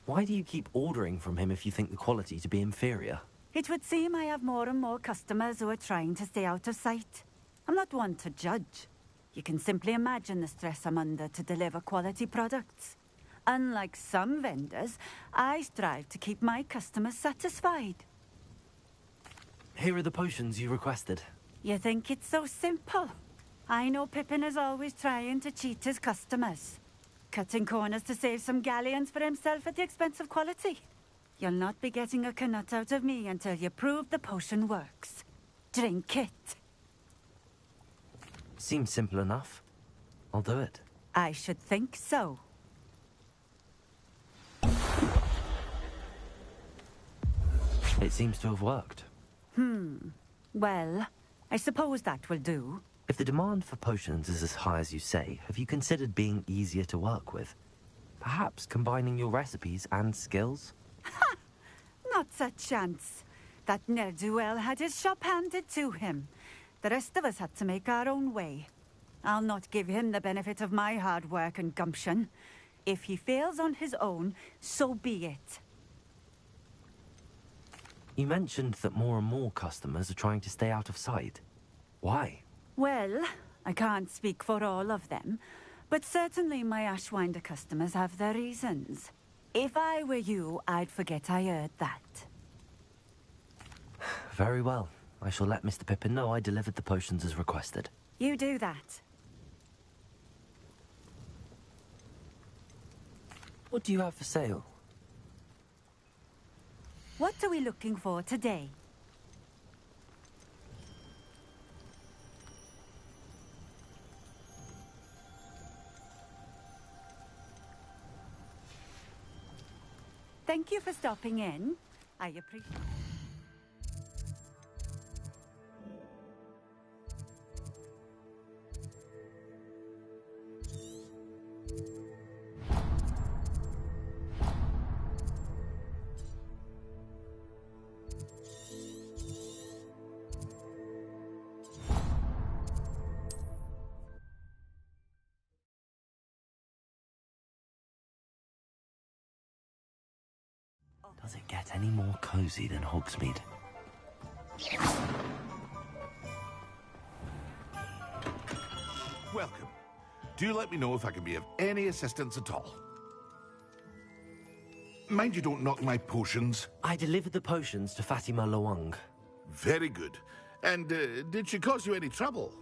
Why do you keep ordering from him if you think the quality to be inferior?
It would seem I have more and more customers who are trying to stay out of sight. I'm not one to judge. You can simply imagine the stress I'm under to deliver quality products. Unlike some vendors, I strive to keep my customers satisfied.
Here are the potions you requested.
You think it's so simple? I know Pippin is always trying to cheat his customers. Cutting corners to save some galleons for himself at the expense of quality. You'll not be getting a canut out of me until you prove the potion works. Drink it.
Seems simple enough. I'll do it.
I should think so.
It seems to have worked.
Well, I suppose that will do.
If the demand for potions is as high as you say, have you considered being easier to work with? Perhaps combining your recipes and skills?
Not a chance. That ne'er-do-well had his shop handed to him. The rest of us had to make our own way. I'll not give him the benefit of my hard work and gumption. If he fails on his own, so be it.
You mentioned that more and more customers are trying to stay out of sight. Why?
Well, I can't speak for all of them, but certainly my Ashwinder customers have their reasons. If I were you, I'd forget I heard that.
Very well. I shall let Mr. Pippin know I delivered the potions as requested.
You do that.
What do you have for sale?
What are we looking for today? Thank you for stopping in. I appreciate it.
Does it get any more cozy than Hogsmeade?
Welcome. Do let me know if I can be of any assistance at all. Mind you don't knock my potions.
I delivered the potions to Fatima Luang.
Very good. And did she cause you any trouble?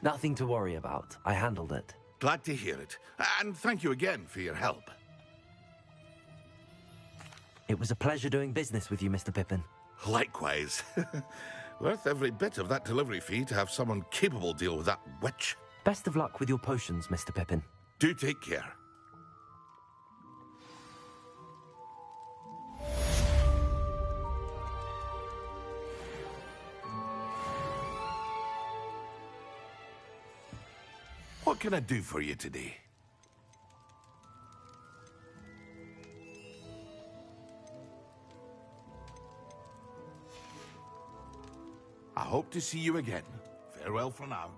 Nothing to worry about. I handled it.
Glad to hear it. And thank you again for your help.
It was a pleasure doing business with you, Mr. Pippin.
Likewise. Worth every bit of that delivery fee to have someone capable deal with that witch.
Best of luck with your potions, Mr. Pippin.
Do take care. What can I do for you today? I hope to see you again. Farewell for now.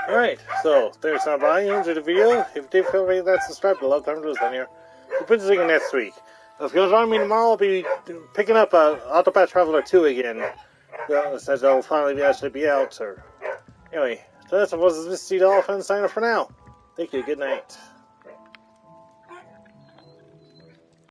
Alright, so there's our volumes of the video. If you did feel free to subscribe below, time to listen here. We'll put this again next week. If you join me tomorrow, I'll be picking up Autopath Traveler 2 again. Well, since it'll finally actually be out. Anyway, so this was Mistydolphin signing off for now. Thank you, good night.